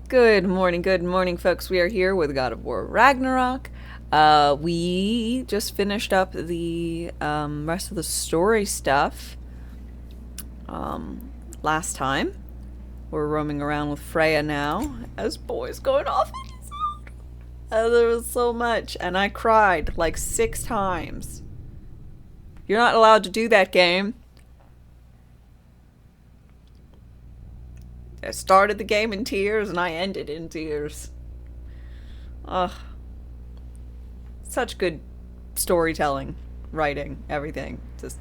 Good morning, folks. We are here with God of War Ragnarok. We just finished up the rest of the story stuff last time. We're roaming around with Freya now, as boys going off on his own. There was so much, and I cried like 6 times. You're not allowed to do that, game. I started the game in tears and I ended in tears. Ugh. Such good storytelling, writing, everything. Just,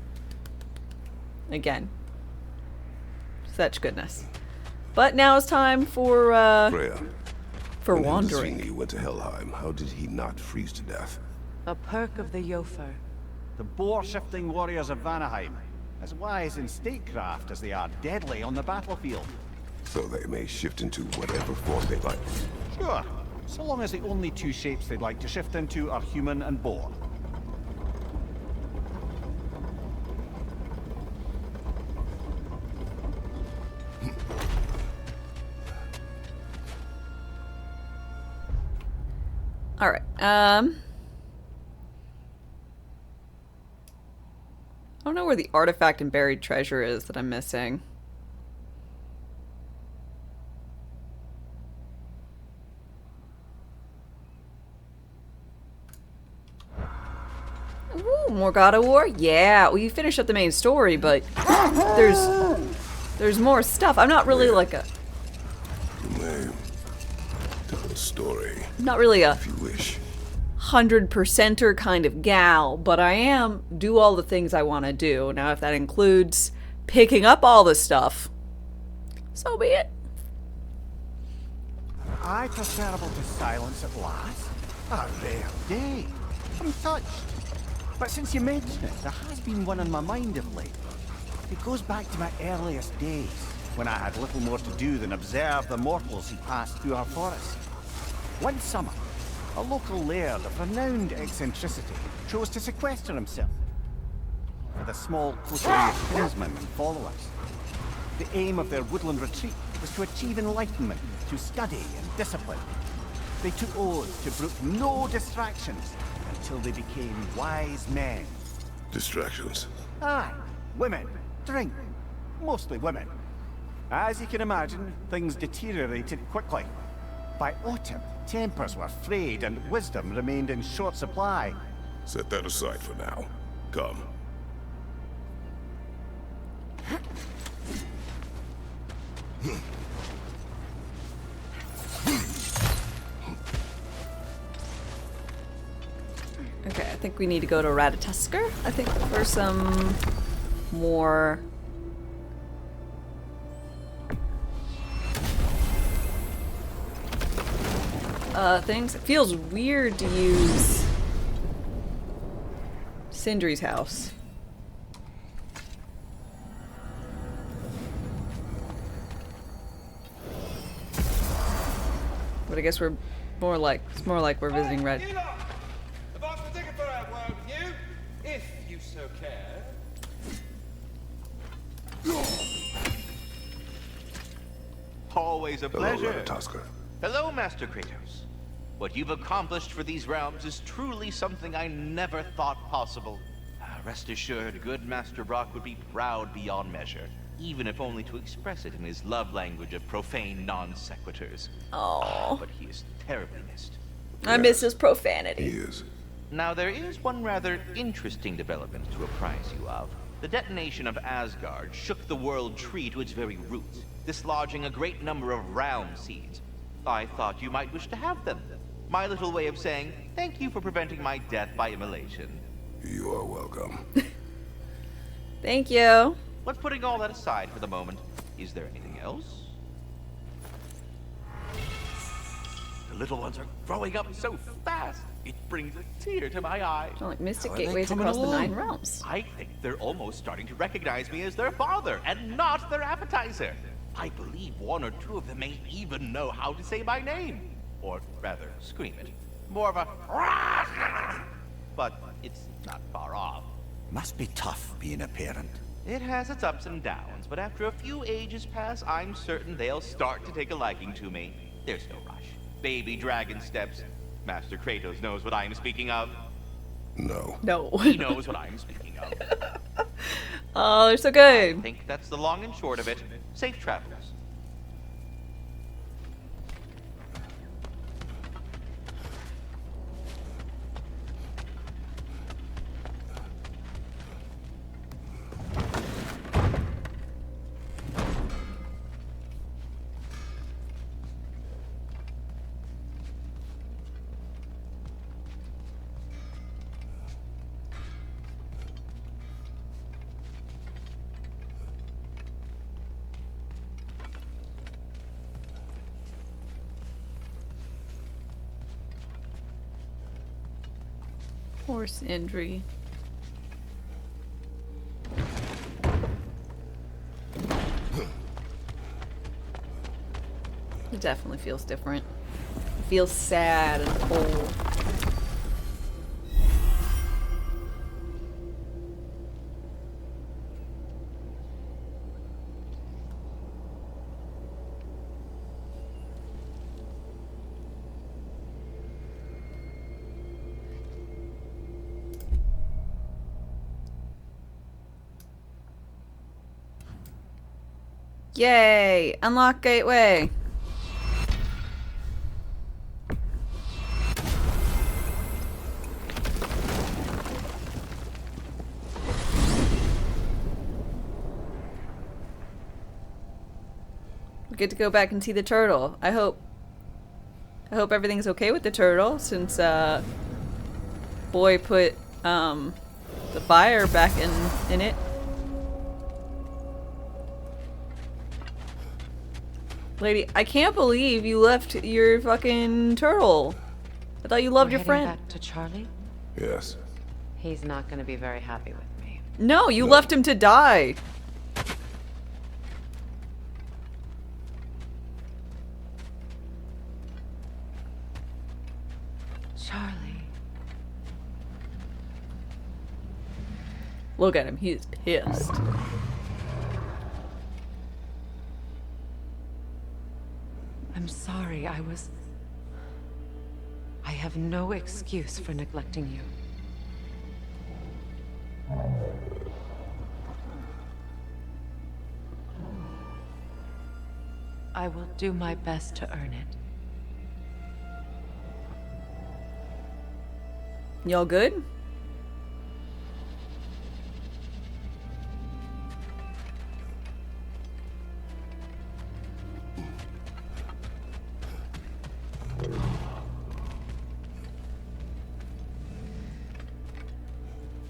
again, such goodness. But now it's time for Freya, for when wandering. Hildisvíni went to Helheim, how did he not freeze to death? A perk of the Jofer. The boar-shifting warriors of Vanaheim, as wise in statecraft as they are deadly on the battlefield. So they may shift into whatever form they like. Sure, so long as the only two shapes they'd like to shift into are human and boar. Alright, I don't know where the artifact and buried treasure is that I'm missing. Ooh, more God of War? Yeah, well, you finished up the main story, but there's more stuff. I'm not really like a... You may tell the story, not really a if you wish. 100%er kind of gal, but I am do all the things I want to do. Now, if that includes picking up all this stuff, so be it. I preferable to silence at last. A rare day. I'm touched. But since you mention it, there has been one on my mind of late. It goes back to my earliest days, when I had little more to do than observe the mortals who passed through our forest. One summer, a local laird of renowned eccentricity chose to sequester himself with a small coterie of kinsmen and followers. The aim of their woodland retreat was to achieve enlightenment through study and discipline. They took oaths to brook no distractions until they became wise men. Distractions. Aye, women, drink, mostly women. As you can imagine, things deteriorated quickly. By autumn, tempers were frayed and wisdom remained in short supply. Set that aside for now. Come. Okay, I think we need to go to Ratatoskr. I think for some more... things. It feels weird to use Sindri's house. But I guess we're more like, it's more like we're visiting Red. You lot! I've asked for ticket for a word with you, if you so care. Always a Hello, pleasure. Ratatoskr. Hello, Master Kratos. What you've accomplished for these realms is truly something I never thought possible. Rest assured, good Master Brock would be proud beyond measure, even if only to express it in his love language of profane non-sequiturs. Oh, But he is terribly missed. I miss his He profanity. is. Now, there is one rather interesting development to apprise you of. The detonation of Asgard shook the world tree to its very roots, dislodging a great number of realm seeds. I thought you might wish to have them. My little way of saying thank you for preventing my death by immolation. You are welcome. Thank you. But putting all that aside for the moment, is there anything else? The little ones are growing up so fast, it brings a tear to my eye. Sound like mystic How are they gateways coming across the along? 9 realms. I think they're almost starting to recognize me as their father and not their appetizer. I believe one or two of them may even know how to say my name. Or rather, scream it. More of a... But it's not far off. Must be tough being a parent. It has its ups and downs, but after a few ages pass, I'm certain they'll start to take a liking to me. There's no rush. Baby dragon steps. Master Kratos knows what I am speaking of. No. No. He knows what I am speaking of. Oh, they're so I good. think that's the long and short of it. Safe travels. Horse injury. It definitely feels different. It feels sad and cold. Yay! Unlock gateway! We get to go back and see the turtle. I hope everything's okay with the turtle since boy put the fire back in it. Lady, I can't believe you left your fucking turtle. I thought you loved We're your heading friend. back to Charlie? Yes. He's not gonna be very happy with me. No, you left him to die. Charlie. Look at him, he is pissed. I'm sorry, I have no excuse for neglecting you. I will do my best to earn it. Y'all good?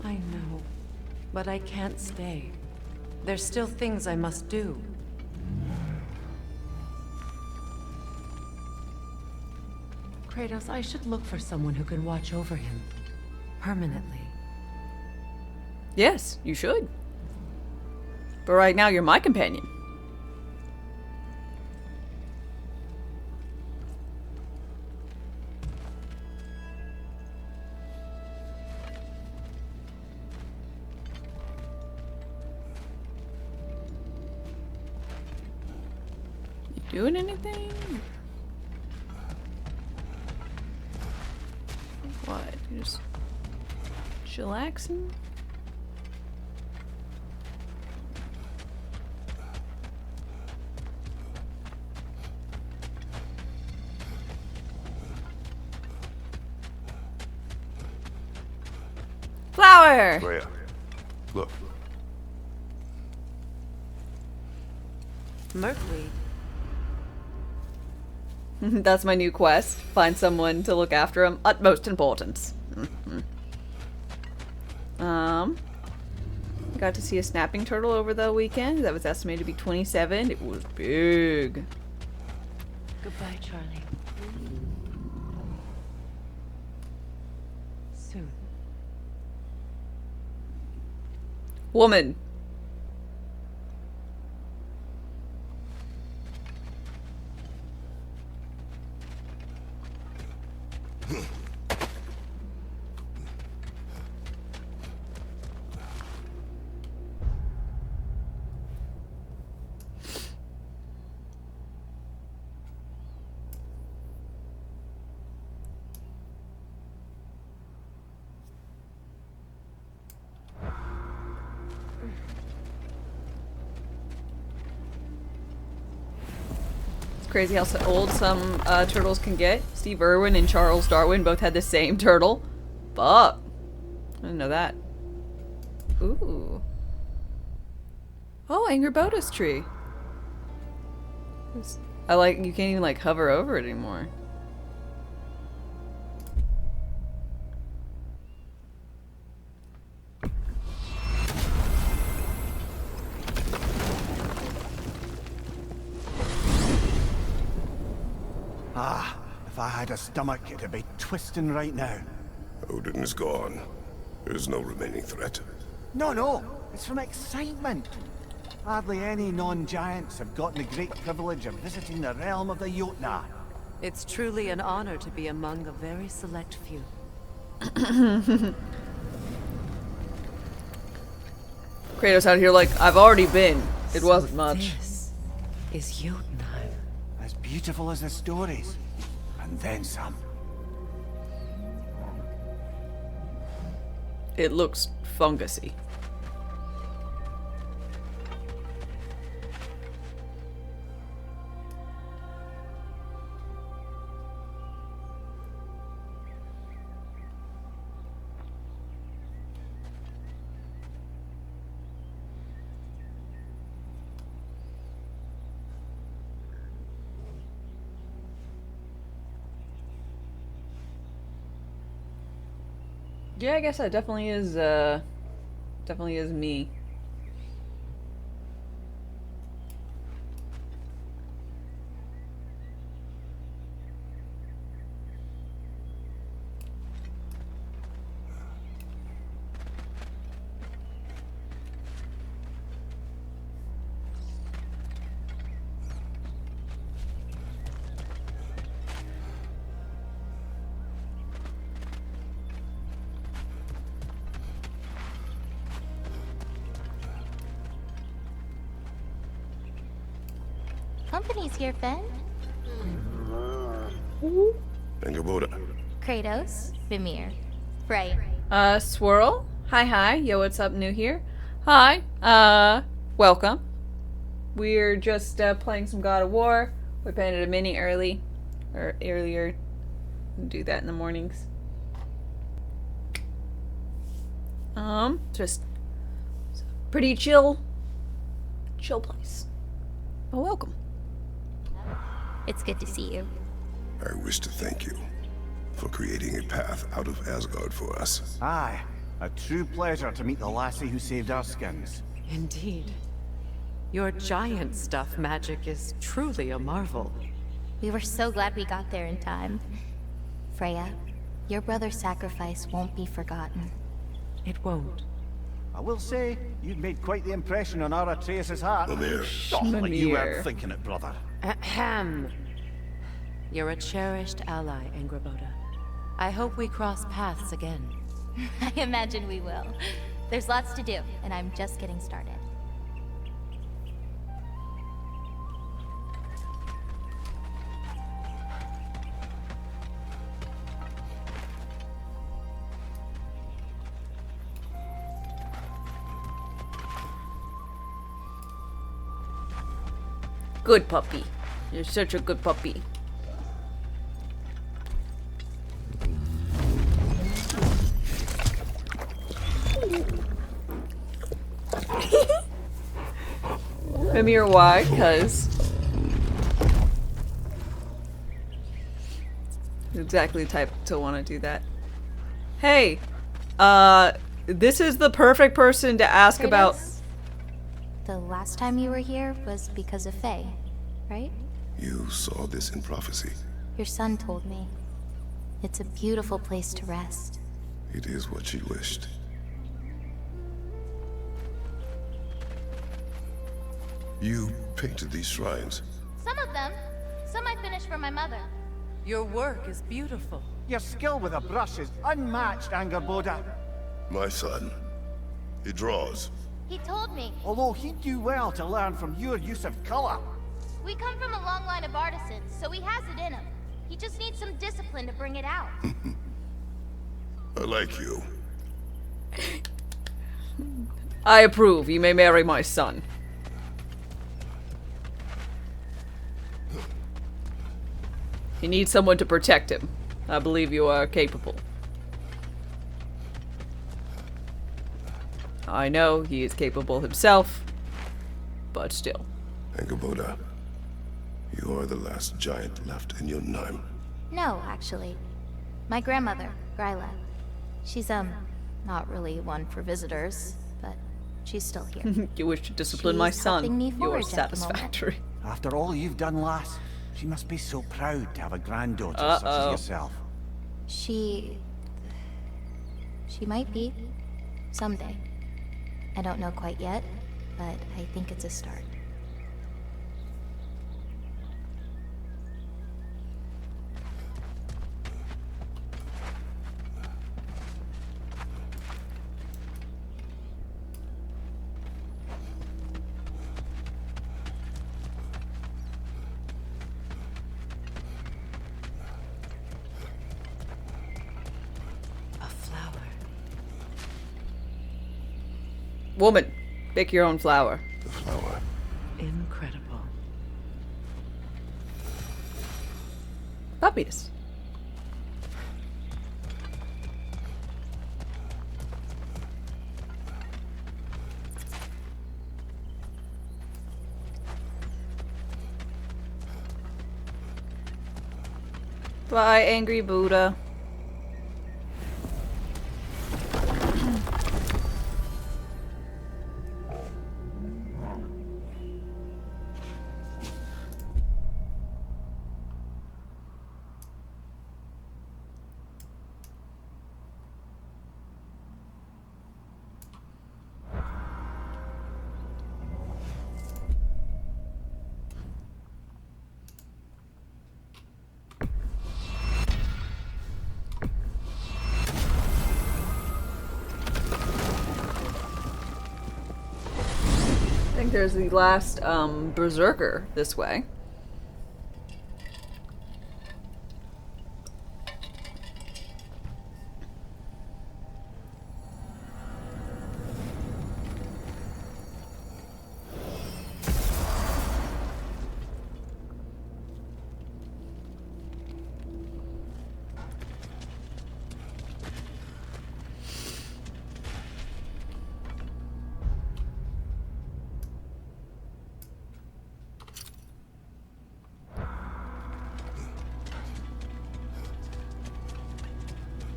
I know, but I can't stay. There's still things I must do. Kratos, I should look for someone who can watch over him. Permanently. Yes, you should. But right now, you're my companion. You doing anything? What? You just chillaxing? Flower! Freya. Look. Mercury. That's my new quest. Find someone to look after him. Utmost importance. Got to see a snapping turtle over the weekend. That was estimated to be 27. It was big. Goodbye, Charlie. Soon. Woman. Crazy how old some turtles can get. Steve Irwin and Charles Darwin both had the same turtle. Fuck. I didn't know that. Ooh. Oh, Angerboda's tree. I like, you can't even like hover over it anymore. Ah, if I had a stomach, it'd be twisting right now. Odin is gone. There's no remaining threat. No, it's from excitement. Hardly any non-giants have gotten the great privilege of visiting the realm of the Jotnar. It's truly an honor to be among a very select few. Kratos out here like, I've already been. It wasn't much. This is Jotunheim. As beautiful as the stories. And then some. It looks fungusy. Yeah, I guess that definitely is me. Company's here, Fen. Angerboda. Kratos, Vimir, Frey. Swirl? Hi. Yo, what's up, new here? Hi. Welcome. We're just playing some God of War. We painted a mini earlier. Do that in the mornings. Just pretty chill place. Oh, welcome. It's good to see you. I wish to thank you for creating a path out of Asgard for us. Aye, a true pleasure to meet the lassie who saved our skins. Indeed. Your giant stuff magic is truly a marvel. We were so glad we got there in time. Freya, your brother's sacrifice won't be forgotten. It won't. I will say, you've made quite the impression on our Atreus' heart. Mimir. Oh, like you Mimir. weren't thinking it, brother. Ahem. You're a cherished ally, Angerboda. I hope we cross paths again. I imagine we will. There's lots to do, and I'm just getting started. Good puppy. You're such a good puppy. Mimir, why? Because exactly the type to want to do that. Hey, this is the perfect person to ask about. Kratos, the last time you were here was because of Faye, right? You saw this in prophecy. Your son told me. It's a beautiful place to rest. It is what she wished. You painted these shrines. Some of them. Some I finished for my mother. Your work is beautiful. Your skill with a brush is unmatched, Angerboda. My son. He draws. He told me. Although he'd do well to learn from your use of color. We come from a long line of artisans, so he has it in him. He just needs some discipline to bring it out. I like you. I approve. You may marry my son. He needs someone to protect him. I believe you are capable. I know he is capable himself, but still. Angrboda, you are the last giant left in Jotunheim. No, actually. My grandmother, Gryla. She's, not really one for visitors, but she's still here. You wish to discipline She's my helping me son. You are forage at the moment. satisfactory. After all you've done, lass, she must be so proud to have a granddaughter such as yourself. She might be. Someday. I don't know quite yet, but I think it's a start. A flower. Woman, pick your own flower. The flower. Incredible. Puppies. Bye, angry Buddha. I think there's the last berserker this way.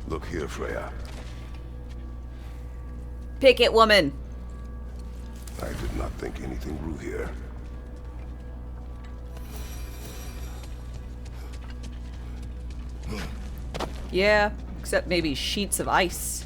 Look here, Freya. Pick it, woman. I did not think anything grew here. Yeah, except maybe sheets of ice.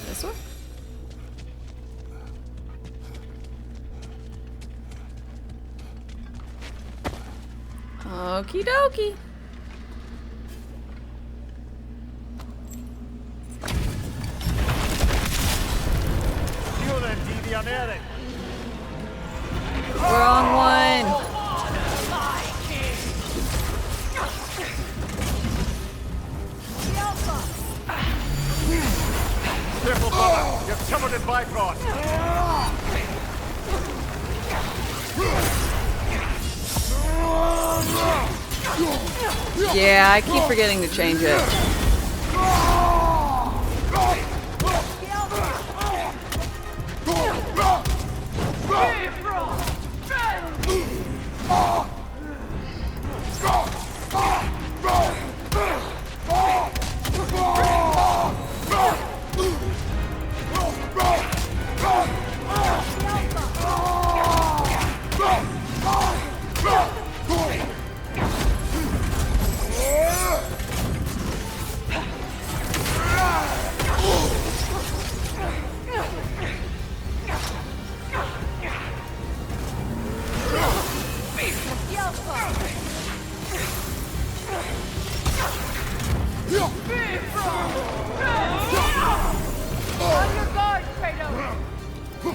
This one? Okie dokie. Wrong one. Careful, brother. You're covered in Bifrost. Yeah, I keep forgetting to change it. Is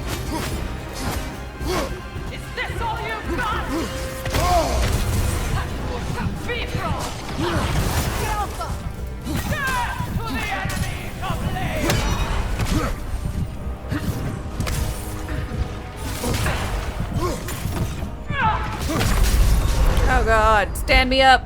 this all you've got? Vitro! Alpha! Death to the enemy complete! Oh god, stand me up.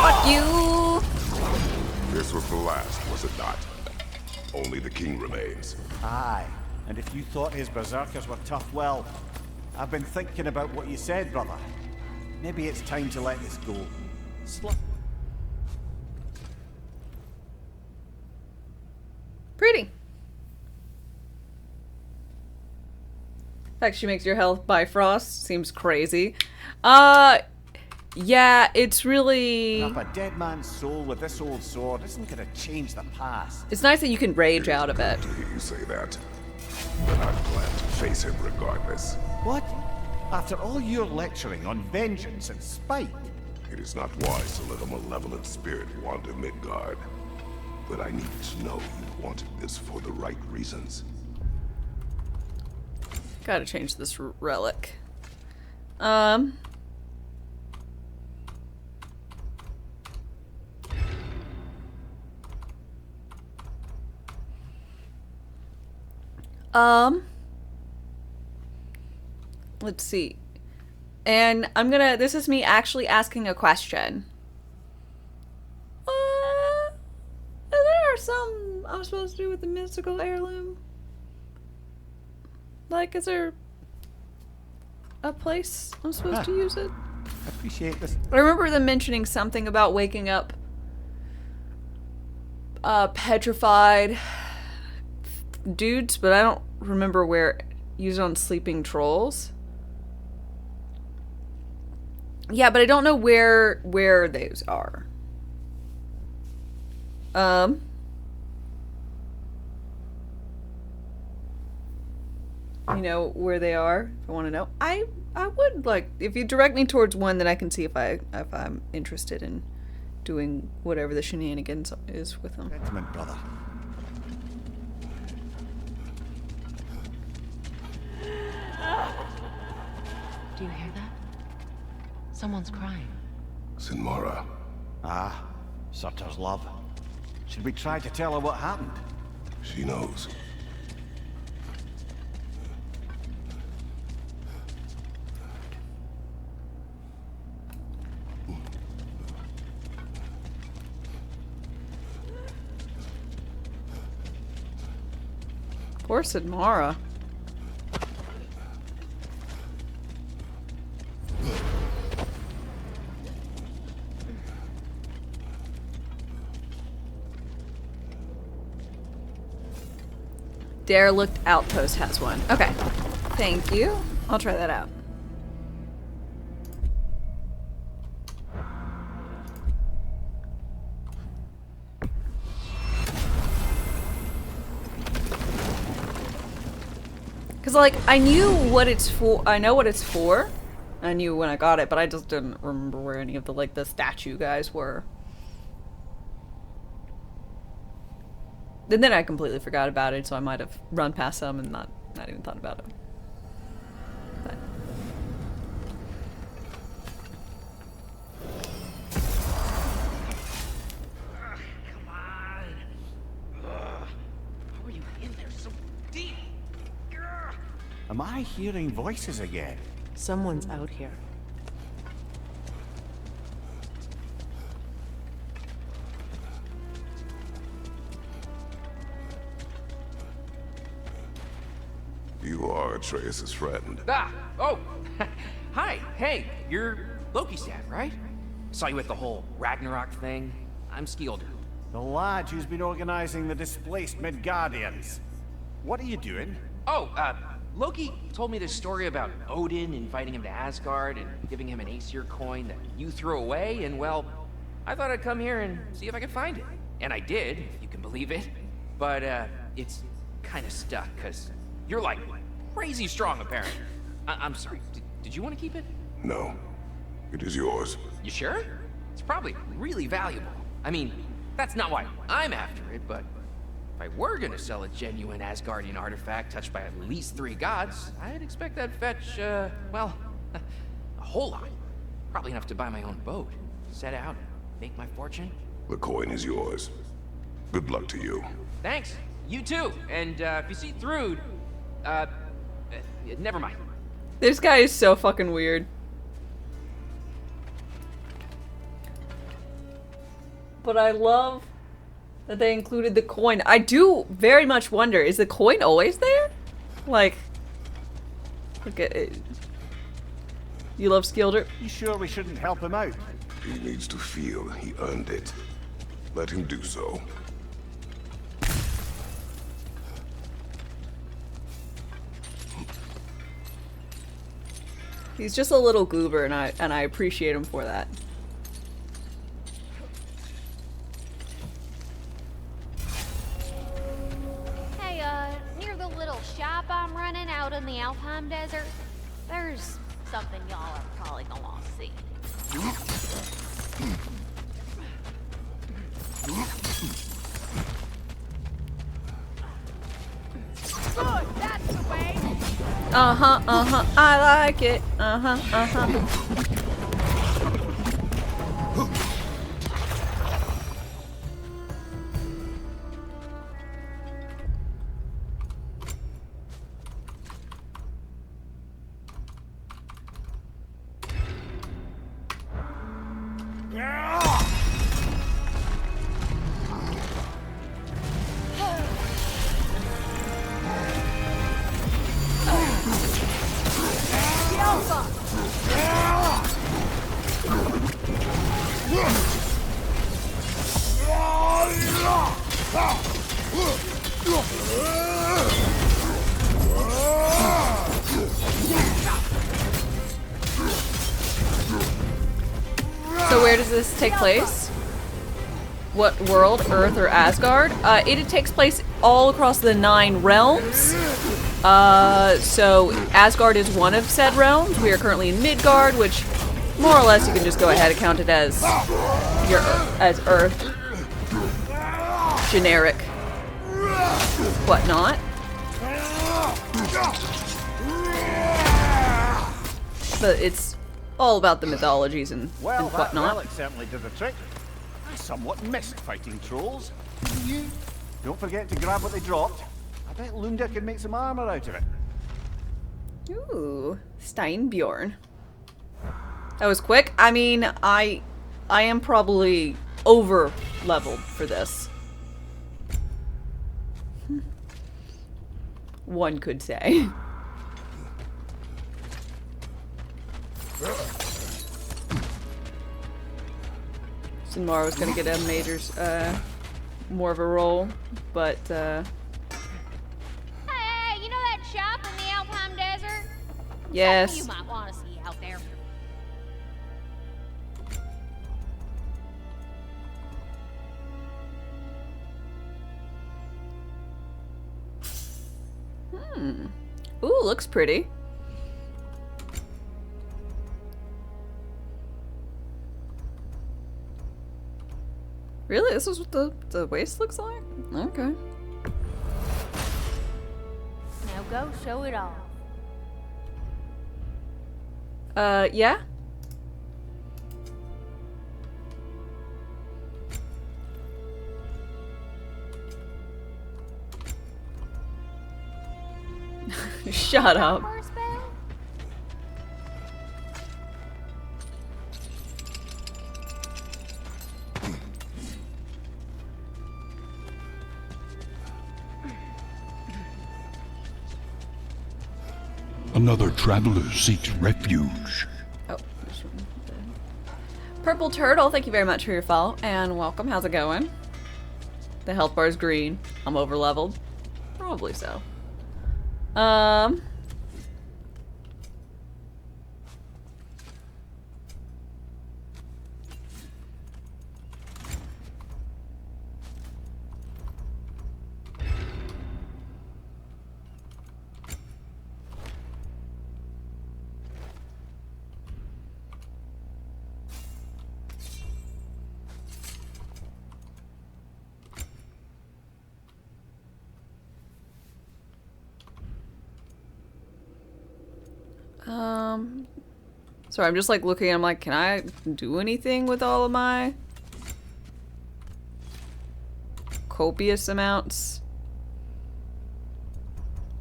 Fuck you. This was the last, was it not? Only the king remains. Aye, and if you thought his berserkers were tough, well, I've been thinking about what you said, brother. Maybe it's time to let this go. Pretty. The fact she makes your health Bifrost seems crazy. Yeah, it's really... Up a dead man's soul with this old sword isn't gonna change the past. It's nice that you can rage out of it. To hear you say that. But I plan to face him regardless. What? After all your lecturing on vengeance and spite? It is not wise to let a malevolent spirit wander Midgard. But I need to know you wanted this for the right reasons. Gotta change this relic. Let's see. And this is me actually asking a question. Is there something I'm supposed to do with the mystical heirloom? Like, is there a place I'm supposed to use it? I appreciate this. I remember them mentioning something about waking up petrified dudes, but I don't remember where. Use it on sleeping trolls. Yeah, but I don't know where those are. You know where they are? If I want to know, I would like if you direct me towards one, then I can see if I'm interested in doing whatever the shenanigans is with them. Gentlemen, brother. Do you hear that? Someone's crying. Sinmara. Ah, Surtur's love. Should we try to tell her what happened? She knows. Poor Sidmara. Derelict Outpost has one. Okay. Thank you. I'll try that out. Because, like, I knew what it's for. I know what it's for. I knew when I got it, but I just didn't remember where any of the, like, the statue guys were. And then I completely forgot about it, so I might have run past them and not even thought about it. But. Come on. How are you in there so deep? Am I hearing voices again? Someone's out here. You are Atreus' friend. Oh. Hi. Hey, you're Loki's dad, right? Saw you at the whole Ragnarök thing. I'm Skilder. The lad who's been organizing the displaced Midgardians. What are you doing? Oh, Loki told me this story about Odin inviting him to Asgard and giving him an Aesir coin that you threw away, and well, I thought I'd come here and see if I could find it. And I did, if you can believe it. But, it's kind of stuck, because you're like crazy strong, apparently. I'm sorry, did you want to keep it? No. It is yours. You sure? It's probably really valuable. I mean, that's not why I'm after it, but if I were gonna sell a genuine Asgardian artifact touched by at least 3 gods, I'd expect that'd fetch, well, a whole lot. Probably enough to buy my own boat, set out, make my fortune. The coin is yours. Good luck to you. Thanks. You too. And, if you see Thrud, never mind. This guy is so fucking weird. But I love that they included the coin. I do very much wonder, is the coin always there? Like, look at it. You love Skilder? You sure we shouldn't help him out? He needs to feel he earned it. Let him do so. He's just a little goober, and I appreciate him for that. Hey, near the little shop I'm running out in the Alpine Desert, there's something y'all are probably gonna want to see. Good, that's the way. I like it. So where does this take place? What world? Earth or Asgard? It takes place all across the 9 realms. So Asgard is one of said realms. We are currently in Midgard, which more or less you can just go ahead and count it as your Earth. Generic. Whatnot. But it's all about the mythologies and Well, that whatnot. relic certainly did the trick. I somewhat missed fighting trolls. You don't forget to grab what they dropped. I bet Lunda can make some armor out of it. Ooh, Steinbjorn. That was quick. I mean, I am probably over leveled for this. One could say. Sinmar was gonna get a major, more of a role, but, Hey, you know that shop in the Alpine Desert? yes. Something you might want to see out there. Ooh, looks pretty. Really? This is what the waist looks like? Okay. Now go show it off. Yeah? Shut up. First bell? Another traveler seeks refuge. Oh. Purple Turtle, thank you very much for your follow, and welcome. How's it going? The health bar is green. I'm over leveled. Probably so. Um. Sorry, I'm just like looking, I'm like, can I do anything with all of my copious amounts?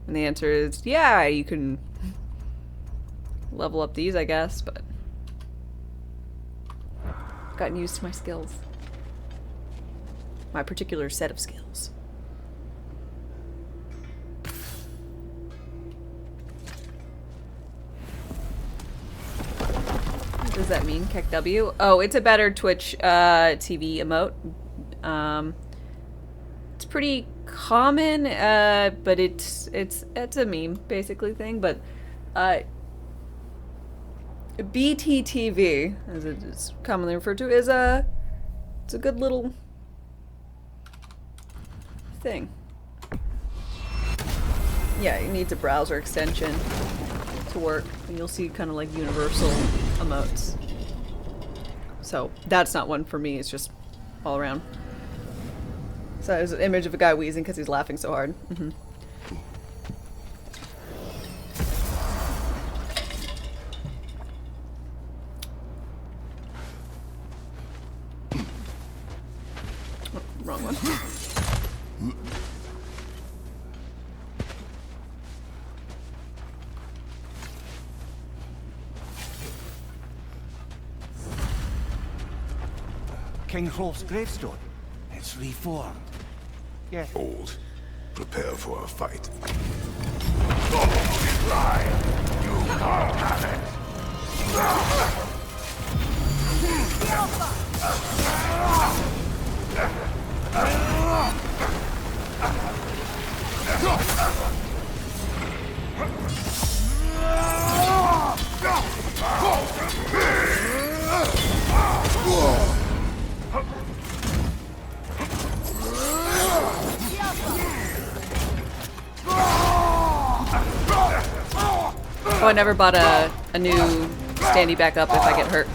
And the answer is, yeah, you can level up these, I guess, but I've gotten used to my skills. My particular set of skills. What does that mean, Kek W? Oh, it's a better Twitch TV emote. It's pretty common, but it's a meme basically thing. But BTTV, as it is commonly referred to, is it's a good little thing. Yeah, it needs a browser extension to work, and you'll see kind of like universal emotes. So that's not one for me, it's just all around. So there's an image of a guy wheezing because he's laughing so hard. Oh, wrong one. King Hrolf's gravestone. It's reformed. Yeah. Old. Prepare for a fight. Oh, I never bought a new standy back up if I get hurt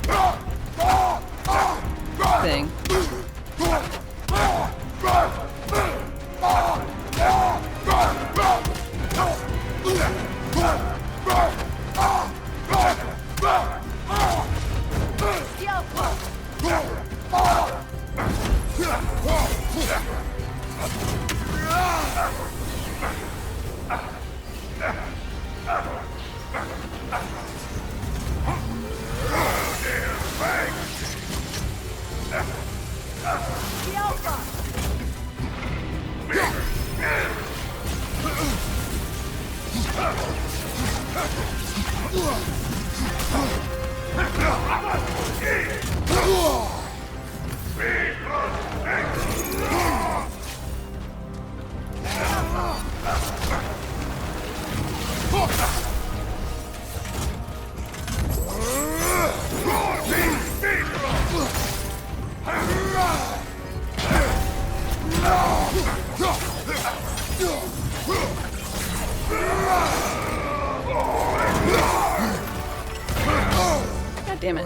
thing. God damn it.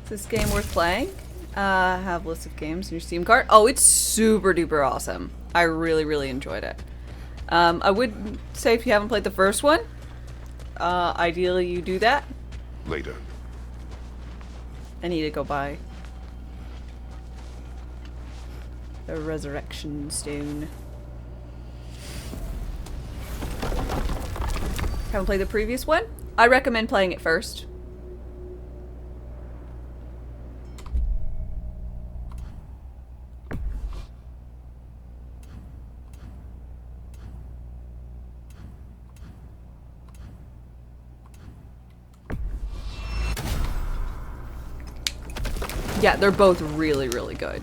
Is this game worth playing? Have lists of games in your Steam cart. Oh, it's super duper awesome. I really, really enjoyed it. I would say if you haven't played the first one, ideally you do that. Later. I need to go buy the Resurrection Stone. Haven't played the previous one? I recommend playing it first. Yeah, they're both really, really good.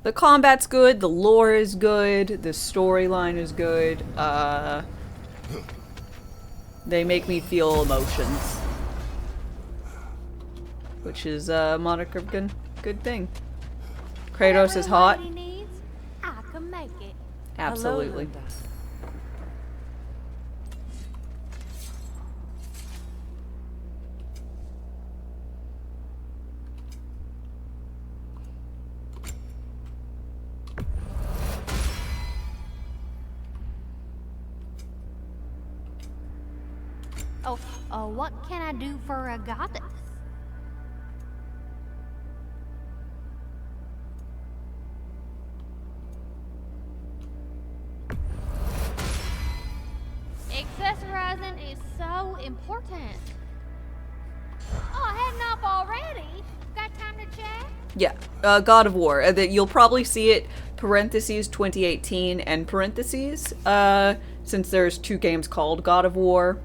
The combat's good, the lore is good, the storyline is good. They make me feel emotions. Which is a moniker of good thing. Kratos is hot. Whatever Lady needs, I can make it. Absolutely. Hello, Linda. Oh, what can I do for a goddess? Accessorizing is so important. Oh, heading off already? Got time to chat? Yeah, God of War. You'll probably see it parentheses 2018 and parentheses since there's two games called God of War.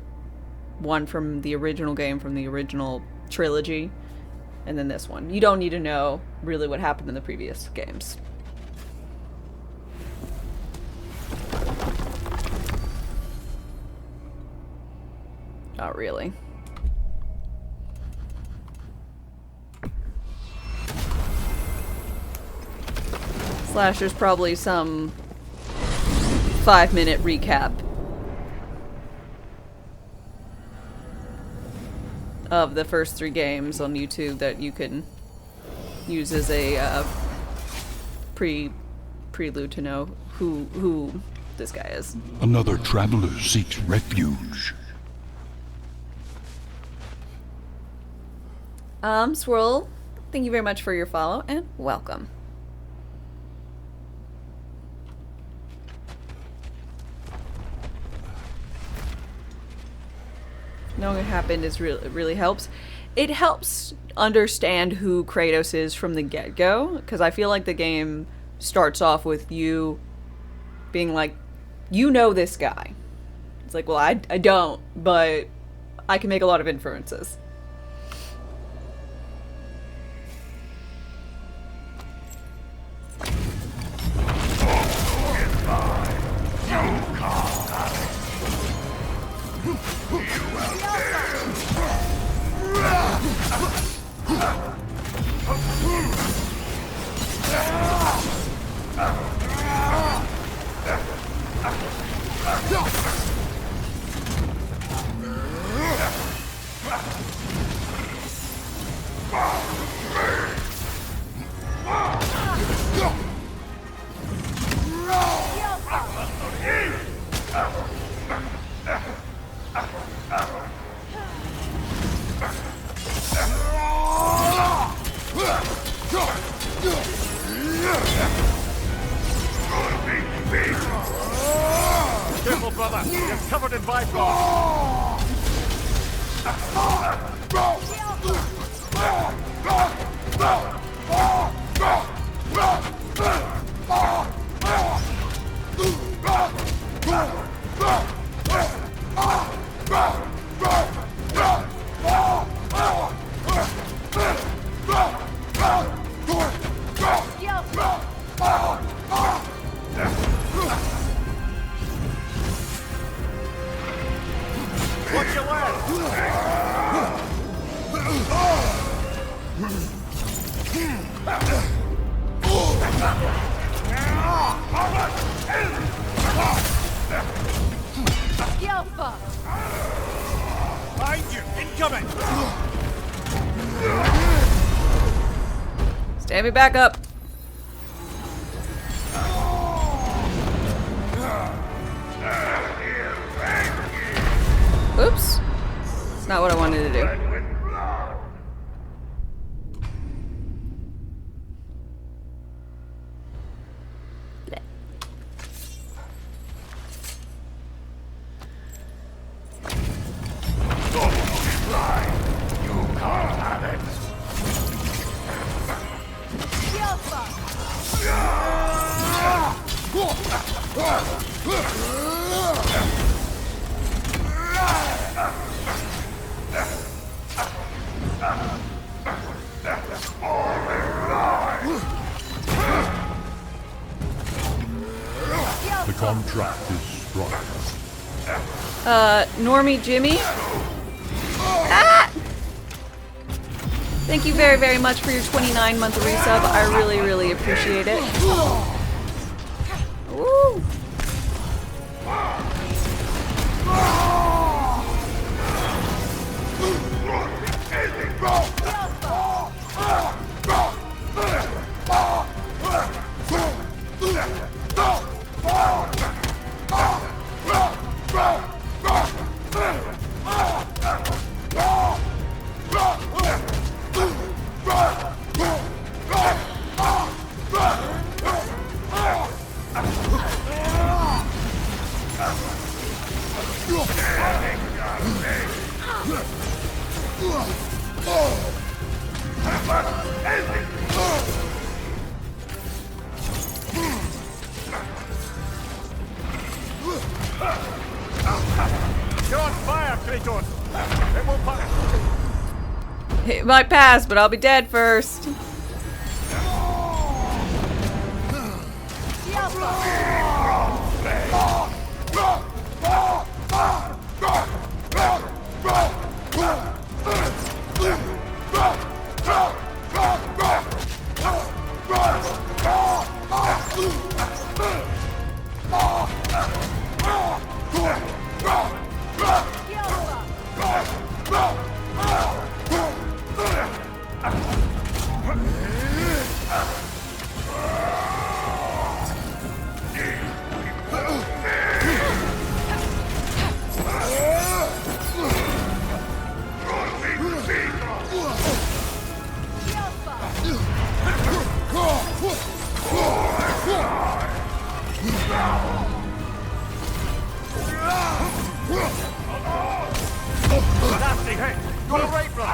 One from the original game, from the original trilogy, and then this one. You don't need to know really what happened in the previous games. Not really. Slash, there's probably some 5-minute recap of the first 3 games on YouTube that you can use as a prelude to know who this guy is. Another traveler seeks refuge. Swirl, thank you very much for your follow and welcome. Knowing what happened is really helps. It helps understand who Kratos is from the get-go, because I feel like the game starts off with you being like, you know this guy. It's like, well, I don't, but I can make a lot of inferences. Careful, brother. You're covered in Bifrost. Watch your left. Yo, fuck! Behind you. Incoming. Stand me back up. Oops. That's not what I wanted to do. The contract is struck. Normie Jimmy? Ah! Thank you very, very much for your 29-month resub. I really, really appreciate it. Woo! You're on fire, Kratos! It won't pass. It might pass, but I'll be dead first. Nasty hit! You alright, brother?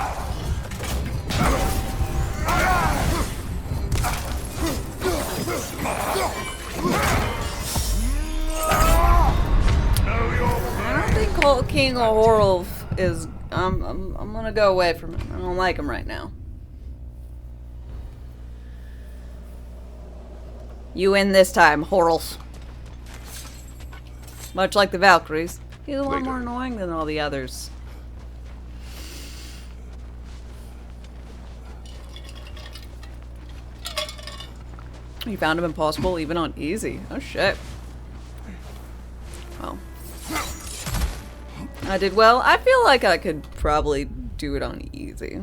I don't think King Horolf is. I'm gonna go away from him. I don't like him right now. You win this time, Horolf. Much like the Valkyries, he's a lot more annoying than all the others. You found him impossible even on easy. Oh shit. Oh. I did well. I feel like I could probably do it on easy.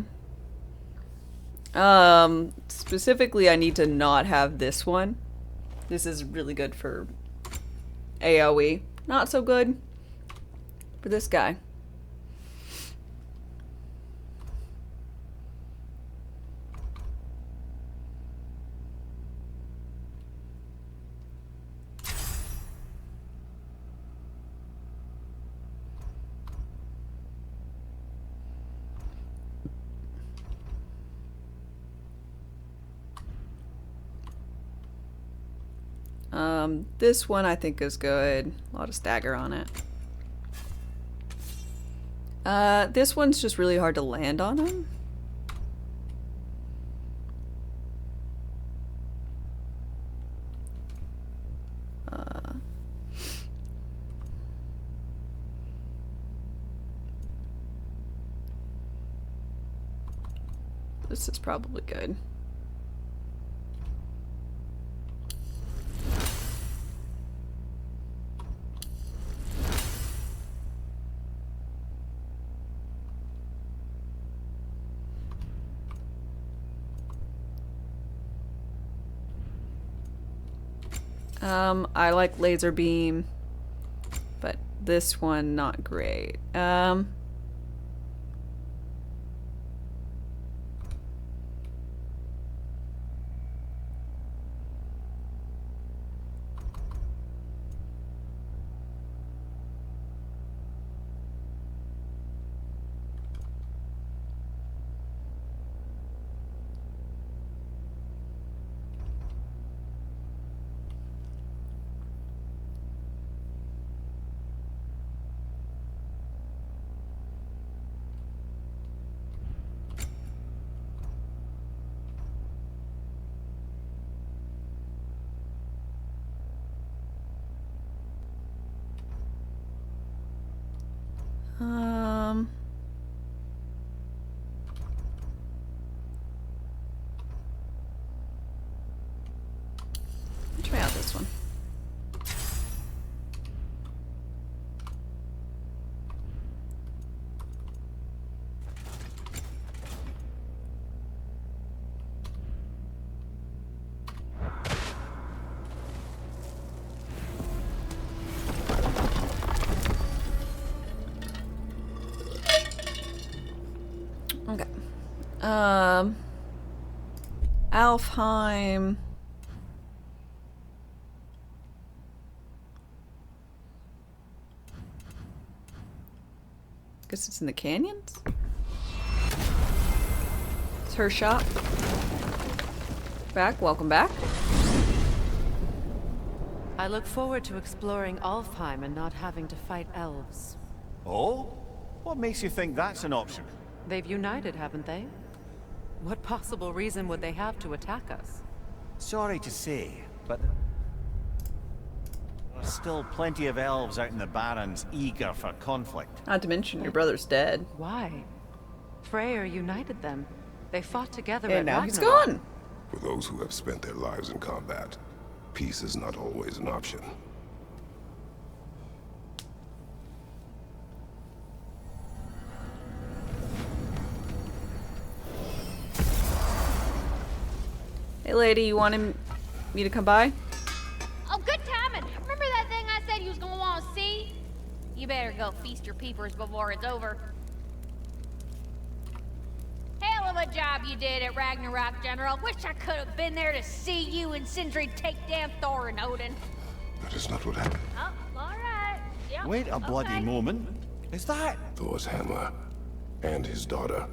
Specifically I need to not have this one. This is really good for AoE. Not so good for this guy. This one I think is good. A lot of stagger on it. This one's just really hard to land on him. This is probably good. I like laser beam, but this one not great. Try out this one. Okay. Alfheim. Guess it's in the canyons? It's her shop. Welcome back. I look forward to exploring Alfheim and not having to fight elves. Oh? What makes you think that's an option? They've united, haven't they? What possible reason would they have to attack us? Sorry to say, but there's still plenty of elves out in the Barrens eager for conflict. Not to mention your brother's dead. Why? Freyr united them. They fought together And at now he's Ragnarök. gone. For those who have spent their lives in combat, peace is not always an option. Hey lady, you wanted me to come by? Oh, good timing. Remember that thing I said you was gonna want to see? You better go feast your peepers before it's over. Hell of a job you did at Ragnarök, General. Wish I could have been there to see you and Sindri take down Thor and Odin. That is not what happened. Oh, all right. Yep, Wait a bloody okay. moment. Is that? Thor's hammer and his daughter.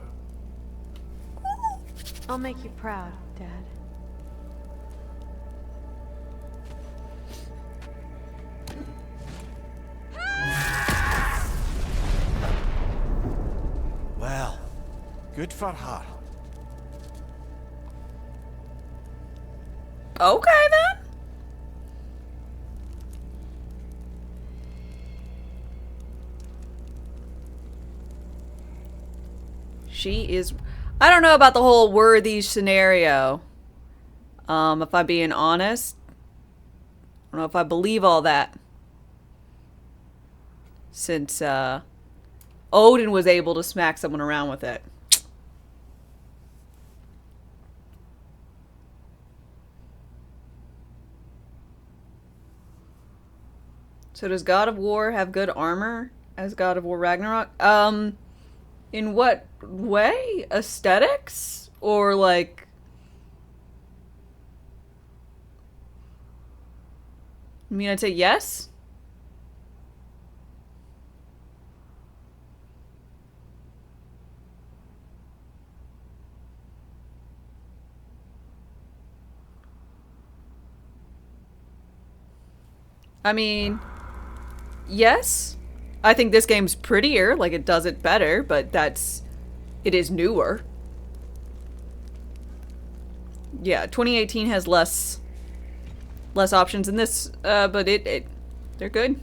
I'll make you proud, Dad. Well, good for her. Okay then. She is... I don't know about the whole worthy scenario. If I'm being honest. I don't know if I believe all that. Since, Odin was able to smack someone around with it. So does God of War have good armor as God of War Ragnarok? In what way? Aesthetics? Or like... I mean, I'd say yes. I mean, yes. I think this game's prettier, like it does it better, but it is newer. Yeah, 2018 has less options than this, but they're good.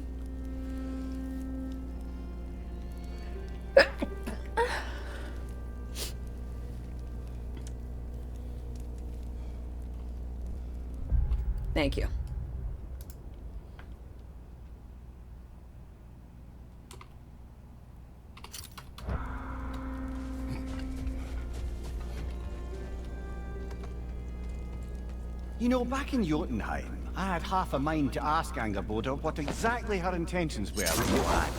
Thank you. You know, back in Jotunheim, I had half a mind to ask Angerboda what exactly her intentions were with Johan.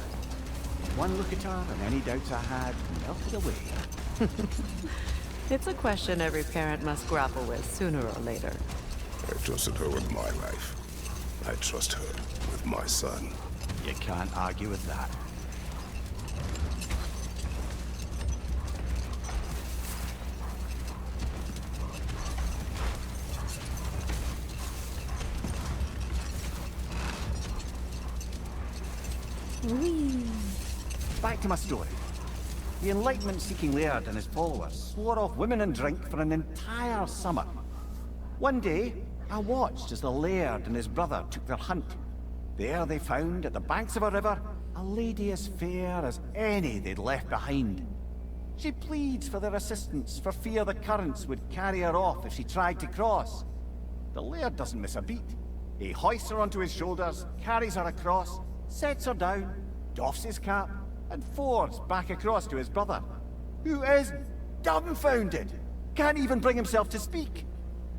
One look at her, and any doubts I had melted away. It's a question every parent must grapple with sooner or later. I trusted her with my life. I trust her with my son. You can't argue with that. Back to my story. The Enlightenment-seeking Laird and his followers swore off women and drink for an entire summer. One day, I watched as the Laird and his brother took their hunt. There they found, at the banks of a river, a lady as fair as any they'd left behind. She pleads for their assistance for fear the currents would carry her off if she tried to cross. The laird doesn't miss a beat. He hoists her onto his shoulders, carries her across, sets her down, doffs his cap, and fords back across to his brother, who is dumbfounded, can't even bring himself to speak.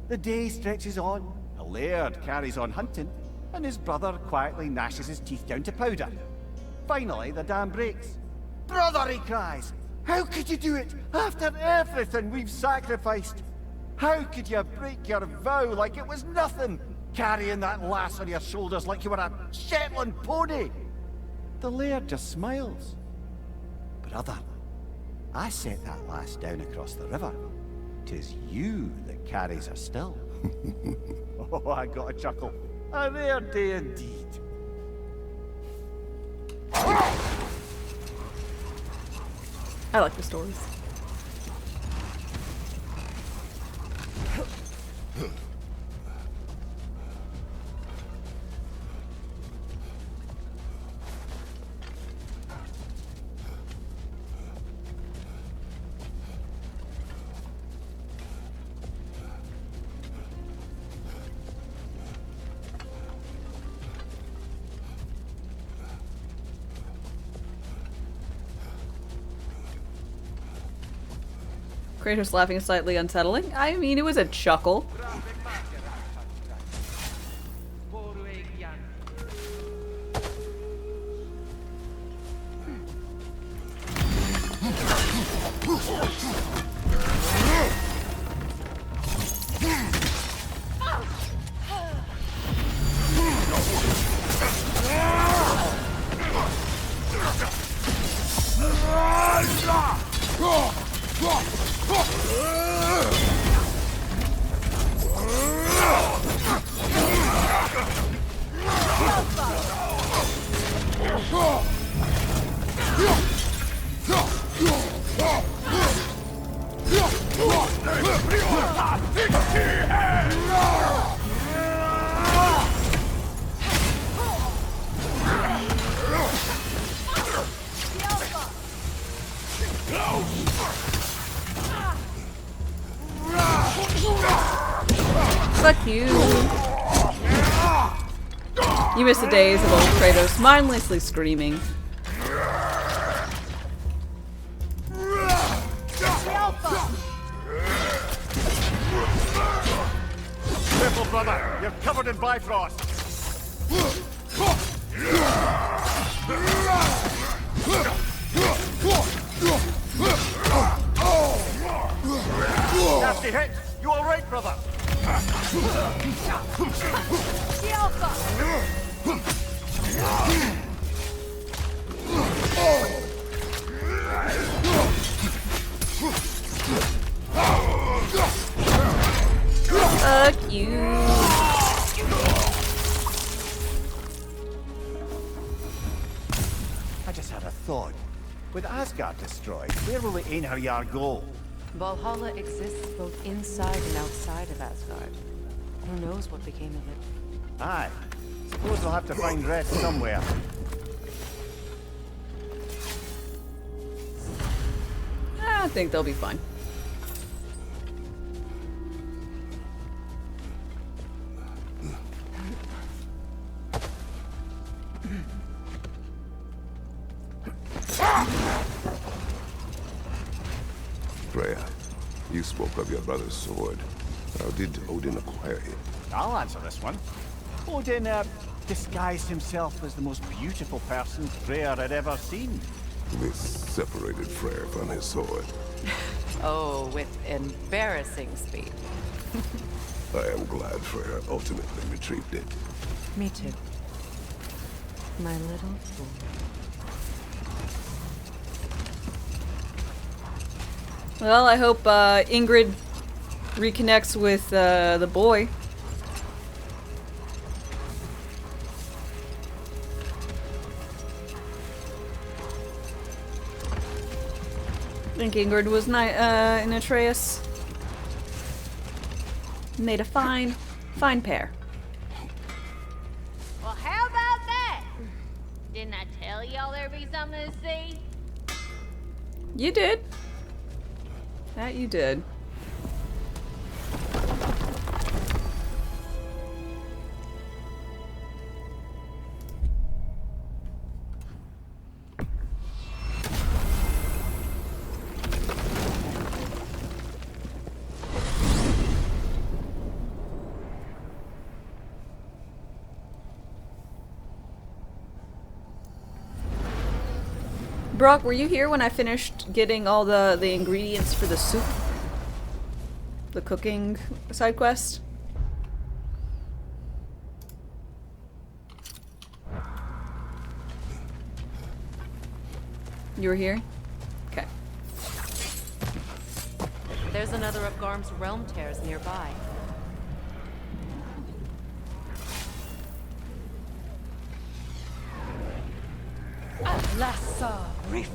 The day stretches on, the laird carries on hunting, and his brother quietly gnashes his teeth down to powder. Finally, the dam breaks. "Brother," he cries, "how could you do it after everything we've sacrificed? How could you break your vow like it was nothing, carrying that lass on your shoulders like you were a Shetland pony?" The laird just smiles. "Brother, I set that lass down across the river. 'Tis you that carries her still." Oh, I got a chuckle. A rare day indeed. I like the stories. Kratos laughing slightly unsettling. I mean, it was a chuckle. Fuck you. You miss the days of old Kratos mindlessly screaming. Careful, brother. You're covered in Bifrost. Nasty hit. You all right, brother? Fuck you. I just had a thought. With Asgard destroyed, where will the Einherjar go? Valhalla exists both inside and outside of Asgard. Who knows what became of it? Aye. Suppose we'll have to find rest somewhere. I think they'll be fine. Freya, you spoke of your brother's sword. How did Odin acquire it? I'll answer this one. Odin disguised himself as the most beautiful person Freyr had ever seen. This separated Freyr from his sword. Oh, with embarrassing speed. I am glad Freyr ultimately retrieved it. Me too. My little fool. Well, I hope Ingrid reconnects with the boy. I think Ingrid was in Atreus. Made a fine pair. Well, how about that? Didn't I tell y'all there'd be something to see? You did. That you did. Brock, were you here when I finished getting all the ingredients for the soup? The cooking side quest? You were here? Okay. There's another of Garm's realm tears nearby. Lassa Reef.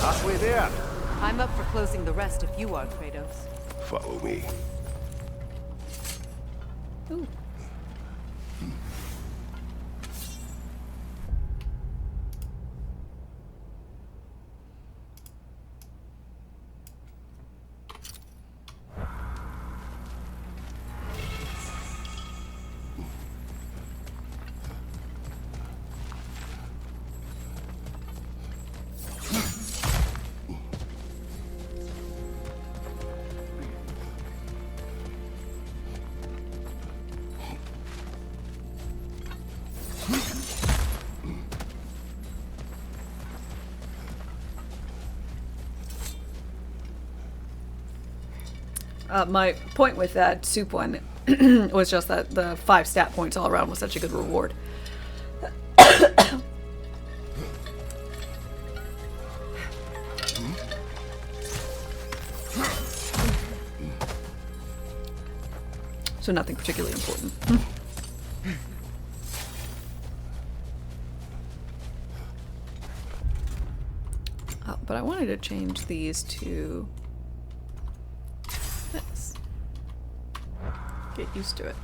Halfway there. I'm up for closing the rest if you are, Kratos. Follow me. Ooh. My point with that soup one was just that the 5 stat points all around was such a good reward. So nothing particularly important. But I wanted to change these to this. Get used to it.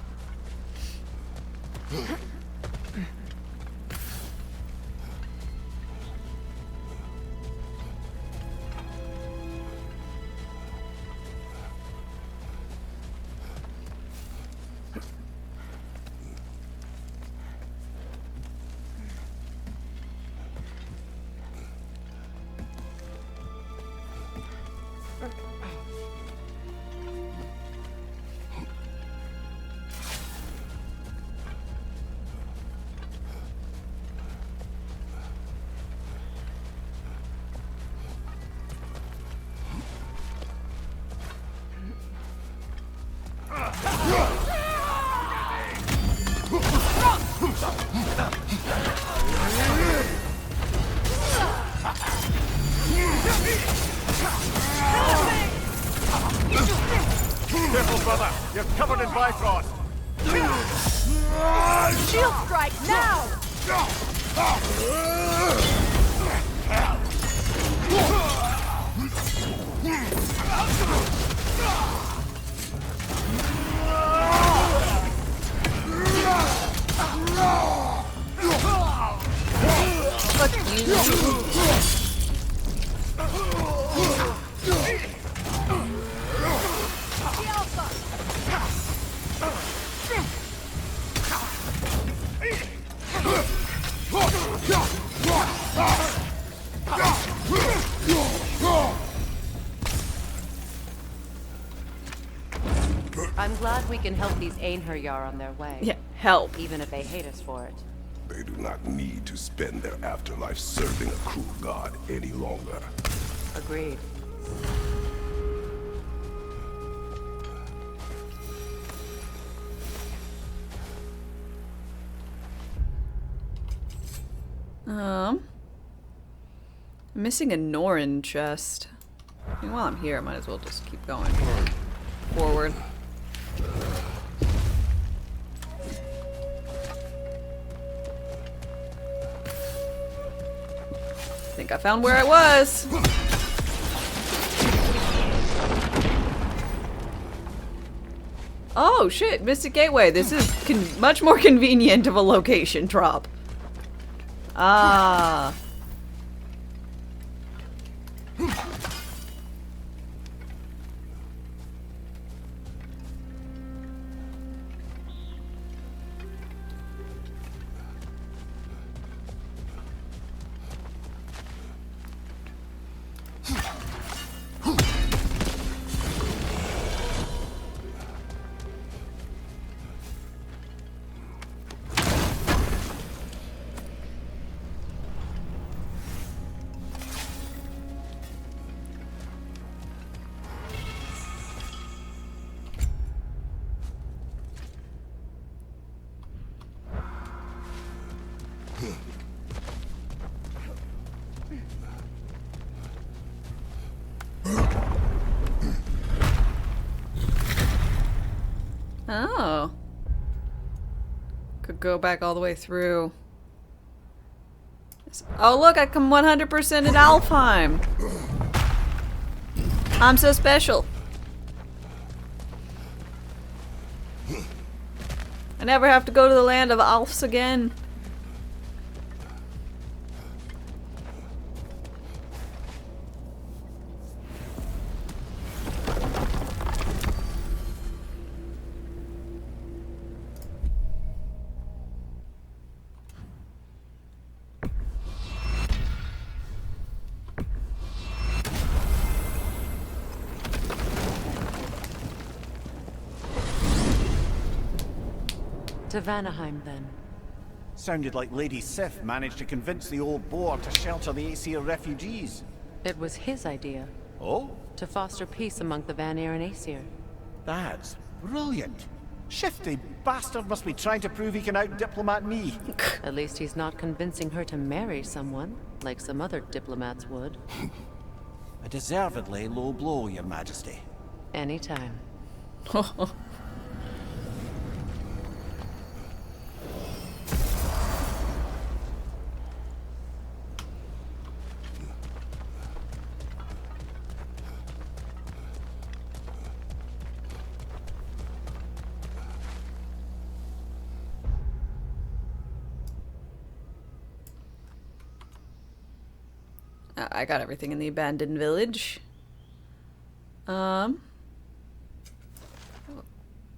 Careful, brother. You're covered in Bifrost. Shield strike now! I'm glad we can help these Einherjar on their way. Yeah, help. Even if they hate us for it. They do not need to spend their afterlife serving a cruel god any longer. Agreed. I'm missing a Norn chest. I mean, while I'm here, I might as well just keep going forward. I think I found where I was. Oh shit, Mystic Gateway. This is much more convenient of a location drop. Ah. Oh. Could go back all the way through. Oh look, I come 100% at Alfheim. I'm so special. I never have to go to the land of Alfs again. To Vanaheim, then. Sounded like Lady Sif managed to convince the old boar to shelter the Aesir refugees. It was his idea. Oh? To foster peace among the Vanir and Aesir. That's brilliant. Shifty bastard must be trying to prove he can out-diplomat me. At least he's not convincing her to marry someone, like some other diplomats would. A deservedly low blow, Your Majesty. Anytime. I got everything in the abandoned village.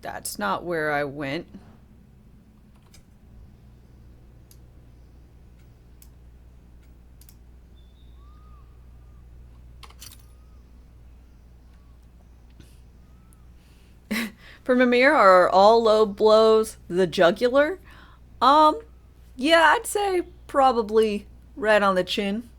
That's not where I went. For Mimir, are all low blows the jugular? Yeah, I'd say probably right on the chin.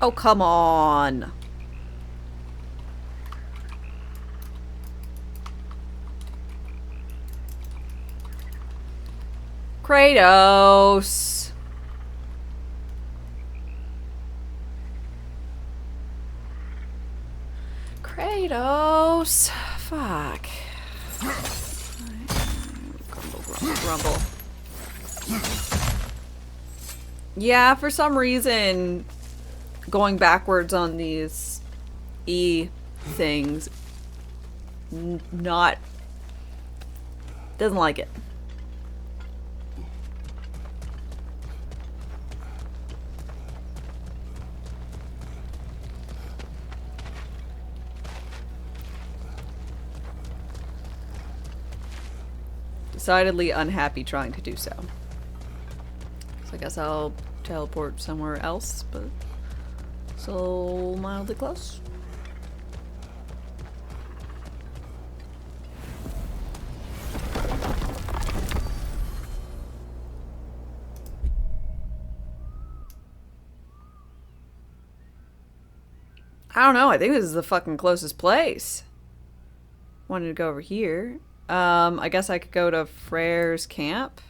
Oh, come on. Kratos. Kratos. Fuck. Grumble, grumble, grumble. Yeah, for some reason, going backwards on these E things, not, doesn't like it. Decidedly unhappy trying to do so. So I guess I'll teleport somewhere else, but so mildly close. I don't know. I think this is the fucking closest place. Wanted to go over here. I guess I could go to Freyr's camp.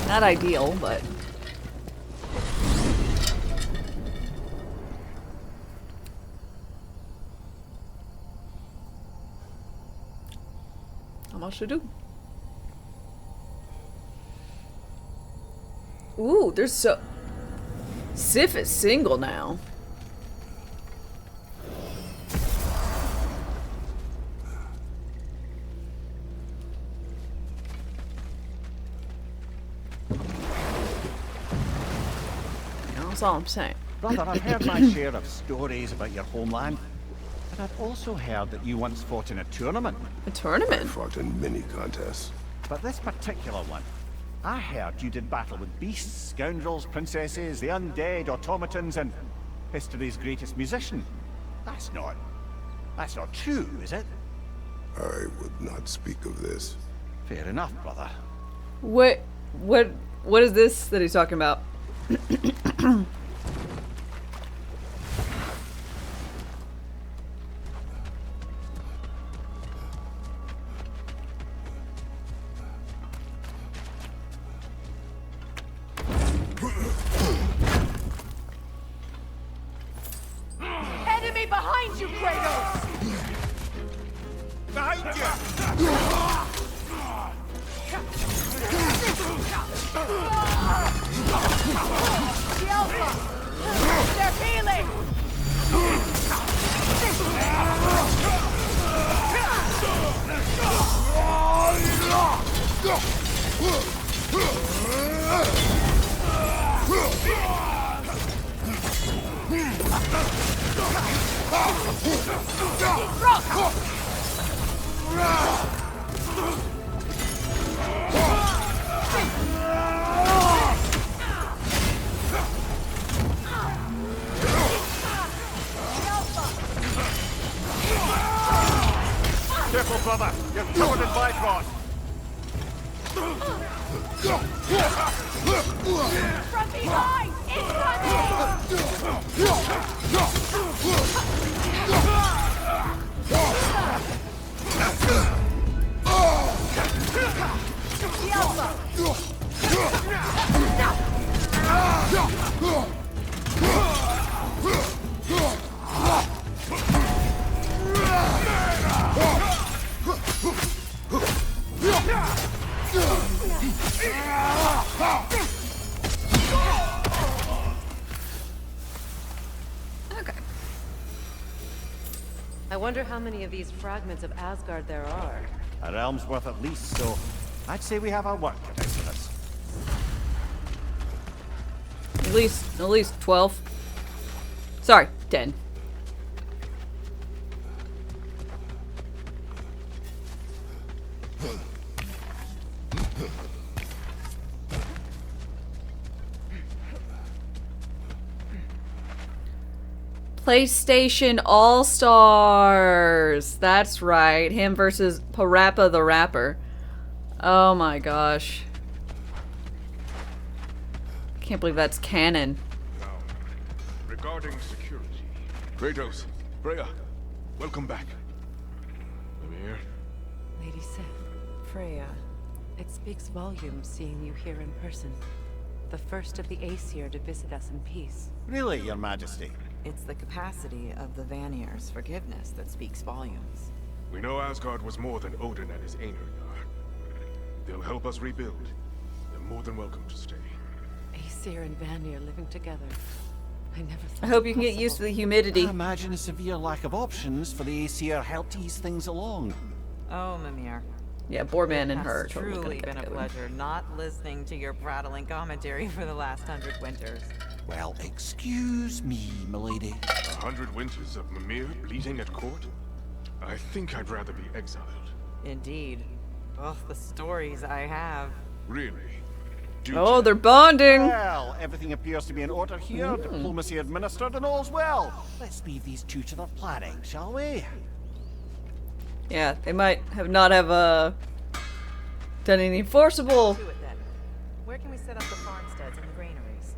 Not ideal, but... How much to do? Ooh, there's so... Sif is single now. That's all I'm saying. Brother, I've heard my share of stories about your homeland, but I've also heard that you once fought in a tournament. A tournament? I fought in many contests. But this particular one, I heard you did battle with beasts, scoundrels, princesses, the undead, automatons, and history's greatest musician. That's not true, is it? I would not speak of this. Fair enough, brother. What is this that he's talking about? Enemy behind you, Kratos! Behind you! The Alpha! They're healing! Careful, brother! You're covered in Bifrost! From behind! Okay. I wonder how many of these fragments of Asgard there are. A realm's worth at least, so I'd say we have our work cut out for us. At least 12. Sorry, 10. PlayStation All-Stars. That's right. Him versus Parappa the Rapper. Oh my gosh. Can't believe that's canon. Now, regarding security. Kratos, Freya, welcome back. Mimir, Lady Sif. Freya, it speaks volumes seeing you here in person. The first of the Aesir to visit us in peace. Really, Your Majesty? It's the capacity of the Vanir's forgiveness that speaks volumes. We know Asgard was more than Odin and his Einherjar. They'll help us rebuild. They're more than welcome to stay. Aesir and Vanir living together. I never thought I hope you it can get used to the possible. humidity. I imagine a severe lack of options for the Aesir helped ease things along. Oh, Mimir. Yeah, Boarman and It her has totally gonna truly get been a together. pleasure not listening to your prattling commentary for the last 100 winters. Well, excuse me, milady. 100 winters of Mimir bleeding at court? I think I'd rather be exiled. Indeed. Oh, the stories I have. Really? Oh, they're bonding. Well, everything appears to be in order here. Diplomacy administered and all's well. Let's leave these two to their planning, shall we? Yeah, they might have not have done any forcible. Do it then. Where can we set up the farmsteads and the granaries?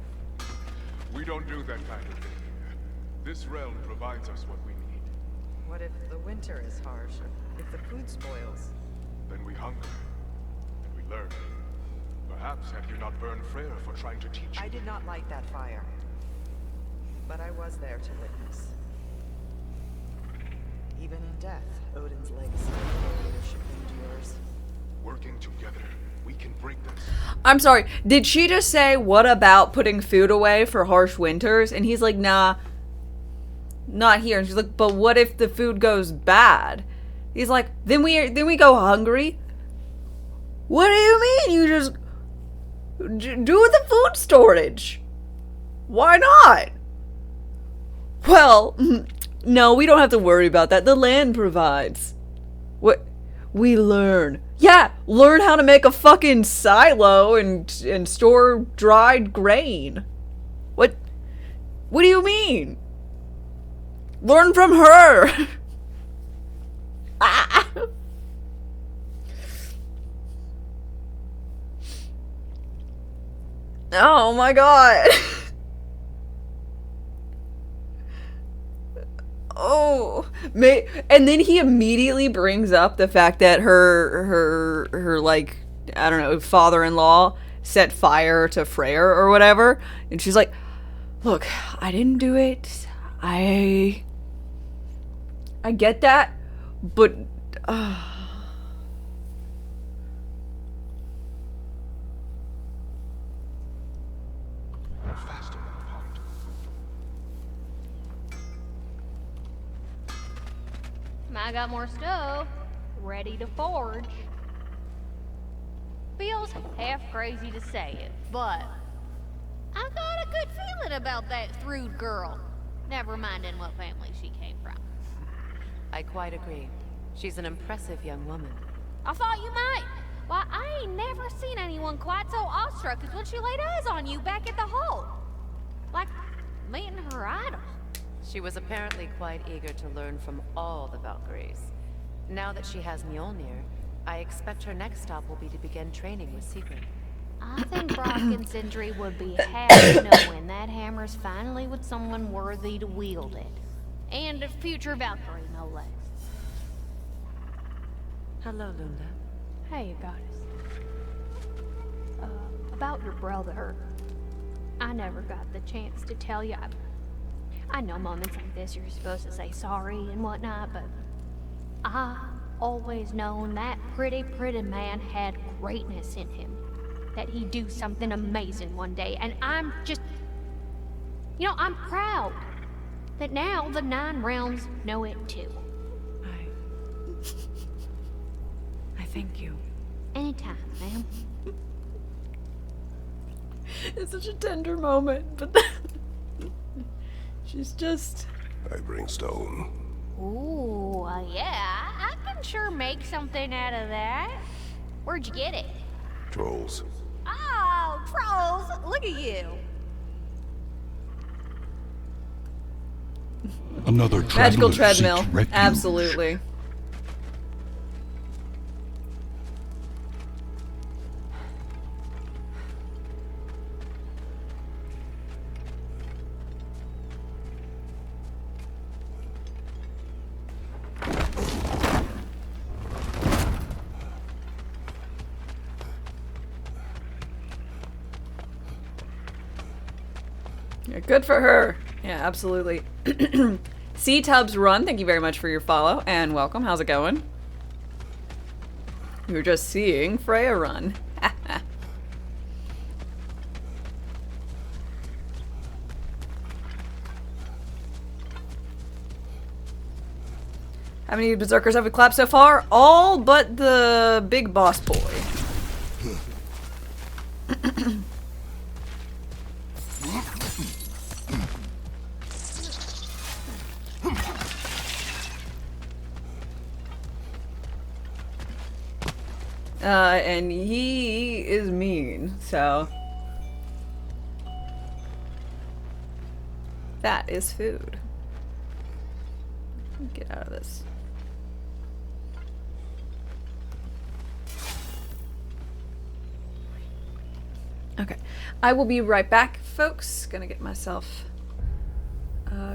We don't do that kind of thing here. This realm provides us what we need. What if the winter is harsh? Or if the food spoils? Then we hunger. And we learn. Perhaps had you not burned Freyr for trying to teach you. I did not light that fire. But I was there to witness. Even in death, Odin's legacy and leadership endures. Working together, we can break this. I'm sorry, did she just say, what about putting food away for harsh winters? And he's like, nah, not here. And she's like, but what if the food goes bad? He's like, then we go hungry? What do you mean? You just do the food storage. Why not? Well, no, we don't have to worry about that. The land provides. What? We learn. Yeah, learn how to make a fucking silo and store dried grain. What do you mean? Learn from her. Ah. Oh my god. Oh, and then he immediately brings up the fact that her like, I don't know, father-in-law set fire to Freyr or whatever, and she's like, look, I didn't do it. I get that, but Faster than a pond. I got more stuff ready to forge. Feels half crazy to say it, but I got a good feeling about that Thrud girl. Never minding what family she came from. I quite agree. She's an impressive young woman. I thought you might. Why, I ain't never seen anyone quite so awestruck as when she laid eyes on you back at the hole. Like meeting her idol. She was apparently quite eager to learn from all the Valkyries. Now that she has Mjolnir, I expect her next stop will be to begin training with Sigrid. I think Brock and Sindri would be happy knowing that hammer's finally with someone worthy to wield it. And a future Valkyrie, no less. Hello, Lunda. Hey, goddess. About your brother. I never got the chance to tell you. I know moments like this you're supposed to say sorry and whatnot, but I always known that pretty man had greatness in him. That he'd do something amazing one day, and I'm just... You know, I'm proud that now the Nine Realms know it too. I thank you. Anytime, ma'am. it's such a tender moment, but she's just... I bring stone. Ooh, yeah, I can sure make something out of that. Where'd you get it? Trolls. Oh, trolls! Look at you. Another Magical traveler treadmill. seeks refuge. Absolutely. Yeah, good for her. Yeah, absolutely. Sea Tubs Run, thank you very much for your follow and welcome. How's it going? You're just seeing Freya run. How many berserkers have we clapped so far? All but the big boss boy. And he is mean, so that is food. Get out of this. Okay, I will be right back, folks. Gonna get myself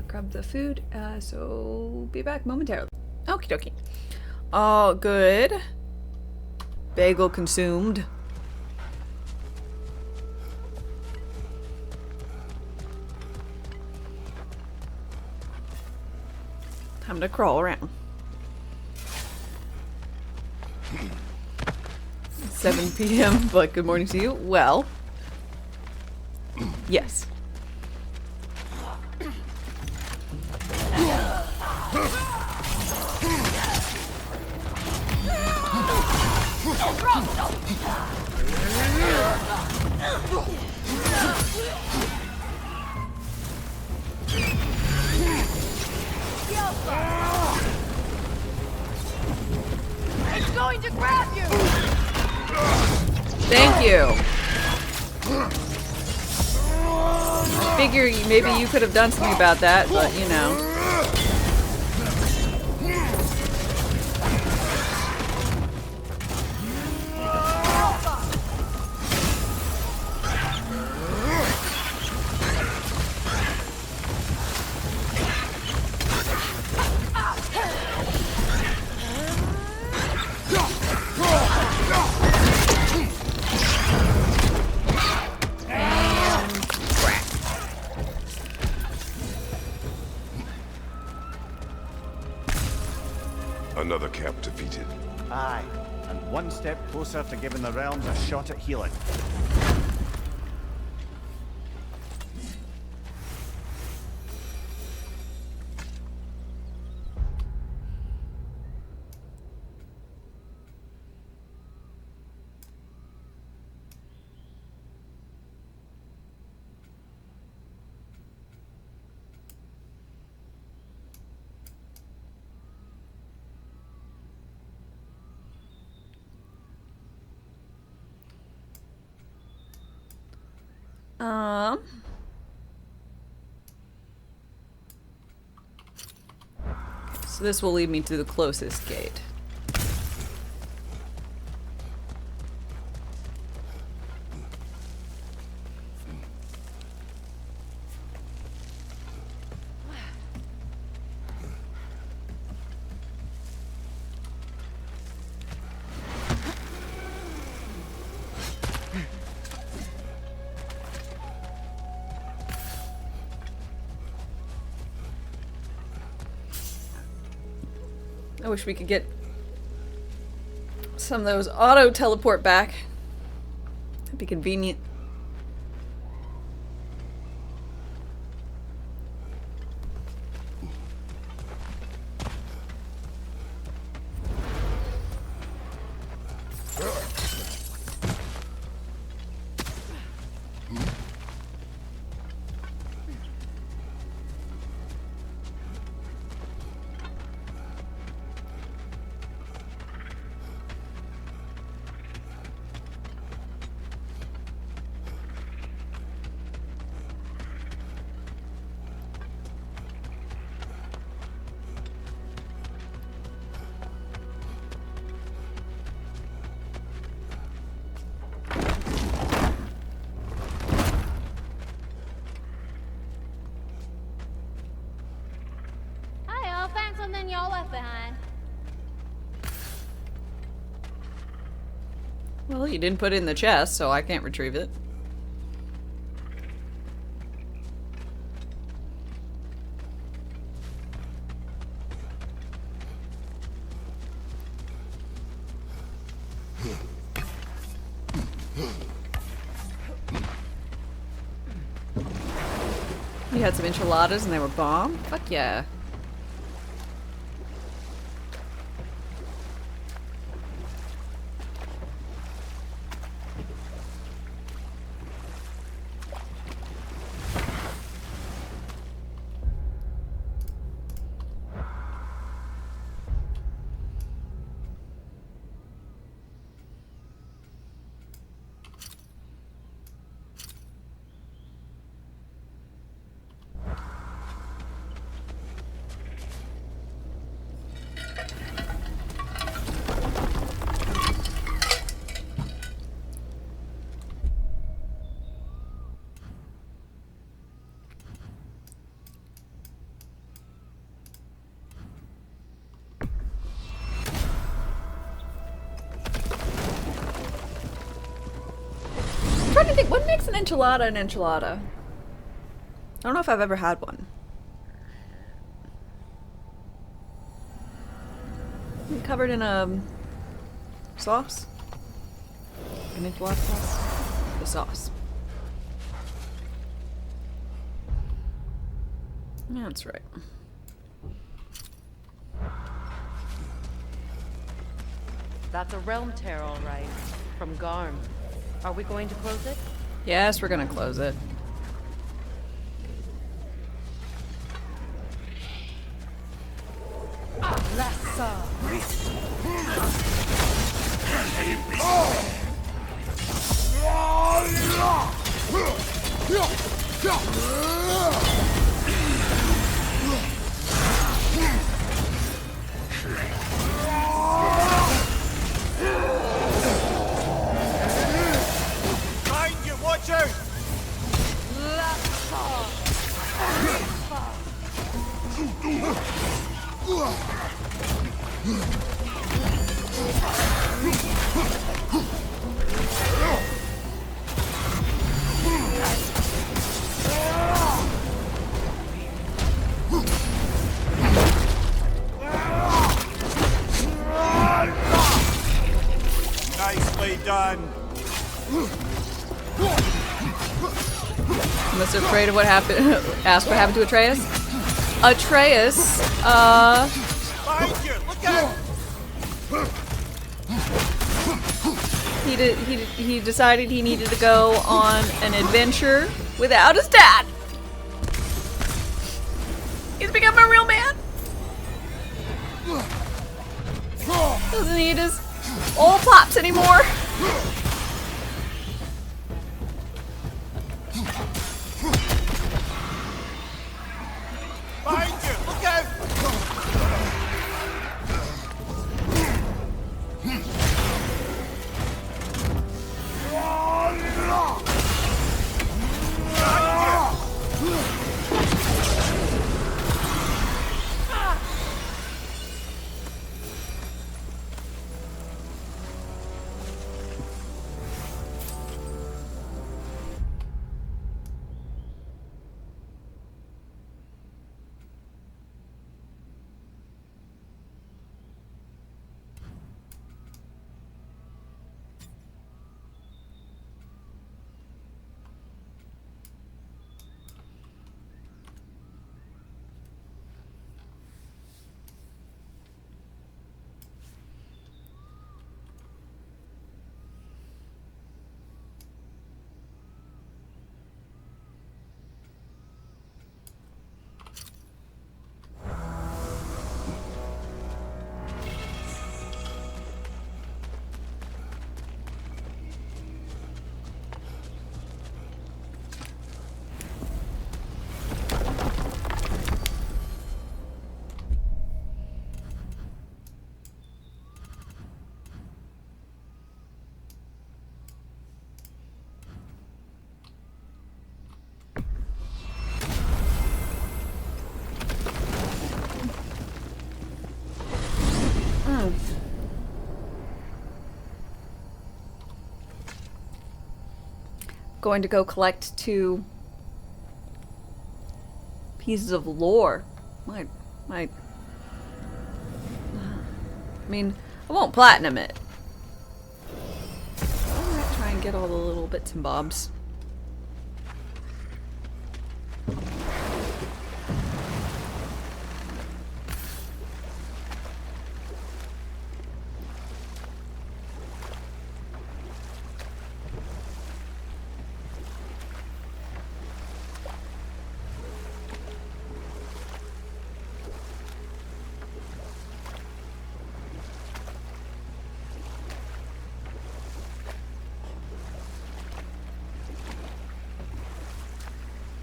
grab the food, so be back momentarily. Okie dokie. All good. Bagel consumed. Time to crawl around. 7 p.m., but good morning to you. Well, yes. It's going to grab you! Thank you. I figure maybe you could have done something about that, but you know. Another camp defeated. Aye, and one step closer to giving the realms a shot at healing. So this will lead me to the closest gate. I wish we could get some of those auto teleport back. That'd be convenient. Something y'all left behind. Well, you didn't put it in the chest, so I can't retrieve it. You had some enchiladas and they were bomb? Fuck yeah. I'm trying to think, what makes an enchilada an enchilada? I don't know if I've ever had one. Covered in a sauce? An enchilada sauce? The sauce. Yeah, that's right. That's a realm tear, all right. From Garm. Are we going to close it? Yes, we're gonna close it. Behind you, watch out! Nicely done. I'm just afraid of what happened. Ask what happened to Atreus. Atreus, Behind you, look out! he decided he needed to go on an adventure without his dad. He's become a real man. Doesn't need his old pops anymore. Behind you, look out! Going to go collect 2 pieces of lore. I mean, I won't platinum it. I might try and get all the little bits and bobs.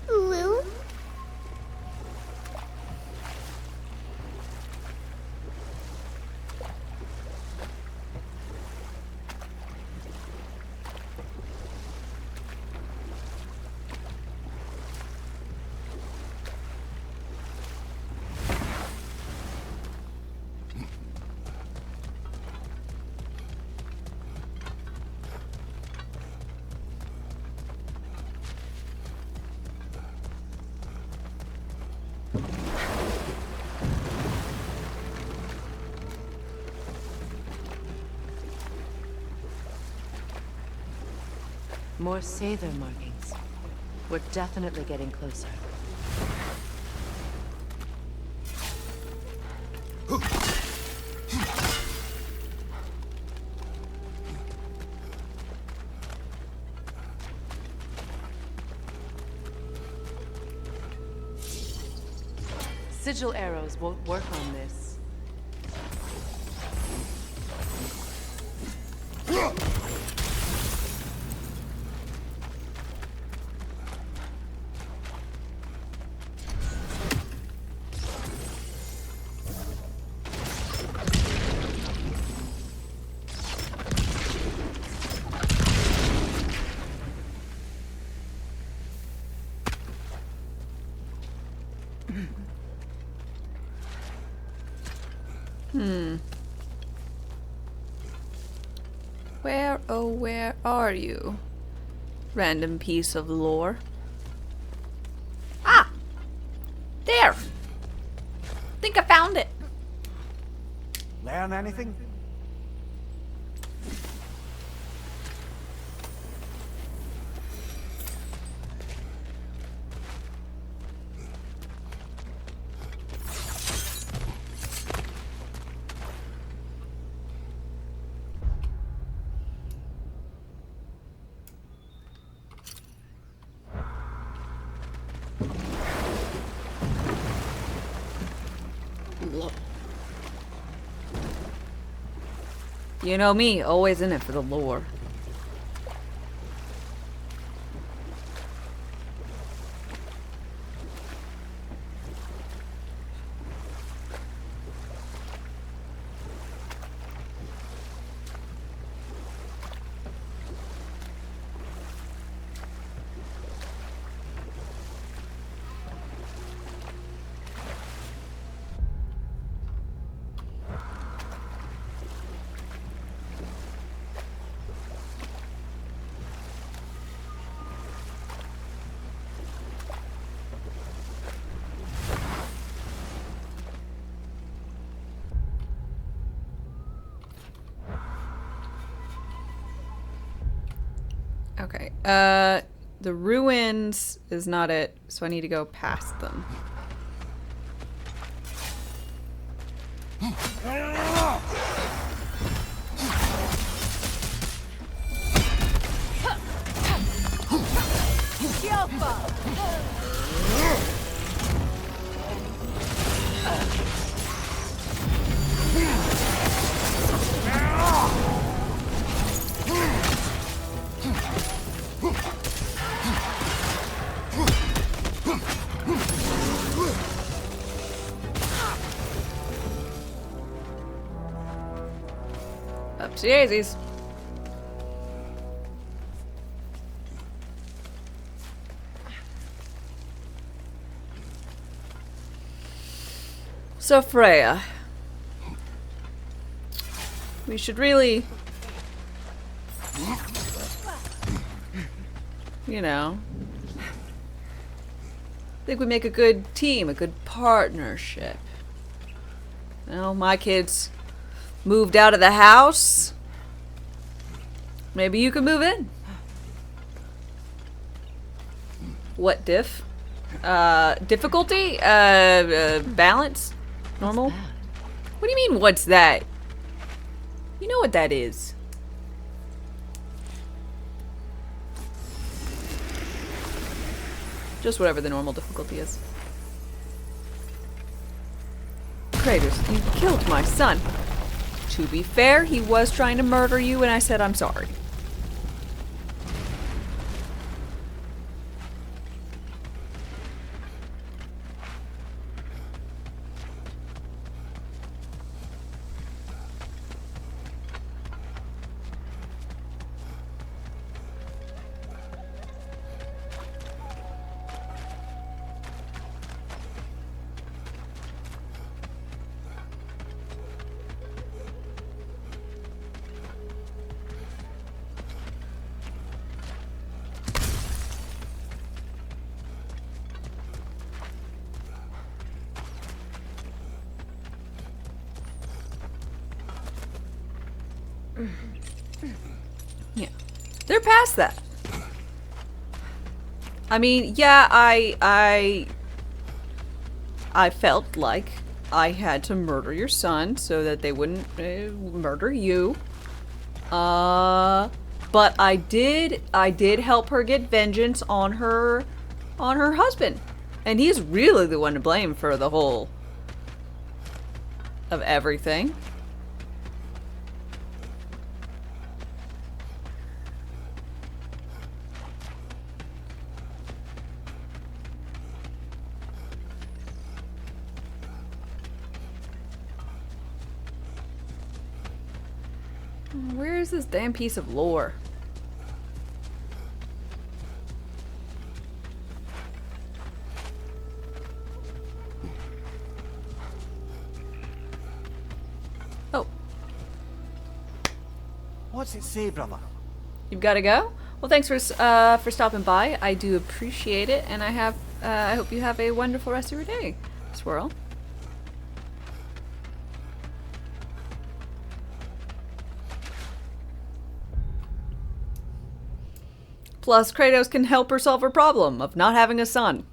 Lou? More Sather markings. We're definitely getting closer. Sigil arrows won't work on this. Where, oh, where are you? Random piece of lore. Ah! There! Think I found it. Learn anything? You know me, always in it for the lore. Okay, the ruins is not it, so I need to go past them. Upsy daisies. So Freya, we should really, you know, I think we make a good team, a good partnership. Well, my kids moved out of the house. Maybe you could move in. What diff? Difficulty? Balance? Normal? What do you mean, what's that? You know what that is. Just whatever the normal difficulty is. Kratos, you killed my son. To be fair, he was trying to murder you and I said I'm sorry. Yeah. They're past that. I mean, yeah, I felt like I had to murder your son so that they wouldn't murder you. But I did help her get vengeance on her husband. And he's really the one to blame for the whole of everything. Where is this damn piece of lore? Oh. What's it say, brother? You've got to go? Well, thanks for stopping by. I do appreciate it, and I hope you have a wonderful rest of your day, Swirl. Plus, Kratos can help her solve her problem of not having a son.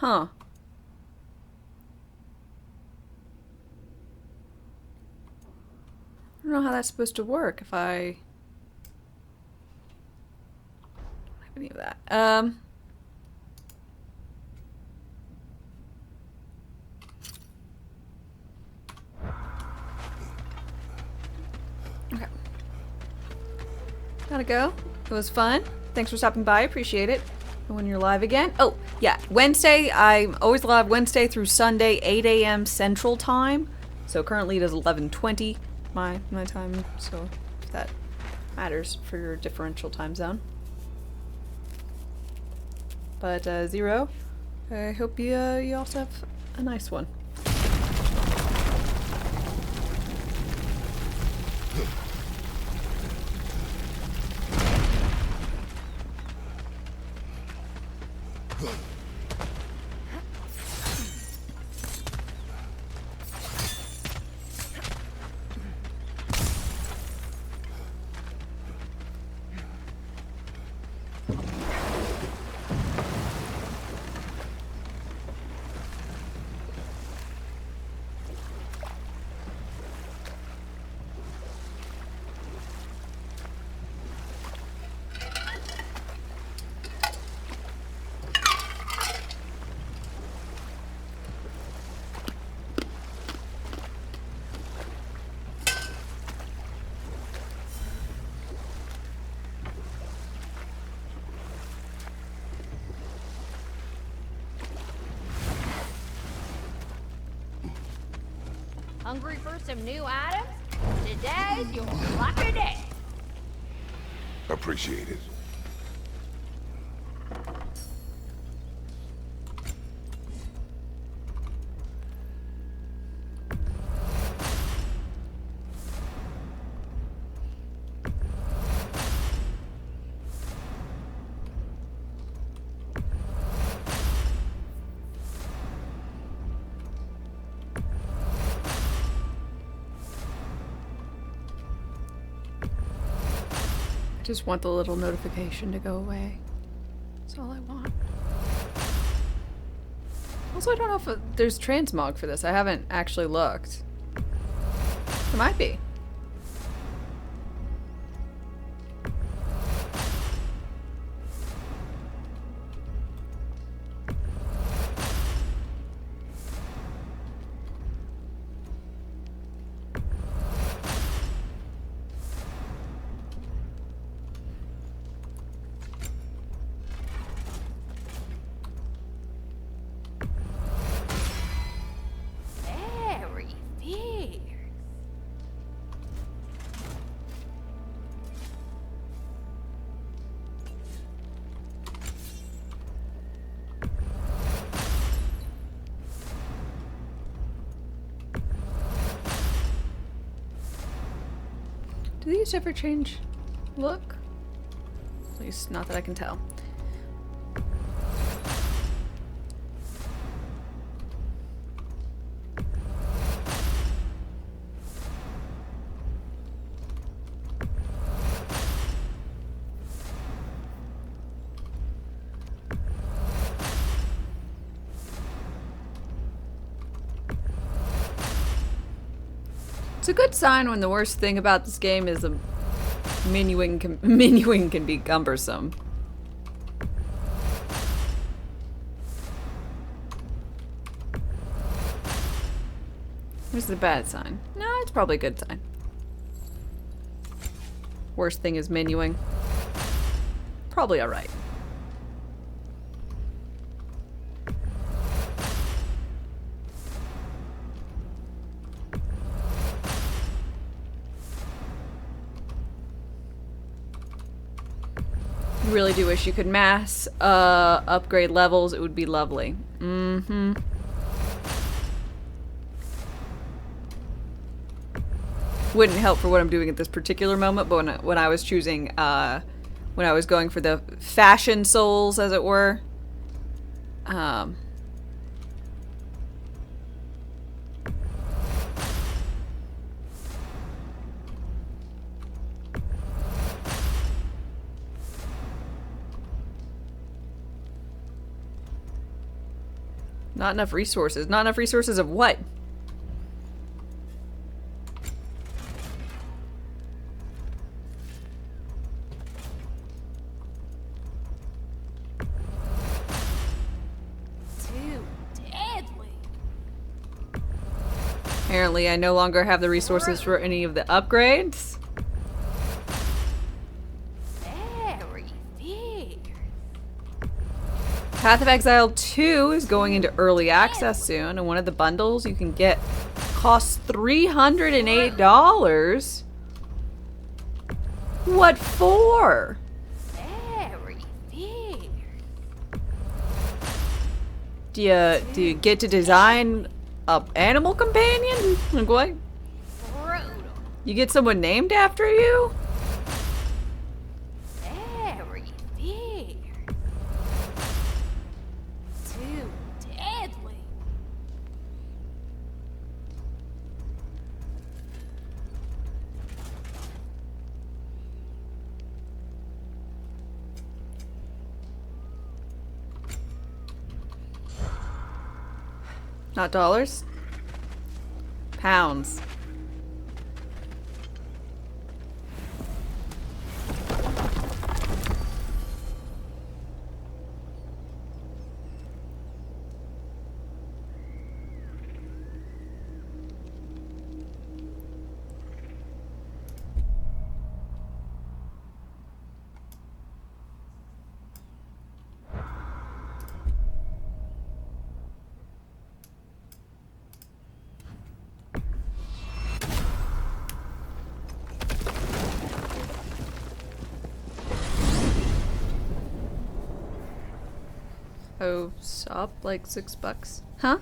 Huh. I don't know how that's supposed to work if I don't have any of that. Okay. Gotta go. It was fun. Thanks for stopping by. Appreciate it. When you're live again. Oh, yeah. Wednesday. I'm always live Wednesday through Sunday, 8 a.m. Central Time. So currently it is 11:20 my time. So if that matters for your differential time zone. But Zero, I hope you also have a nice one. Hungry for some new items? Today's your lucky day. Appreciate it. Just want the little notification to go away. That's all I want. Also, I don't know if there's transmog for this. I haven't actually looked. There might be. Very fierce. Do these ever change look? At least not that I can tell. It's a good sign when the worst thing about this game is the menuing can be cumbersome. Here's the bad sign. No, it's probably a good sign. Worst thing is menuing. Probably alright. Really do wish you could mass upgrade levels. It would be lovely. Mm-hmm. Wouldn't help for what I'm doing at this particular moment, but when I was choosing, when I was going for the fashion souls, as it were, not enough resources. Not enough resources of what? Too deadly. Apparently, I no longer have the resources for any of the upgrades. Very fierce. Path of Exile 2 is going into early access soon, and one of the bundles you can get costs $308. What for? Very fierce. Do you get to design a animal companion? Like what? Brutal. You get someone named after you? Very fierce. Too deadly. Not dollars? Pounds. Oh, stop, like $6. Huh?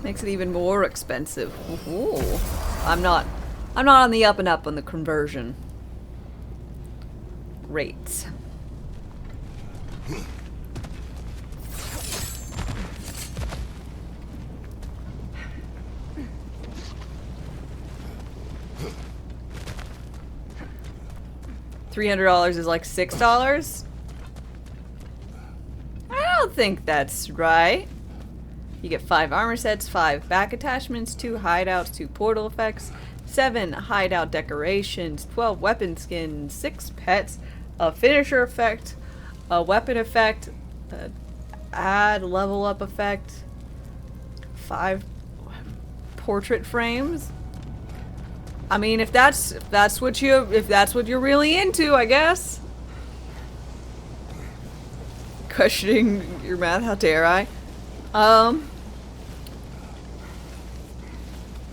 Makes it even more expensive. Ooh. I'm not on the up and up on the conversion rates. $300 is like $6? I don't think that's right. You get 5 armor sets, 5 back attachments, 2 hideouts, 2 portal effects, 7 hideout decorations, 12 weapon skins, 6 pets, a finisher effect, a weapon effect, add level up effect, 5 portrait frames. I mean, if that's what you're really into, I guess. Questioning your math, how dare I?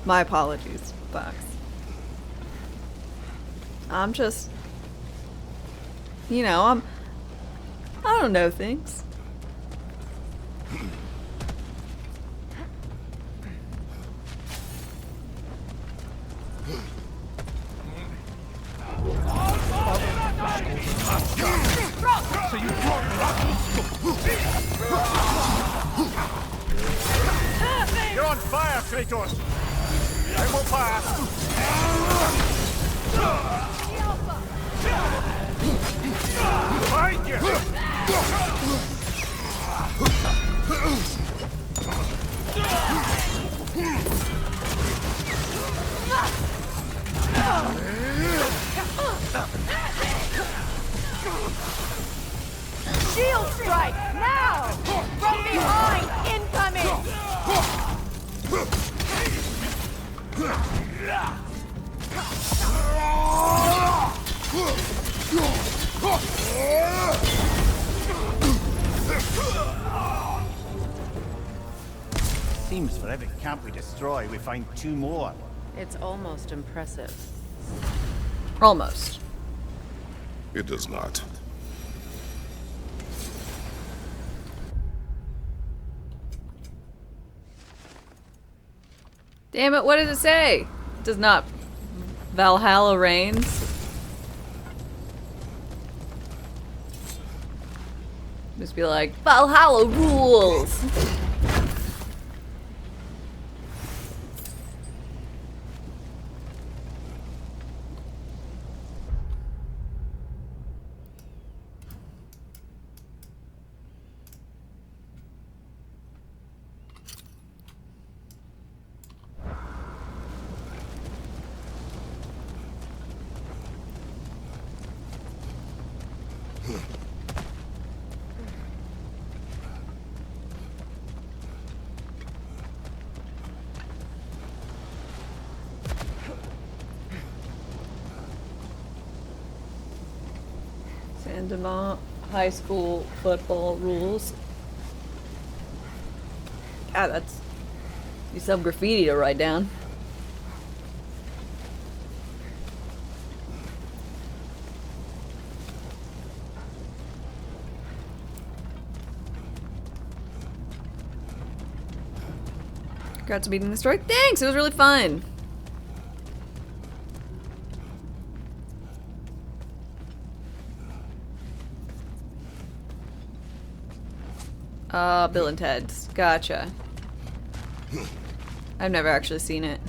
My apologies, Box. I'm just, you know, I don't know things. You're on fire, Kratos! I will pass! Behind you! Shield strike! Now! From behind! Incoming! Seems for every camp we destroy, we find 2 more. It's almost impressive. Almost. It does not. Damn it, what does it say? It does not. Valhalla reigns. Just be like, Valhalla rules! Sandemont High School football rules. God, that's some graffiti to write down. Congrats on beating the story. Thanks, it was really fun. Bill and Ted's. Gotcha. I've never actually seen it.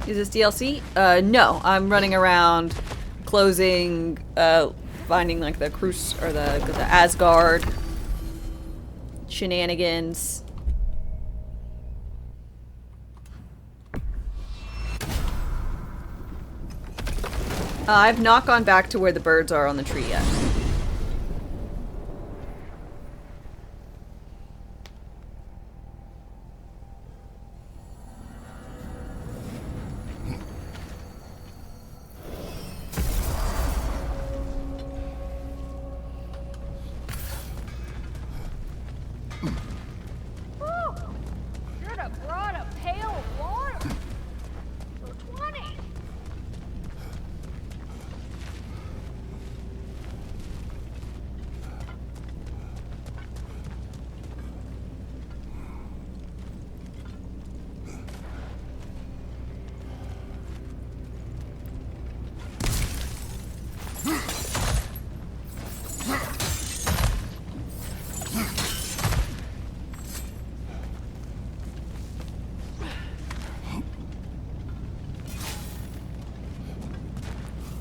Is this DLC? No. I'm running around closing, finding like the Cruise or the Asgard shenanigans. I've not gone back to where the birds are on the tree yet.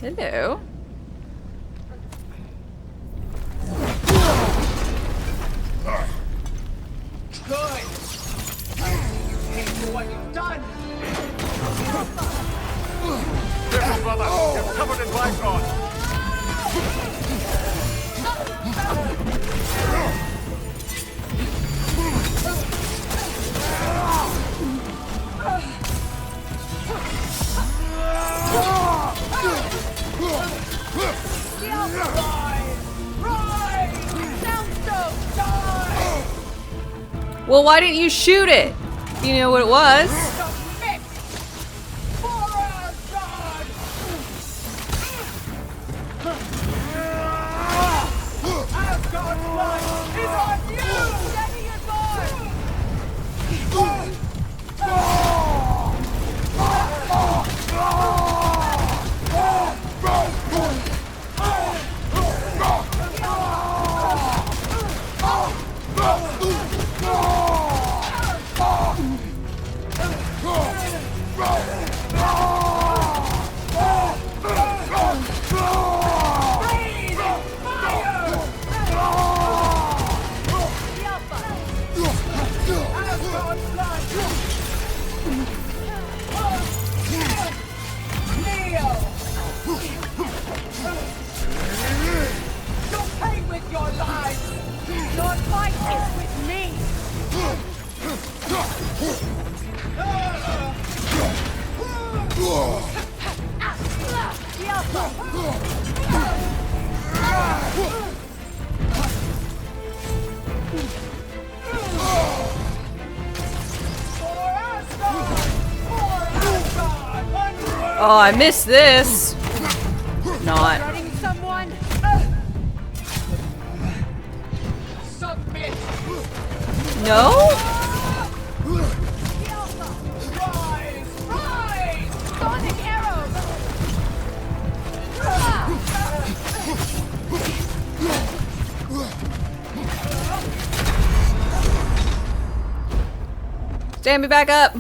Hello. Good. I see you came for what you've done. Careful, brother. You're covered in Blackthorn. Well, why didn't you shoot it? You know what it was. Oh, I missed this. Not. Someone. Submit. No? Rise! Rise! Sonic arrows! Stand me back up.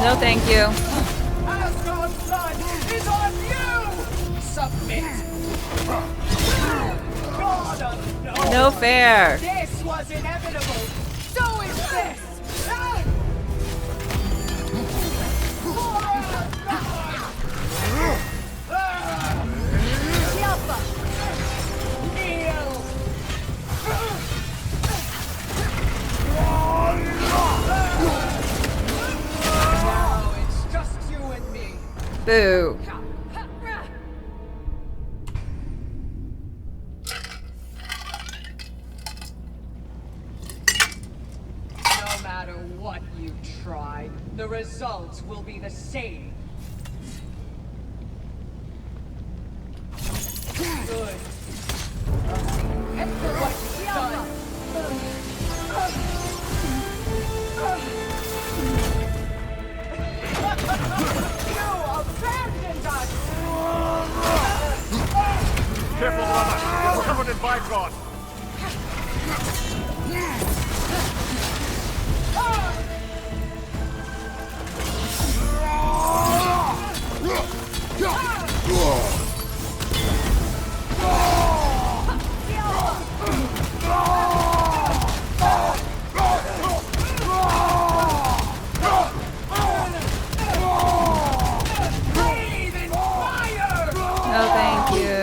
No, thank you. Asgard's son is on you! Submit! God, No fair. This was inevitable! So is this! Kneel! Now it's just you and me. Boo. No matter what you try, the results will be the same. Good. And for what you've done. You abandoned us! Careful, brother. You're covered in Blackthorn. No, thank you.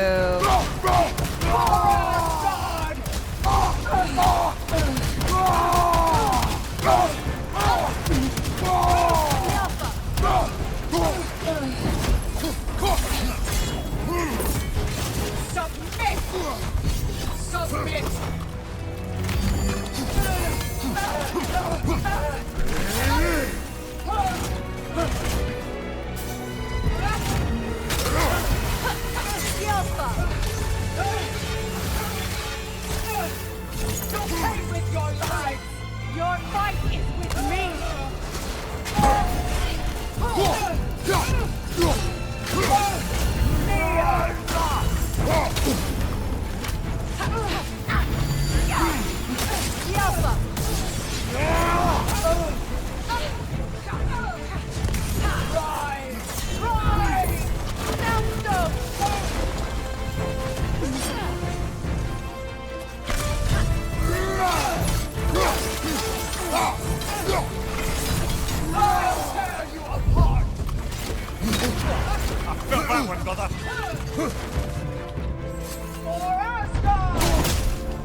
felt that one, brother.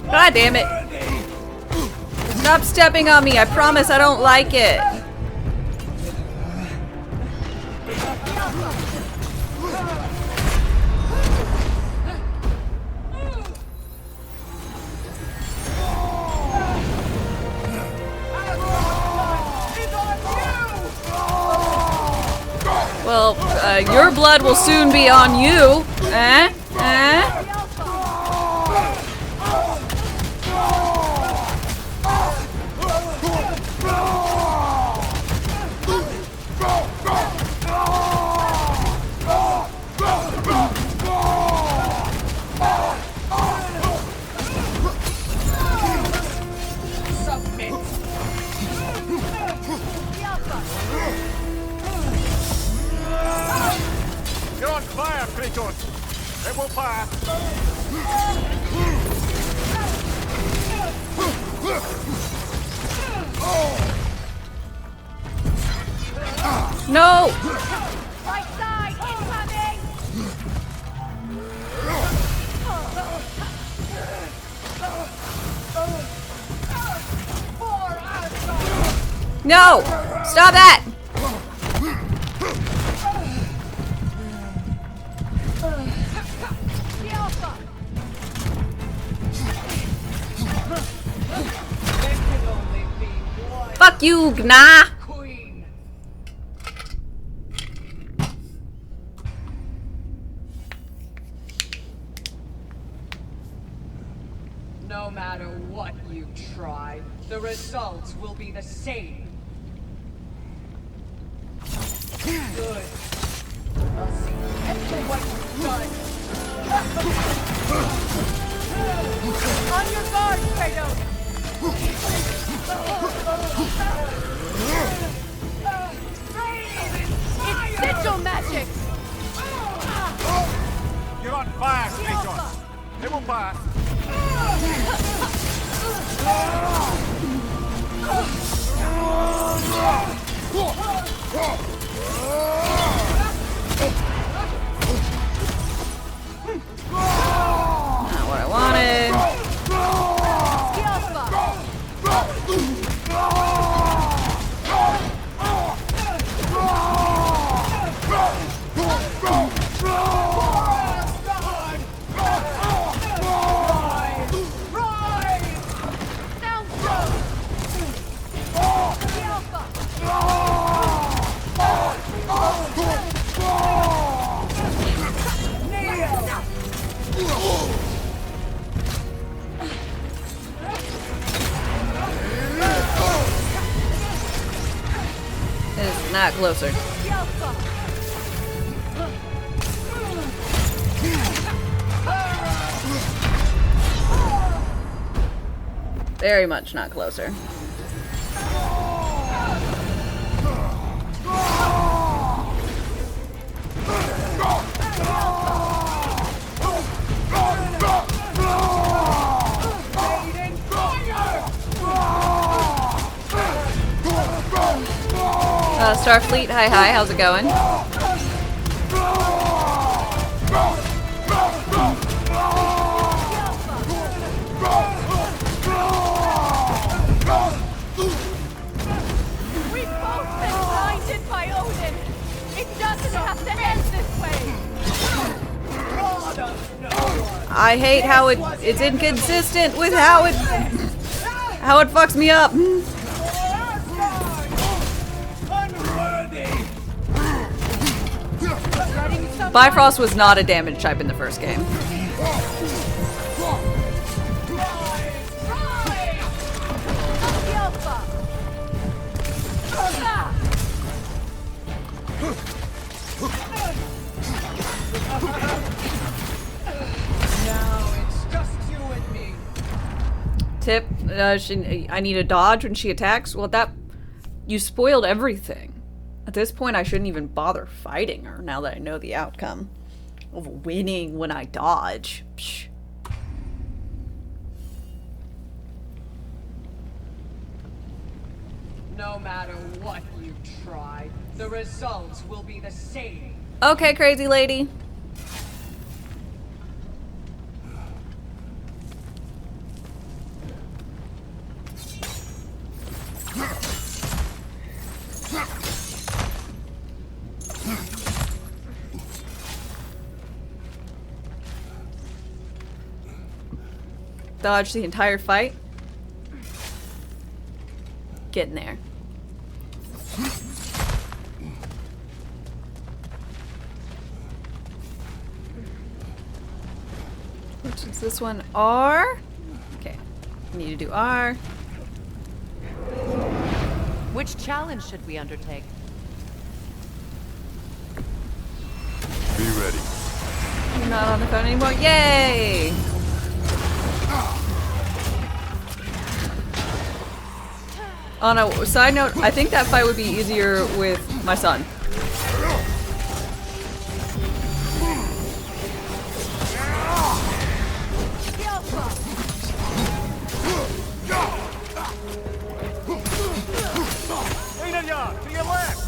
God damn it. Stop stepping on me. I promise I don't like it. Well, your blood will soon be on you. Eh? Eh? You're on fire, Kratos. It will pass. No! Right side, incoming! No! Stop that! Fuck you, Gna! No matter what you try, the results will be the same. Good. I'll see after what you've done. On your guard, Kratos! It's sigil magic! You're on fire, Kratos. It will pass. Not what I wanted. It's not closer. Very much not closer. Starfleet, hi, how's it going? We've both been blinded by Odin. It doesn't have to end this way. I hate how it's inconsistent with how it fucks me up. Bifrost was not a damage type in the first game. Now it's just you and me. Tip, I need a dodge when she attacks. Well, you spoiled everything. At this point, I shouldn't even bother fighting her now that I know the outcome of winning when I dodge. Psh. No matter what you try, The results will be the same. Okay, crazy lady. Dodge the entire fight. Get in there. Which is this one? R? Okay. Need to do R. Which challenge should we undertake? Be ready. I'm not on the phone anymore. Yay! On a side note, I think that fight would be easier with my son. To your left!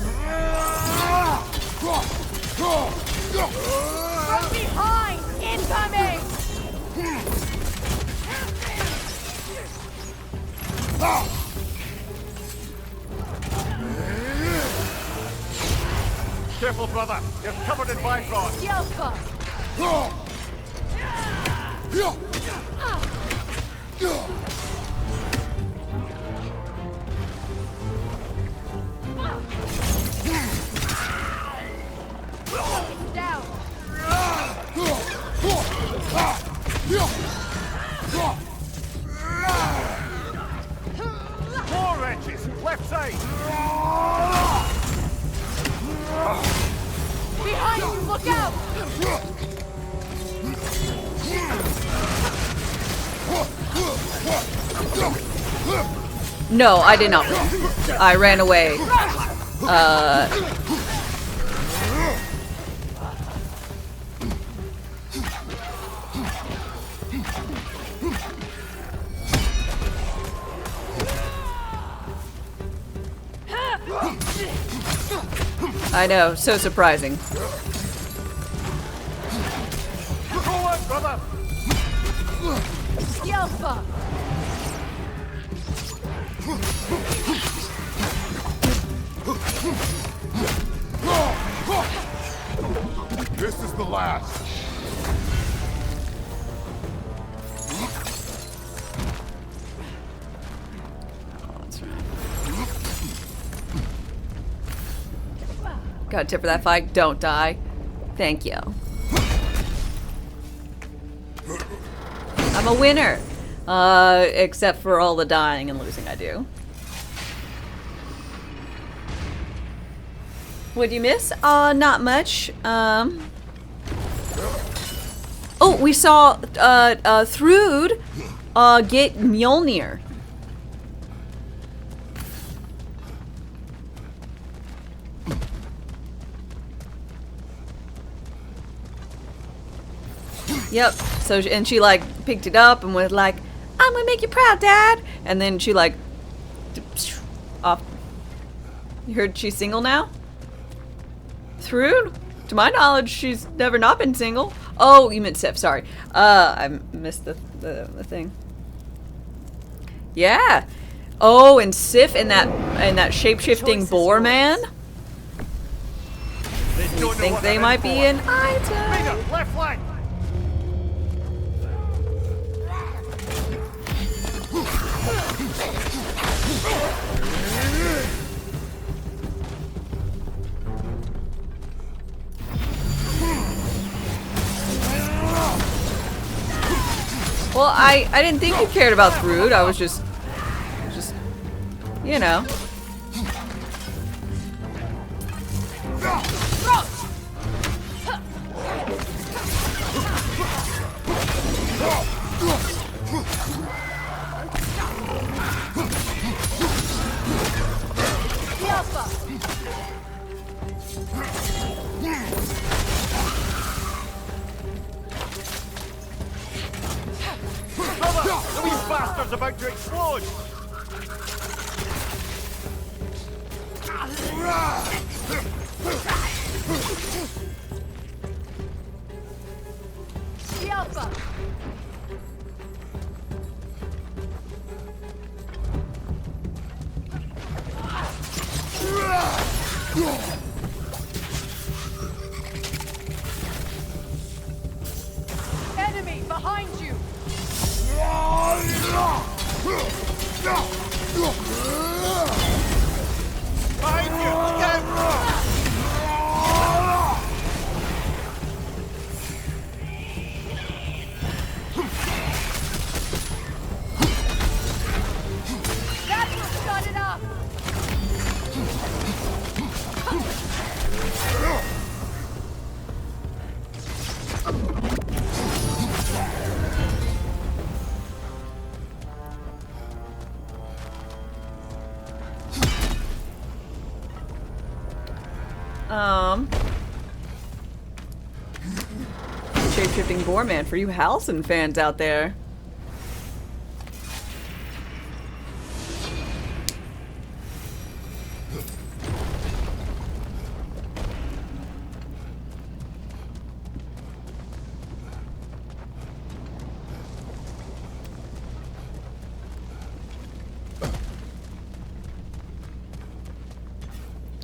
From behind! Incoming! Careful, brother. You're covered in Bifrost. Yelpa! Down! More wrenches. Left side. Behind you! Look out! No, I did not. I ran away. I know, so surprising. Go on, brother. Yelpa! This is the last. Got a tip for that fight. Don't die. Thank you. I'm a winner. Except for all the dying and losing I do. What'd you miss? Not much. Oh, we saw Thrud get Mjolnir. Yep. So and she like picked it up and was like, "I'm gonna make you proud, Dad." And then she like off. You heard she's single now? Thrud? To my knowledge, she's never not been single. Oh, you meant Sif. Sorry. I missed the thing. Yeah. Oh, and Sif and that shape-shifting boar man. You think they might be an item? Left flank. Well, I didn't think you cared about Thrud. I was just, you know. The wee bastard's about to explode! Shape-shifting boar man for you Halcyon fans out there.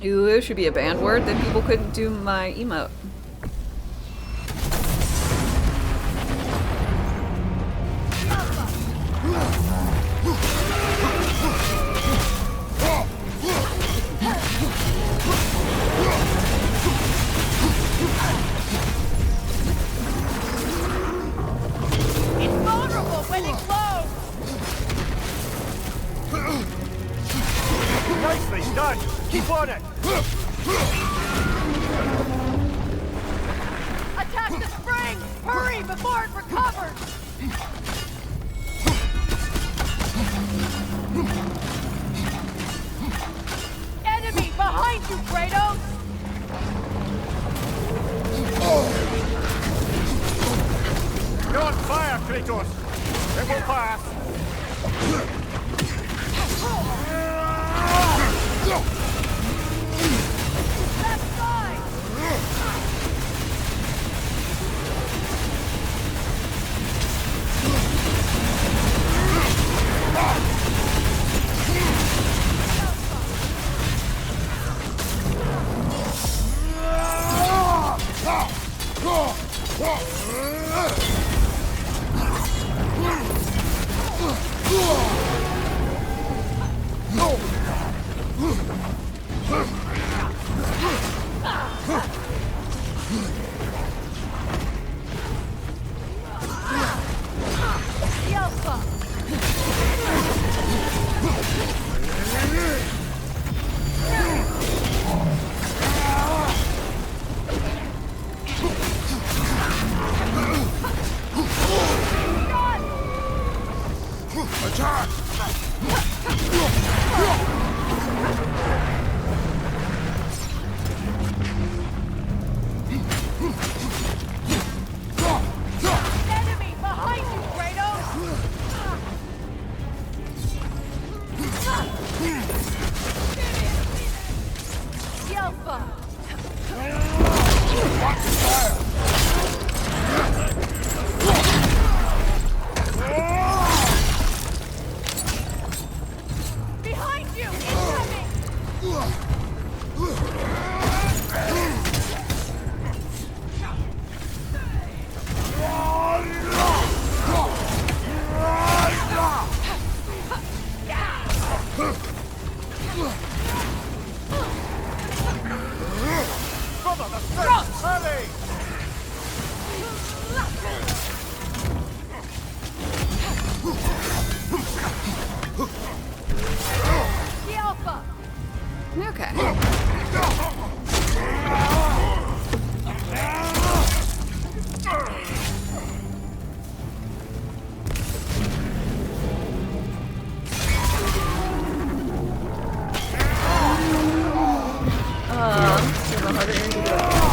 Ooh, it should be a banned word, then people couldn't do my emote. It's vulnerable when it glows! Nicely done! Keep on it! Attack the spring! Hurry before it recovers! Enemy behind you, Kratos! You're on fire, Kratos! It will pass! Left side! Enemy behind you, Kratos! Yelpa! Behind you! Incoming! Brother, the first! Hurry! Yelpa! Okay.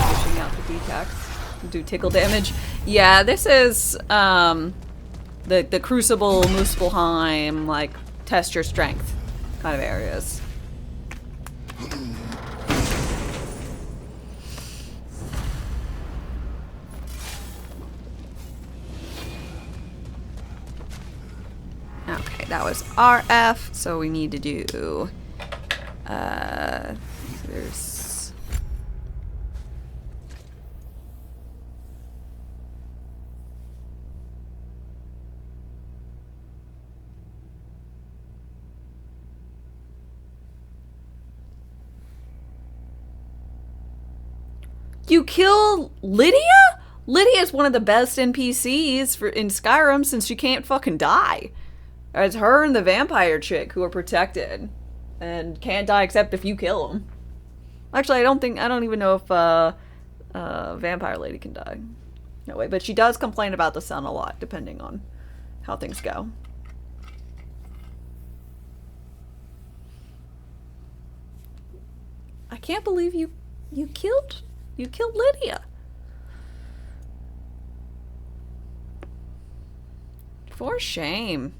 Pushing out the D-tax. Do tickle damage. Yeah, this is the Crucible, Muspelheim, like test your strength kind of areas. Okay, that was RF, so we need to do there's you kill Lydia? Lydia is one of the best NPCs in Skyrim since she can't fucking die. It's her and the vampire chick who are protected and can't die except if you kill them. Actually, I don't even know if vampire lady can die. No way, but she does complain about the sun a lot, depending on how things go. I can't believe you killed You killed Lydia. For shame.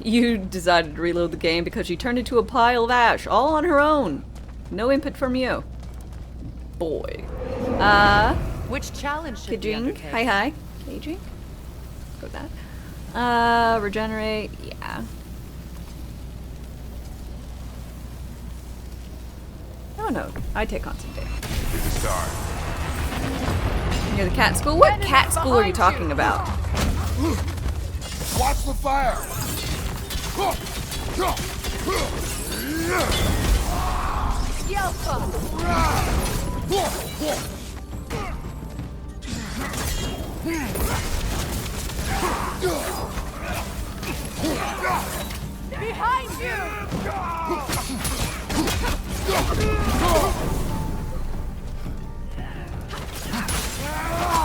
You decided to reload the game because she turned into a pile of ash, all on her own. No input from you. Boy. Which challenge should we Kajing. undertake? Hi. Kajing. Go with that. Regenerate. Yeah. Oh no. I take constant damage. Here's a start. Near the cat school? What cat school are you talking about? Watch the fire! Behind you!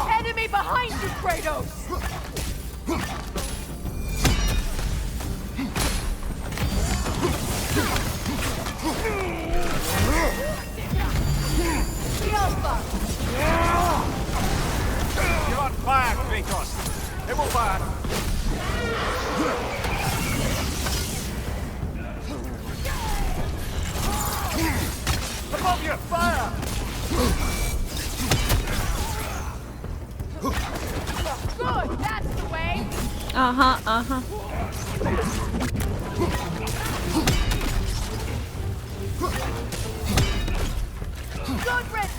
Enemy behind you, Kratos! You're on fire, Kratos. It will burn. Above you, fire! Good, that's the way! Good, Red!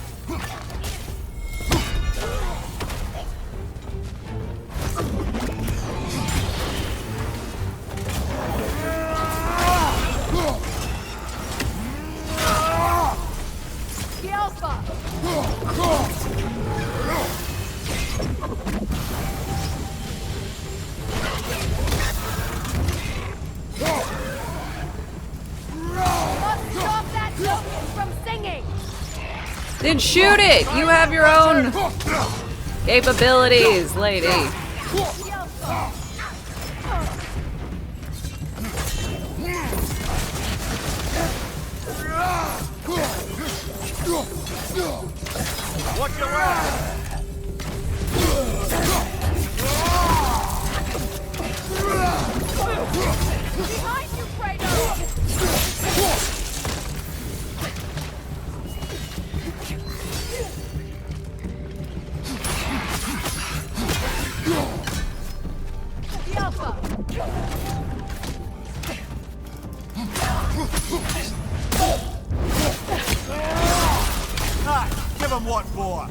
The Alpha! Must stop that locust from singing! Then shoot it! You have your own capabilities, lady. The Alpha! Watch your left! Behind you, Kratos! The Alpha! Ah, give him what for!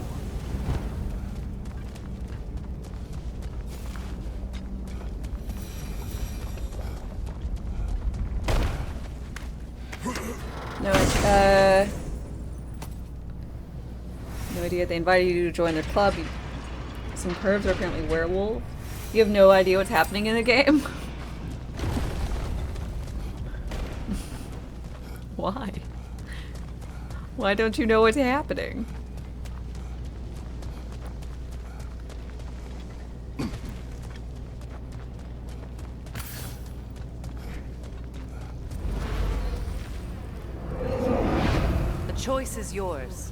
No idea. They invited you to join their club. Some pervs are apparently werewolves. You have no idea what's happening in the game? Why? Why don't you know what's happening? The choice is yours.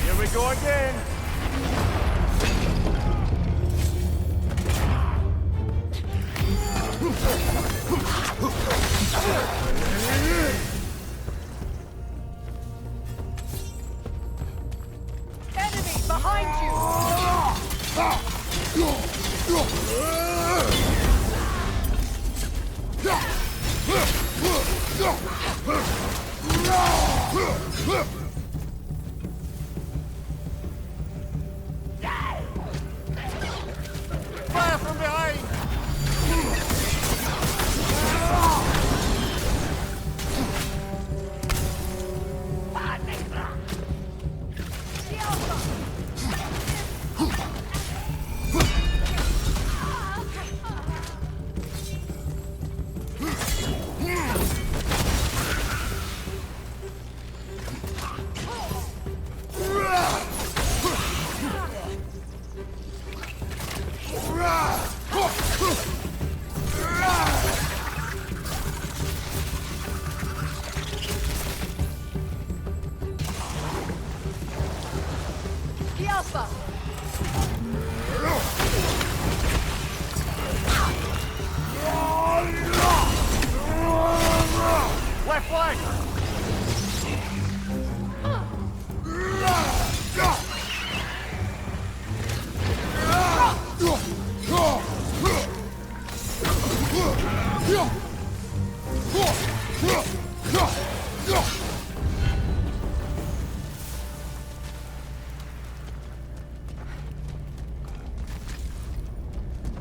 Here we go again! Enemy behind you!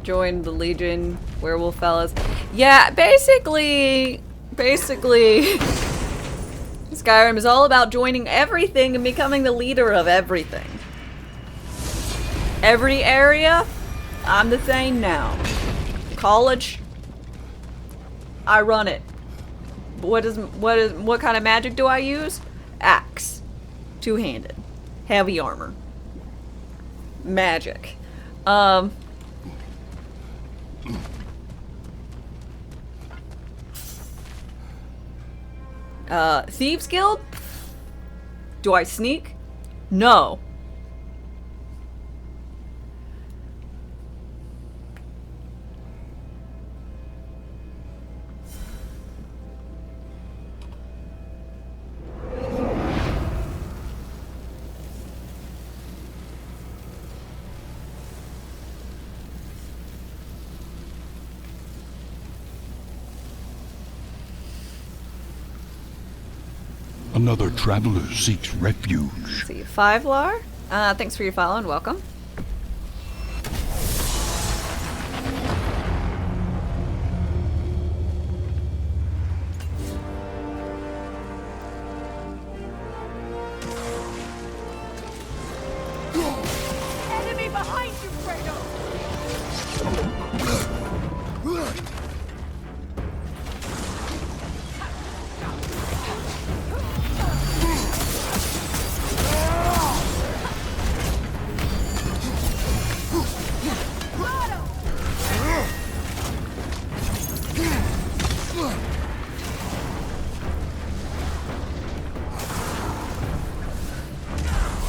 Join the Legion, werewolf fellas. Yeah, basically, Skyrim is all about joining everything and becoming the leader of everything. Every area, I'm the same now. College, I run it. What kind of magic do I use? Axe. Two-handed. Heavy armor. Magic. Thieves Guild? Do I sneak? No. Another traveler seeks refuge. Let's see, 5 Lar. Thanks for your follow and welcome. Enemy behind you, Kratos!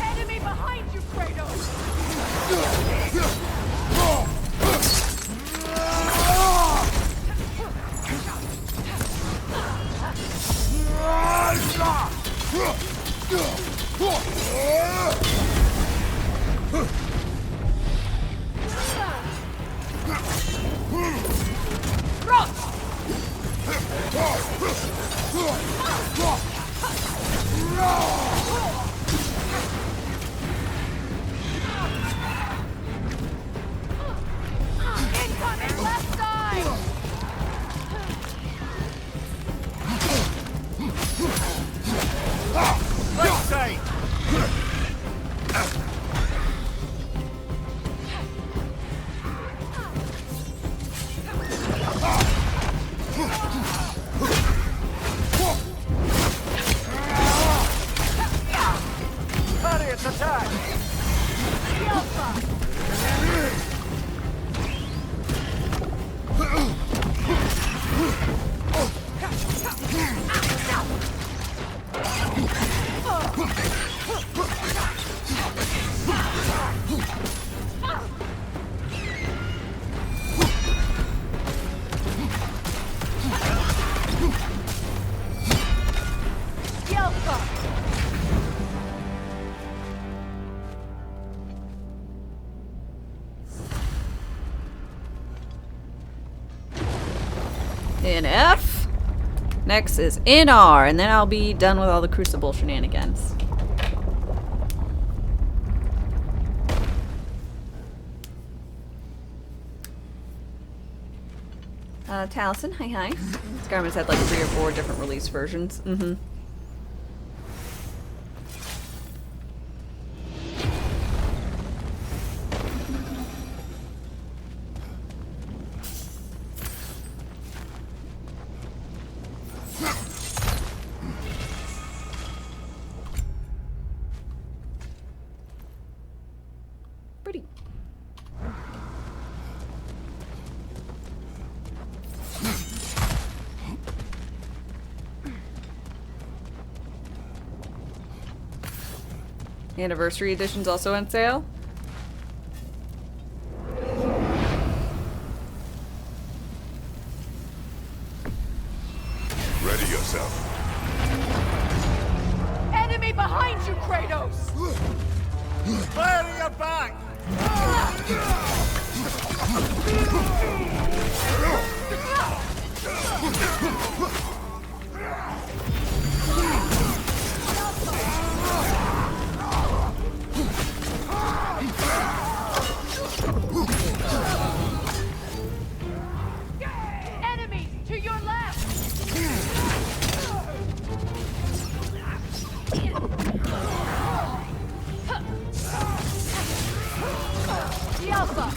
Enemy behind you, Kratos! Incoming left side! Right side! Various attack! In F. Next is in R, and then I'll be done with all the Crucible shenanigans. Taliesin, hi. Skyrim's had like 3 or 4 different release versions. Pretty. Anniversary edition's also on sale. Ready yourself. Enemy behind you, Kratos! Fire your back! Alpha!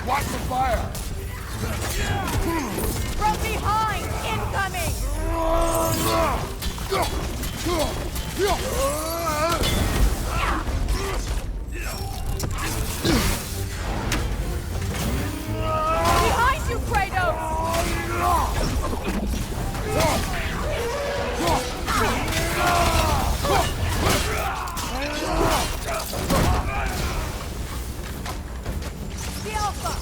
Watch the fire! From behind! Incoming! Behind you, Kratos! The Alpha!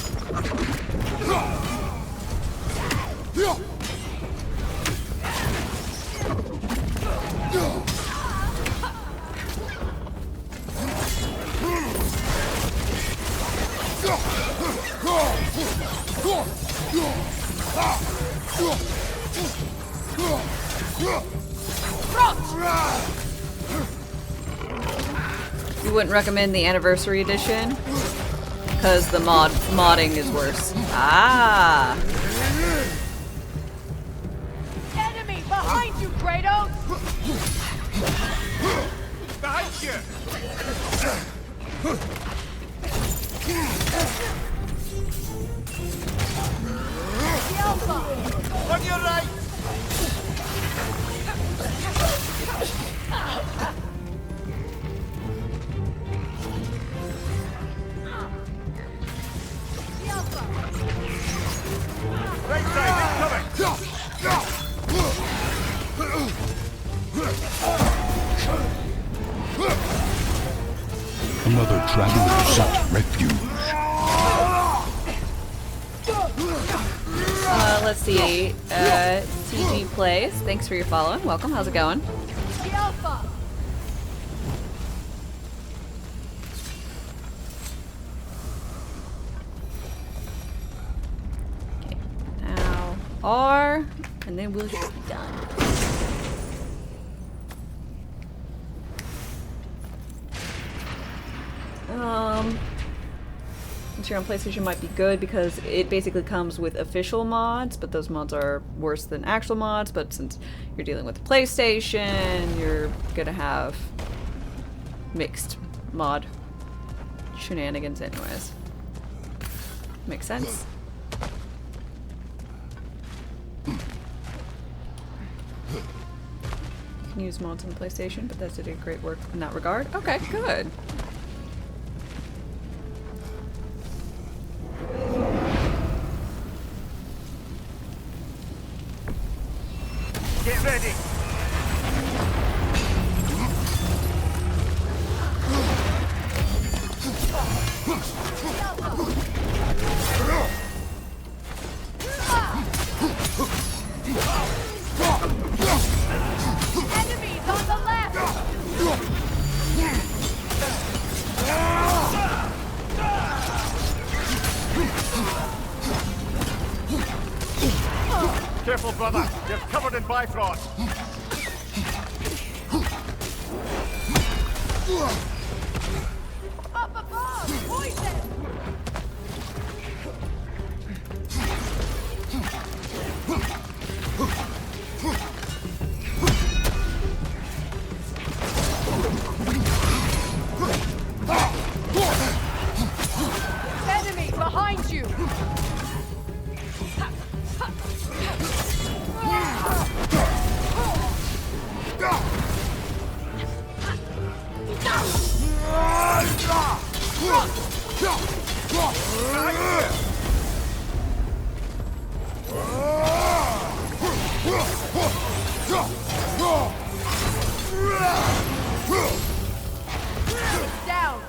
You wouldn't recommend the anniversary edition? Because the modding is worse. Ah! Enemy behind you, Kratos! Behind you! The Alpha! On your right! The Alpha! Right side, Another traveler seeks refuge. Let's see. CG Plays. Thanks for your following. Welcome. How's it going? The Alpha! Okay. Now R, and then we'll get done. Since you're on PlayStation might be good because it basically comes with official mods, but those mods are worse than actual mods. But since you're dealing with the PlayStation, you're gonna have mixed mod shenanigans anyways. Makes sense? You can use mods on the PlayStation, but that's did great work in that regard. Okay, good. Get ready! Enemies on the left! Careful, brother! You're covered in Bifrost! Up above! Poison! Enemy behind you! Down!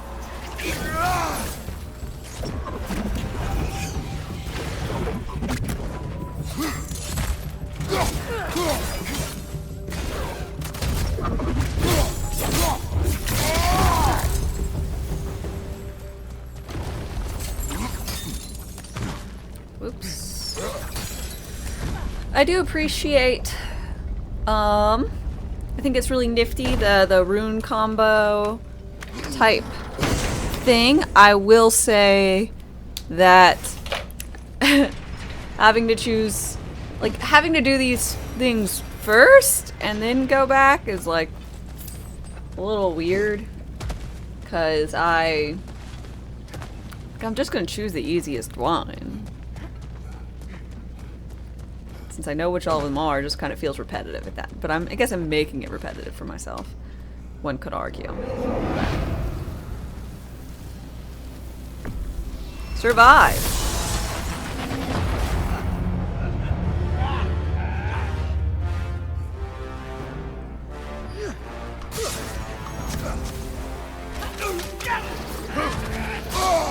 Oops. I do appreciate, I think it's really nifty, the rune combo type thing. I will say that having to choose, like, having to do these things first and then go back is like a little weird. Because I'm just going to choose the easiest one. Since I know which all of them are, it just kind of feels repetitive at that. But I guess I'm making it repetitive for myself. One could argue. Survive!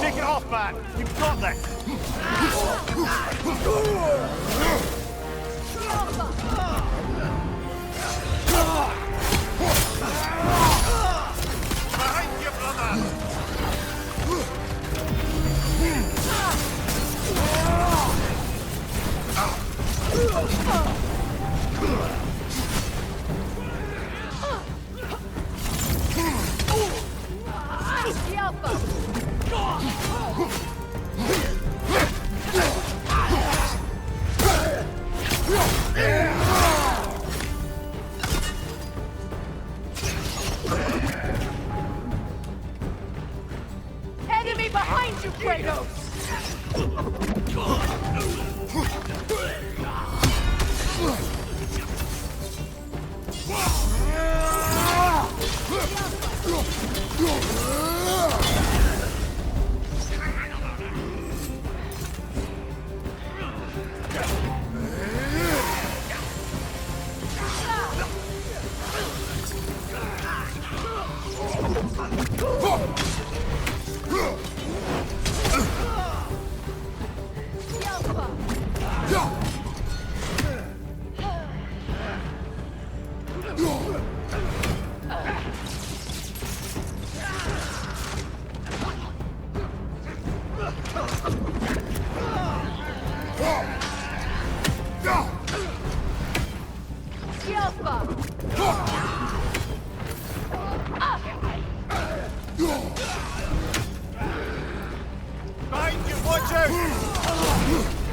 Take it off, man! You've got this! Behind you, brother! Enemy behind you, Kratos!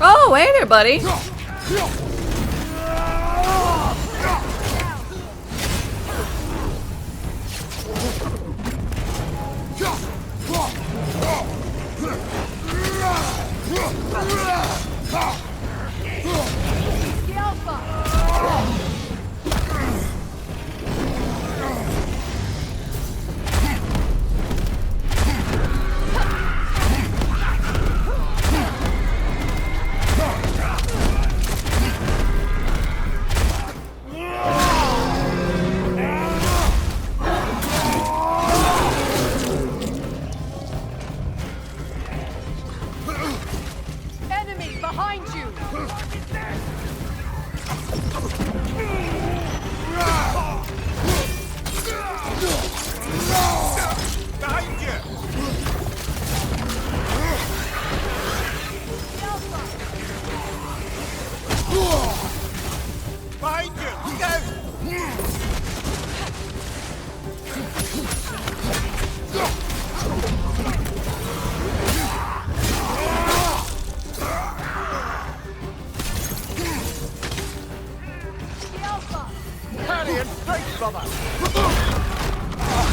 Oh, hey there, buddy. Enemy behind you! Behind you! Behind you! Look out!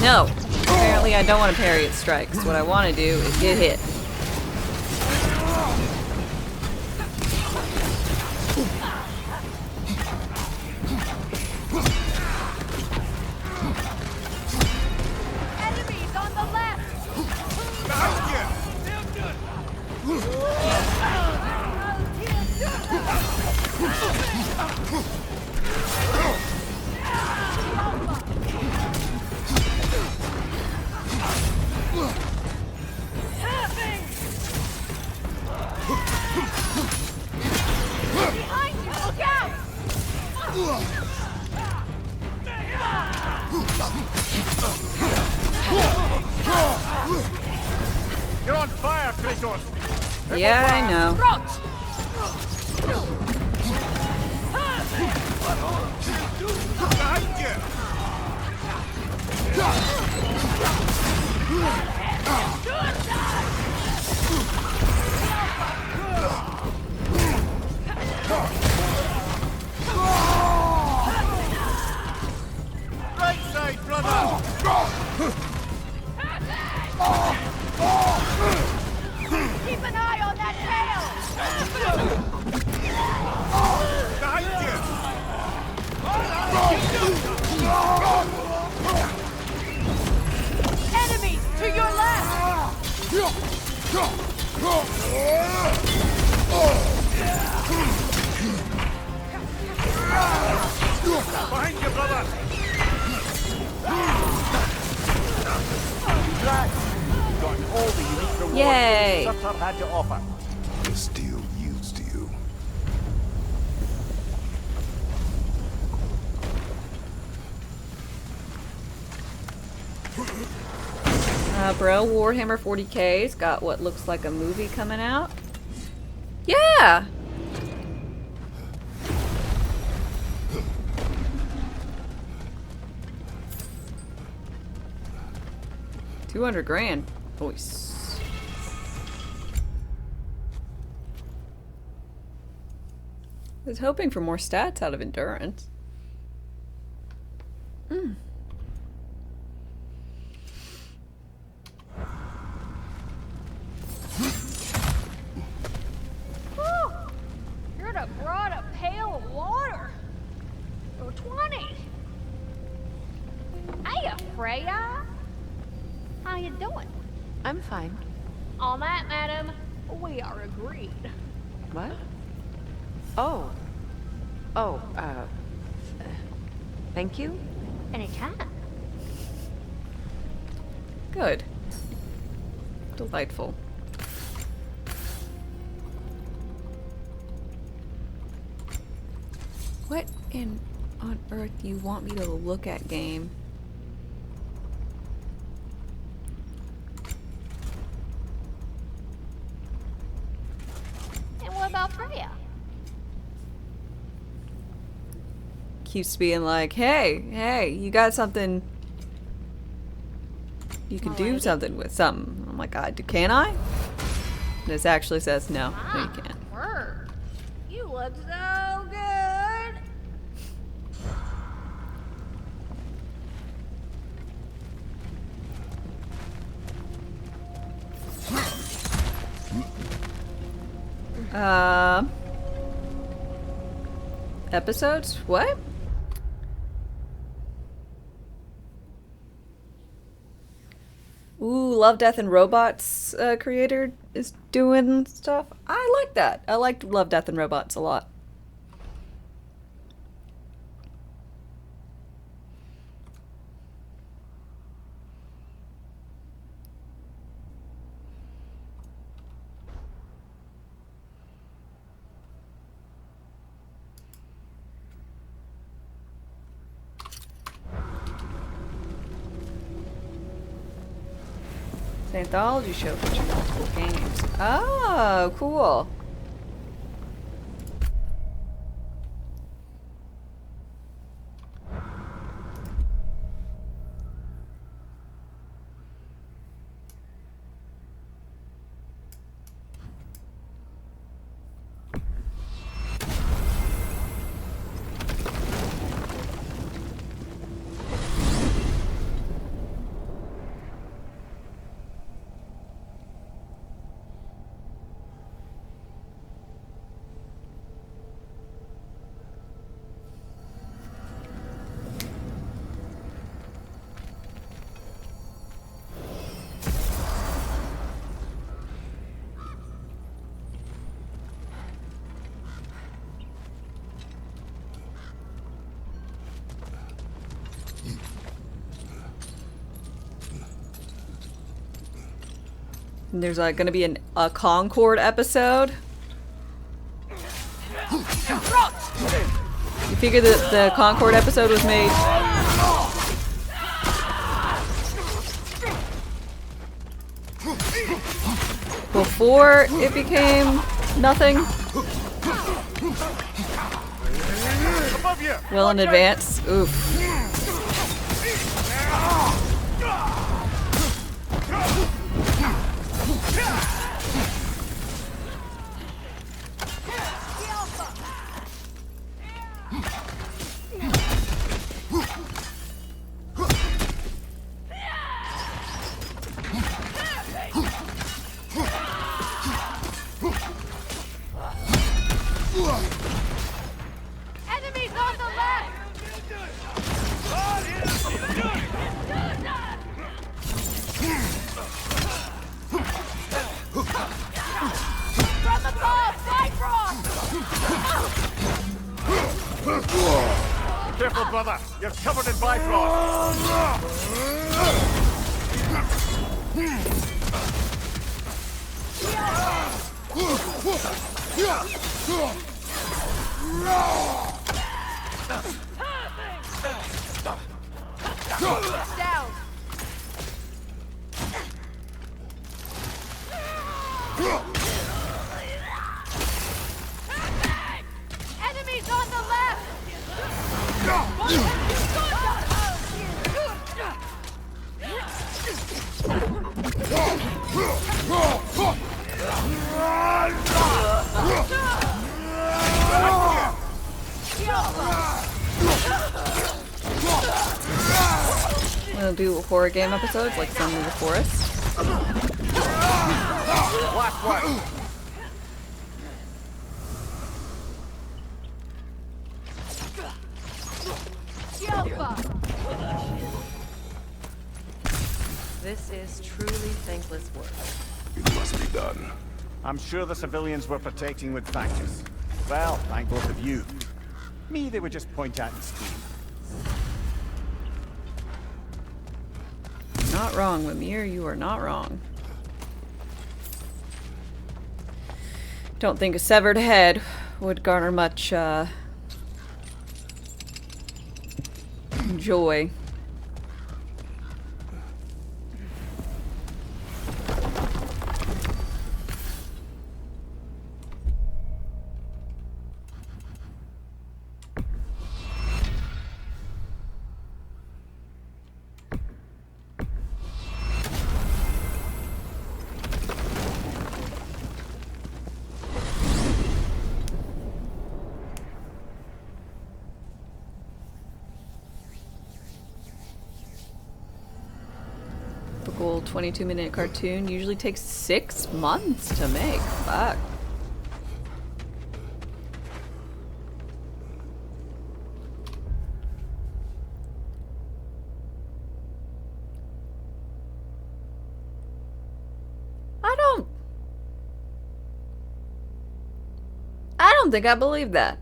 No. Apparently I don't want to parry its strikes. What I want to do is get hit. Enemies on the left! Behind you! Look out! You're on fire, Kratos! Yeah, I know. Behind you! Right side, brother! Yay! what Surtur had to offer. The steel yields to you. Bro, Warhammer 40K's got what looks like a movie coming out. Yeah! $200,000. Voice. I was hoping for more stats out of Endurance. You'd have brought a pail of water. Or 20. Hiya, Freya. How you doing? I'm fine. On that, madam, we are agreed. What? Oh. Oh, thank you? Anytime. Good. Delightful. What on earth do you want me to look at, game? And what about Freya? Keeps being like, hey, you got something. You can do something with something. I'm like, can I? And this actually says no. No, you can't. Word. You look so good. Episodes? What? Ooh, Love, Death, and Robots creator is doing stuff. I like that. I liked Love, Death, and Robots a lot. It's an anthology show featuring multiple games. Oh, cool. And there's like gonna be a Concord episode. You figure that the Concord episode was made before it became nothing? Well in advance. Oof. Enemies on the left! From above, Bifrost! Careful, brother. You're covered in Bifrost. do horror game episodes like Son of the Forest. Last one. This is truly thankless work. It must be done. I'm sure the civilians were protecting with factors. Well, thank both of you. Me, they would just point at and scream. Not wrong, Mimir. You are not wrong. Don't think a severed head would garner much joy. Typical 22-minute cartoon usually takes 6 months to make. Fuck. I don't think I believe that.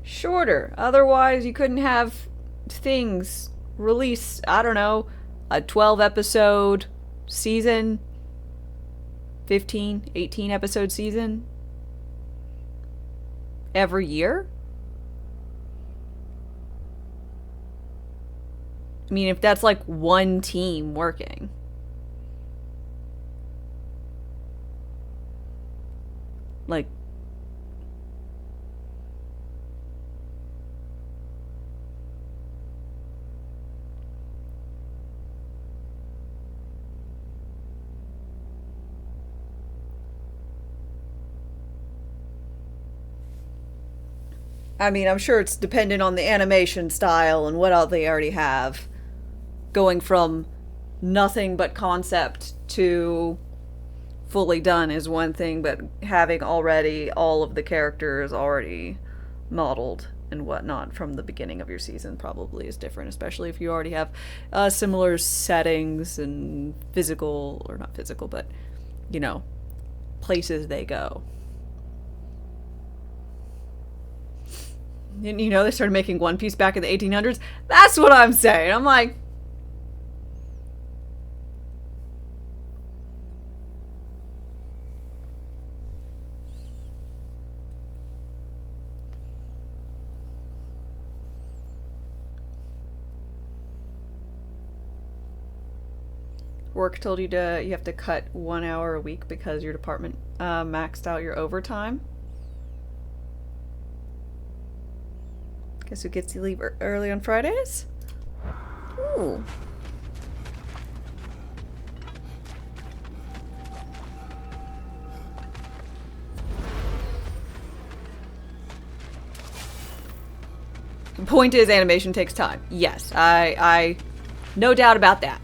Shorter. Otherwise, you couldn't have things release, I don't know, a 12 episode season, 15, 18 episode season every year. I mean, if that's like one team working. Like, I mean, I'm sure it's dependent on the animation style and what all they already have. Going from nothing but concept to fully done is one thing, but having already all of the characters already modeled and whatnot from the beginning of your season probably is different, especially if you already have similar settings and physical, or not physical, but, you know, places they go. You know, they started making One Piece back in the 1800s. That's what I'm saying. I'm like, work told you you have to cut 1 hour a week because your department maxed out your overtime. Guess who gets to leave early on Fridays? Ooh. The point is, animation takes time. Yes, I no doubt about that.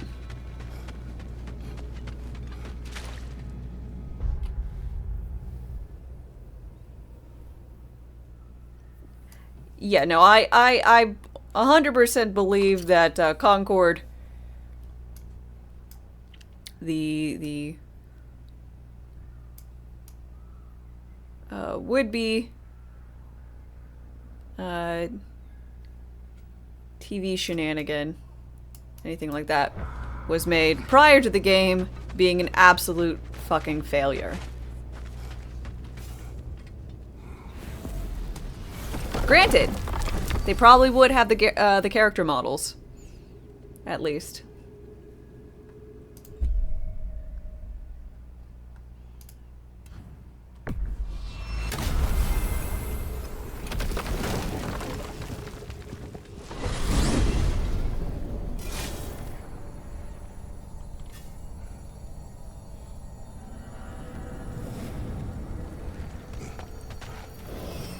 Yeah, no, I 100% believe that Concord, the would-be TV shenanigan, anything like that, was made prior to the game being an absolute fucking failure. Granted, they probably would have the character models, at least.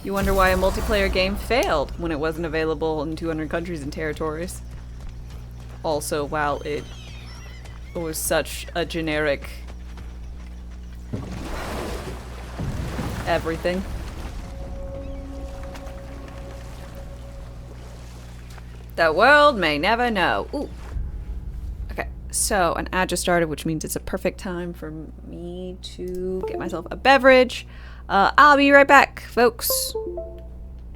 You wonder why a multiplayer game failed when it wasn't available in 200 countries and territories. Also, while it was such a generic everything. The world may never know. Ooh. Okay, so an ad just started, which means it's a perfect time for me to get myself a beverage. I'll be right back, folks.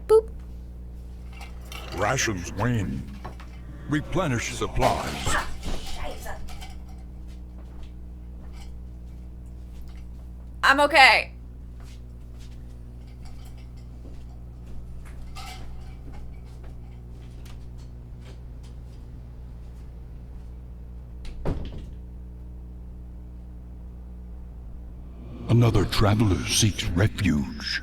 Boop. Rations win. Replenish supplies. I'm okay. Another traveler seeks refuge.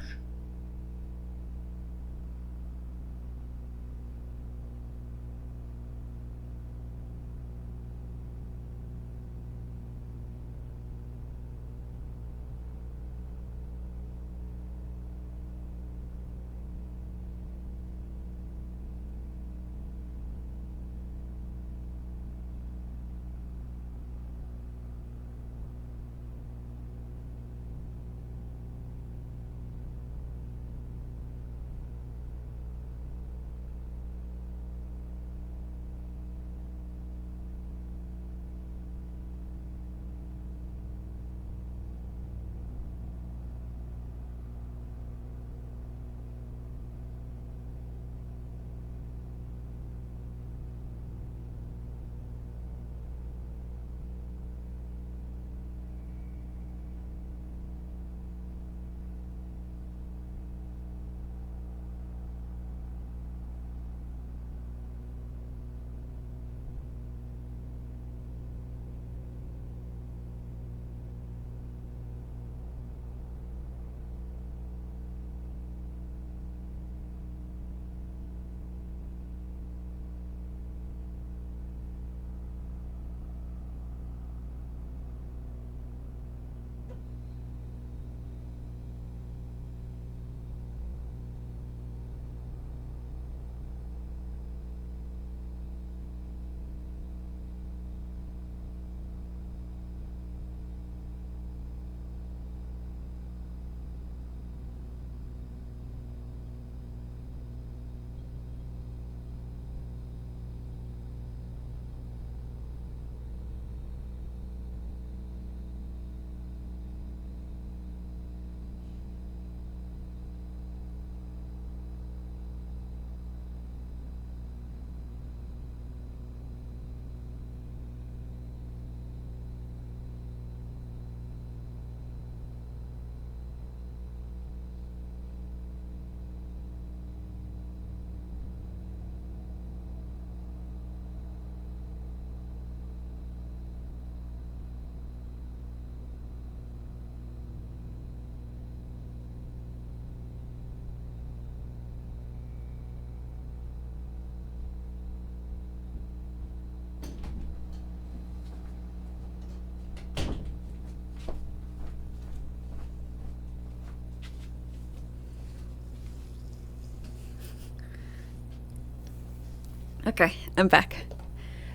Okay, I'm back.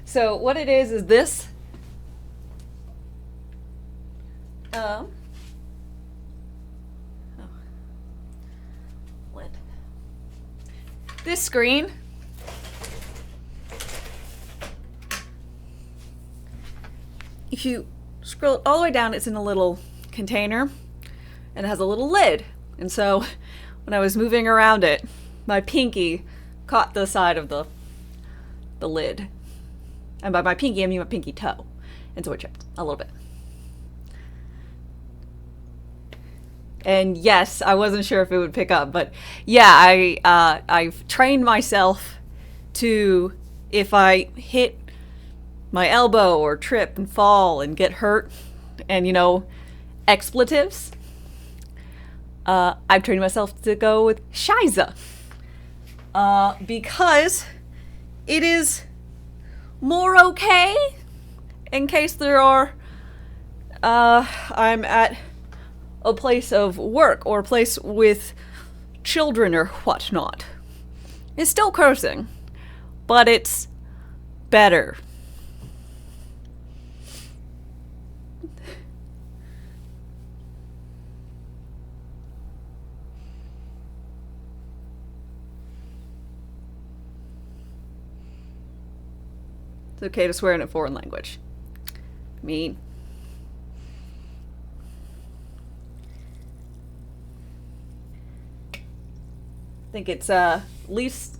So what it is this. Oh. Lid. This screen. If you scroll all the way down, it's in a little container and it has a little lid. And so when I was moving around it, my pinky caught the side of the lid. And by my pinky, I mean my pinky toe. And so it chipped a little bit. And yes, I wasn't sure if it would pick up, but yeah, I've trained myself to, if I hit my elbow or trip and fall and get hurt and, you know, expletives, I've trained myself to go with Shiza. Because it is more okay in case there are, I'm at a place of work or a place with children or whatnot. It's still cursing, but it's better. It's okay to swear in a foreign language. Mean. I think it's least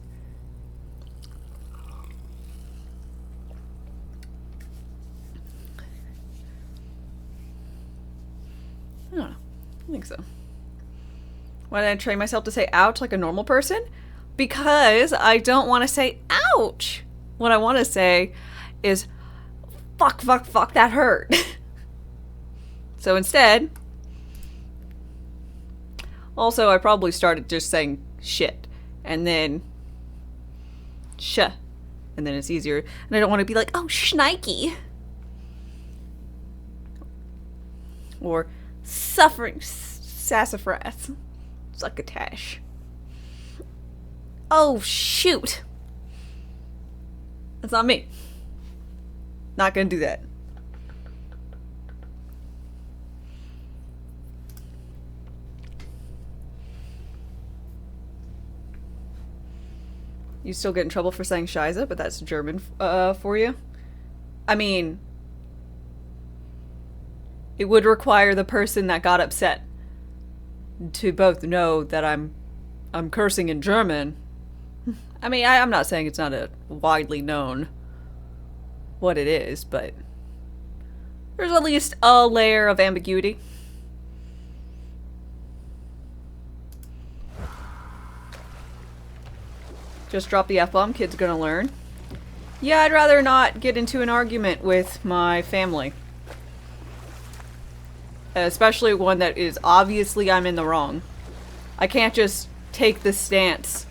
I don't know. I think so. Why did I train myself to say ouch like a normal person? Because I don't want to say ouch. What I want to say is fuck, fuck, fuck, that hurt. So instead, also I probably started just saying shit and then sh, and then it's easier. And I don't want to be like, oh, shnikey. Or suffering sassafras. Succotash. Oh, shoot. That's not me. Not gonna do that. You still get in trouble for saying Scheiße, but that's German for you. I mean, it would require the person that got upset to both know that I'm cursing in German. I mean, I'm not saying it's not a widely known what it is, but there's at least a layer of ambiguity. Just drop the F-bomb, kid's gonna learn. Yeah, I'd rather not get into an argument with my family. Especially one that is obviously I'm in the wrong. I can't just take the stance.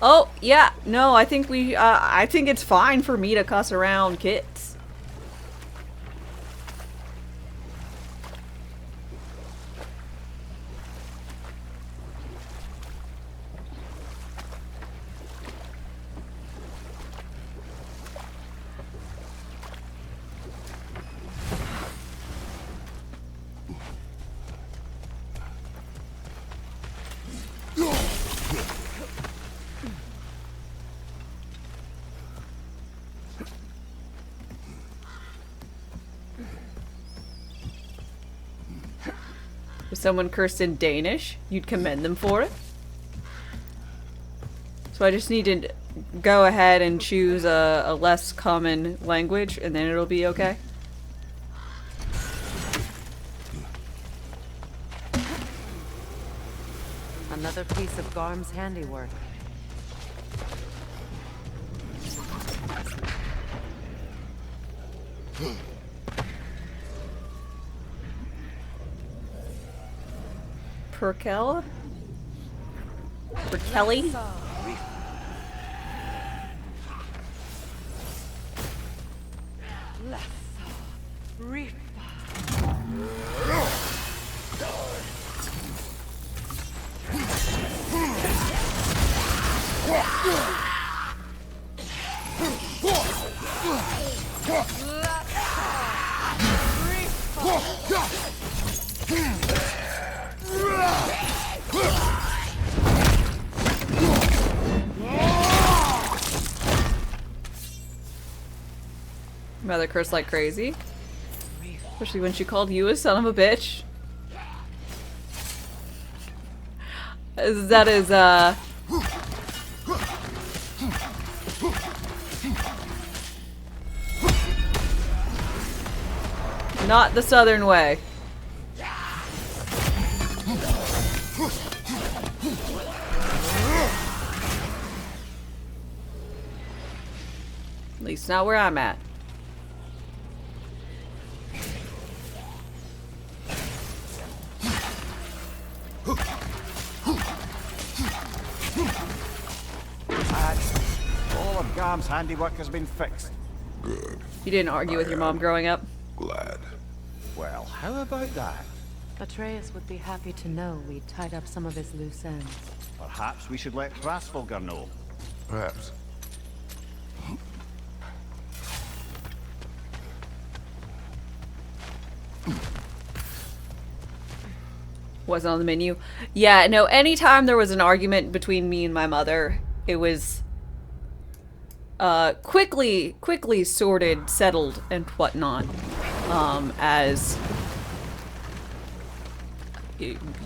Oh, yeah, no, I think I think it's fine for me to cuss around kids. If someone cursed in Danish, you'd commend them for it. So I just need to go ahead and choose a less common language, and then it'll be okay. Another piece of Garm's handiwork. Perkel? Perkelly? Mother cursed like crazy. Especially when she called you a son of a bitch. That is, not the southern way. At least not where I'm at. All of Garm's handiwork has been fixed. Good. You didn't argue with your mom growing up? Glad. Well, how about that? Atreus would be happy to know we tied up some of his loose ends. Perhaps we should let Hrasvolgar know. Perhaps. Wasn't on the menu. Yeah, no, anytime there was an argument between me and my mother, it was quickly sorted, settled, and whatnot. As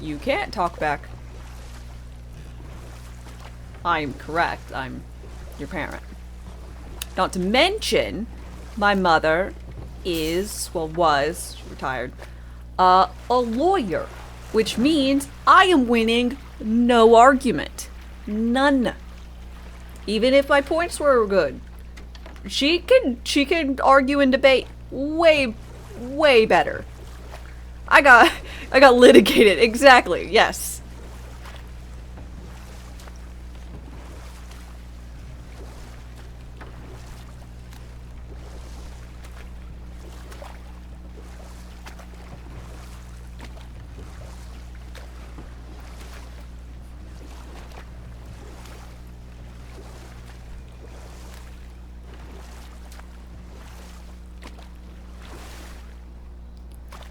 you can't talk back. I'm correct. I'm your parent. Not to mention, my mother is, well, was, she retired, a lawyer. Which means I am winning no argument. None. Even if my points were good. She can argue and debate way better. I got litigated. Exactly. Yes.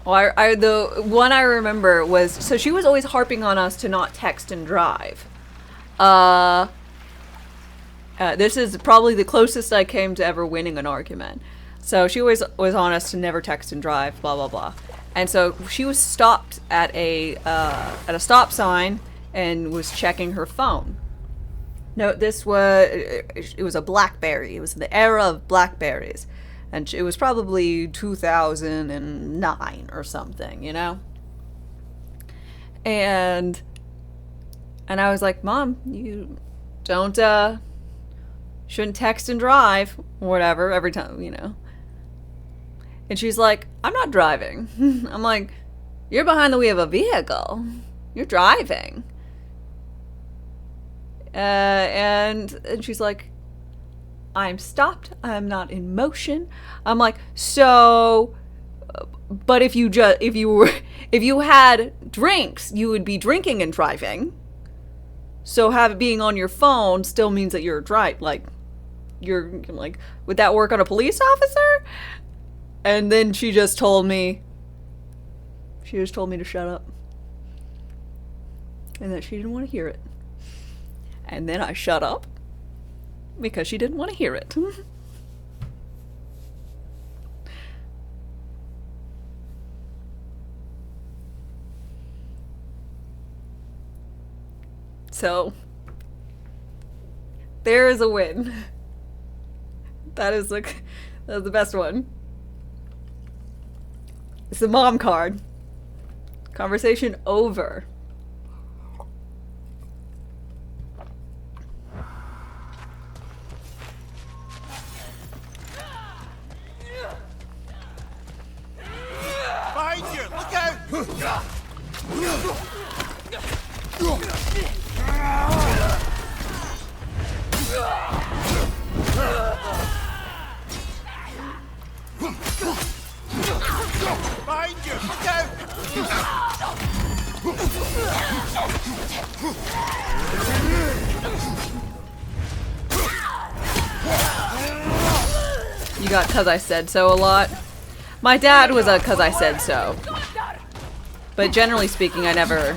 Well, the one I remember was, so she was always harping on us to not text and drive. This is probably the closest I came to ever winning an argument. So she always was on us to never text and drive, blah, blah, blah. And so she was stopped at a stop sign and was checking her phone. No, it was a BlackBerry. It was the era of BlackBerries. And it was probably 2009 or something, you know? And I was like, Mom, you shouldn't text and drive or whatever every time, you know? And she's like, I'm not driving. I'm like, you're behind the wheel of a vehicle. You're driving. And she's like, I'm stopped. I'm not in motion. I'm like, so, but if you had drinks, you would be drinking and driving. So being on your phone still means that you're you're like, would that work on a police officer? And then she just told me to shut up. And that she didn't want to hear it. And then I shut up. Because she didn't want to hear it. So, there is a win. That is the best one. It's the mom card. Conversation over. Behind you! Look out! Behind you! Look out! You got 'cause I said so a lot. My dad was a 'cause I said so. But generally speaking, I never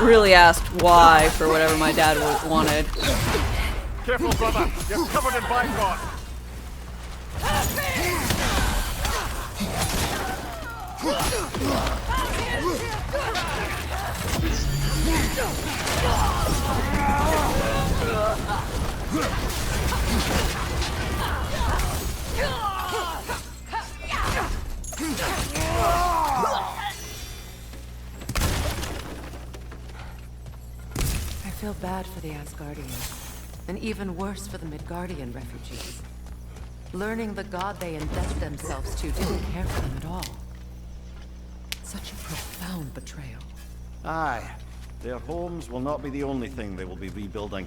really asked why for whatever my dad wanted. Careful, brother! You're covered in bygone! I feel bad for the Asgardians, and even worse for the Midgardian refugees. Learning the god they indebted themselves to didn't care for them at all. Such a profound betrayal. Aye. Their homes will not be the only thing they will be rebuilding.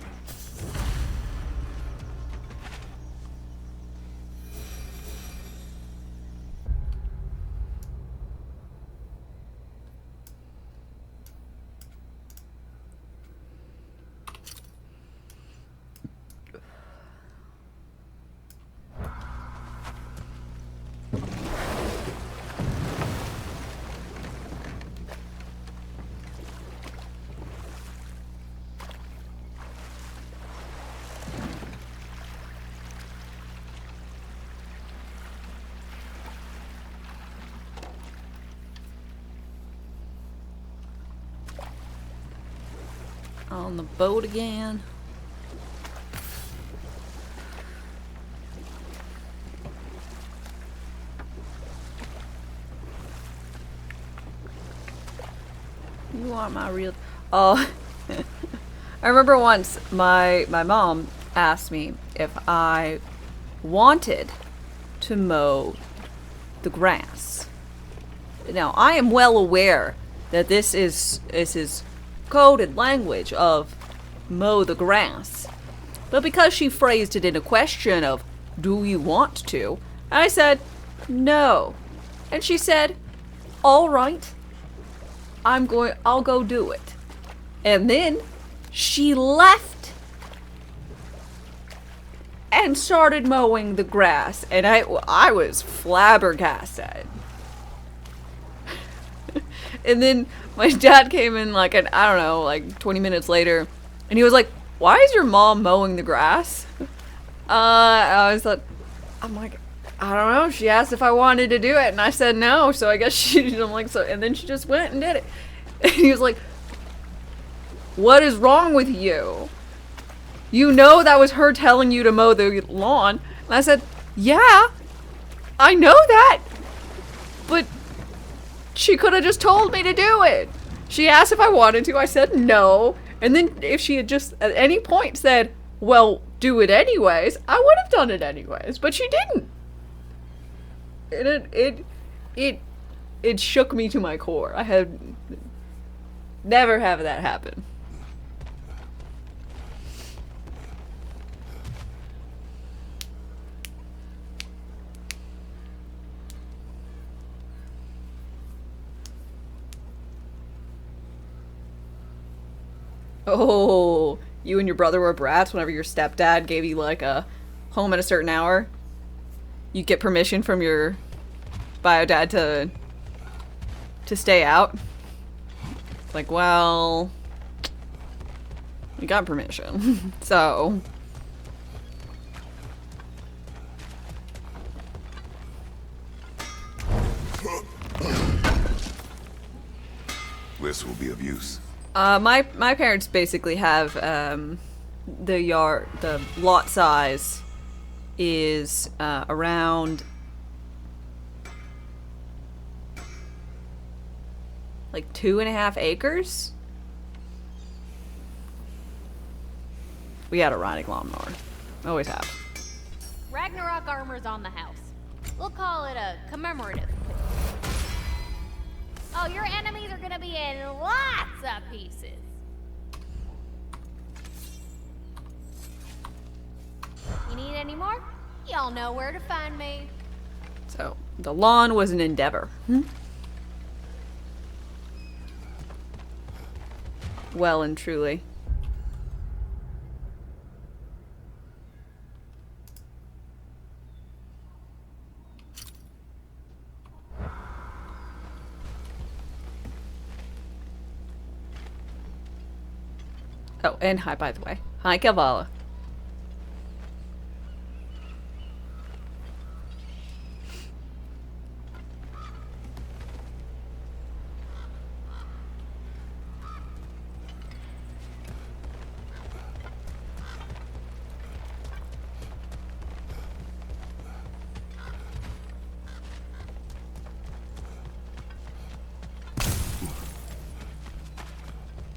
on the boat again. You are my real... Oh, I remember once my mom asked me if I wanted to mow the grass. Now, I am well aware that this is coded language of mow the grass. But because she phrased it in a question of, do you want to? I said, no. And she said, all right. I'll go do it. And then she left and started mowing the grass. And I was flabbergasted. And then my dad came in like I don't know, like 20 minutes later. And he was like, why is your mom mowing the grass? I was like, I'm like, I don't know. She asked if I wanted to do it, and I said no. So I guess I'm like, so. And then she just went and did it. And he was like, what is wrong with you? You know that was her telling you to mow the lawn. And I said, yeah, I know that. But she could have just told me to do it. She asked if I wanted to. I said no. And then if she had just at any point said, well, do it anyways, I would have done it anyways. But she didn't. And it shook me to my core. I had never have that happen. Oh, you and your brother were brats whenever your stepdad gave you like a home at a certain hour. You get permission from your bio dad to stay out. It's like, well, you got permission. So this will be of use. my parents basically have the lot size is around like 2.5 acres. We had a riding lawnmower. Always have. Ragnarok armor's on the house. We'll call it a commemorative. Oh, your enemies are gonna be in lots of pieces. You need any more? Y'all know where to find me. So, the lawn was an endeavor. Well and truly. Oh, and hi, by the way. Hi, Kavala.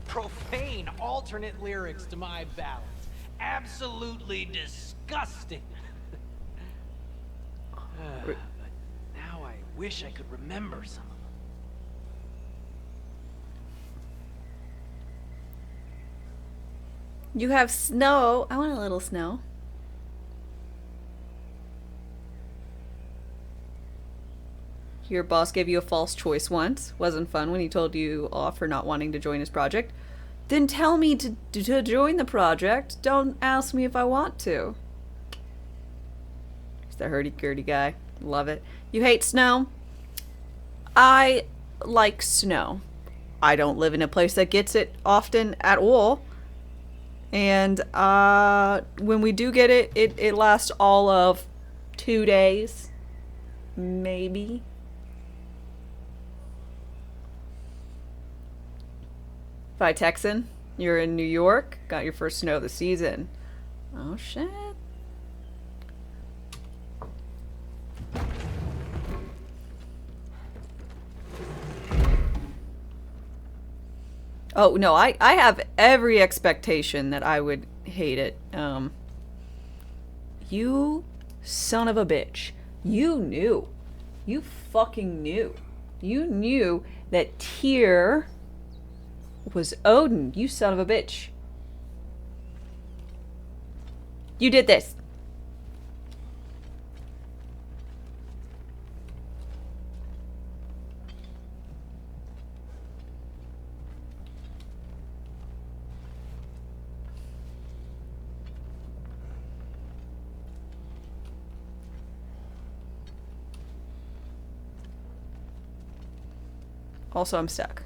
Profane alternate lyrics to my ballads. Absolutely disgusting. But now I wish I could remember some of them. You have snow. I want a little snow. Your boss gave you a false choice once. Wasn't fun when he told you off for not wanting to join his project. Then tell me to join the project. Don't ask me if I want to. He's the hurdy-gurdy guy. Love it. You hate snow? I like snow. I don't live in a place that gets it often at all. And when we do get it, it lasts all of 2 days. Maybe. By Texan. You're in New York. Got your first snow of the season. Oh, shit. Oh, no, I have every expectation that I would hate it. You son of a bitch. You knew. You fucking knew. You knew that Tyr was Odin. You son of a bitch. You did this. Also, I'm stuck.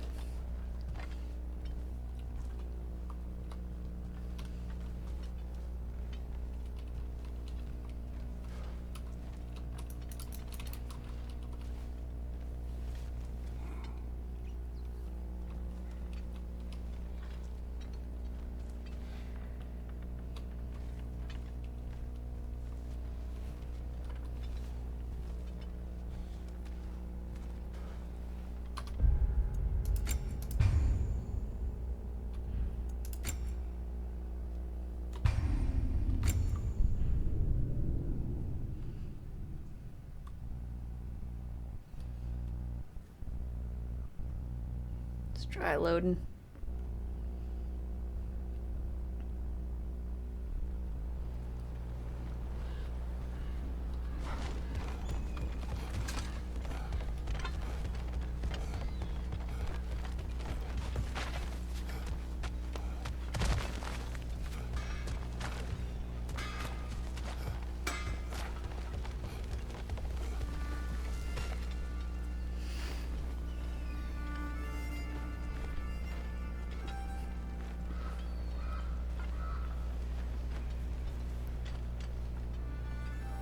Let's try loading.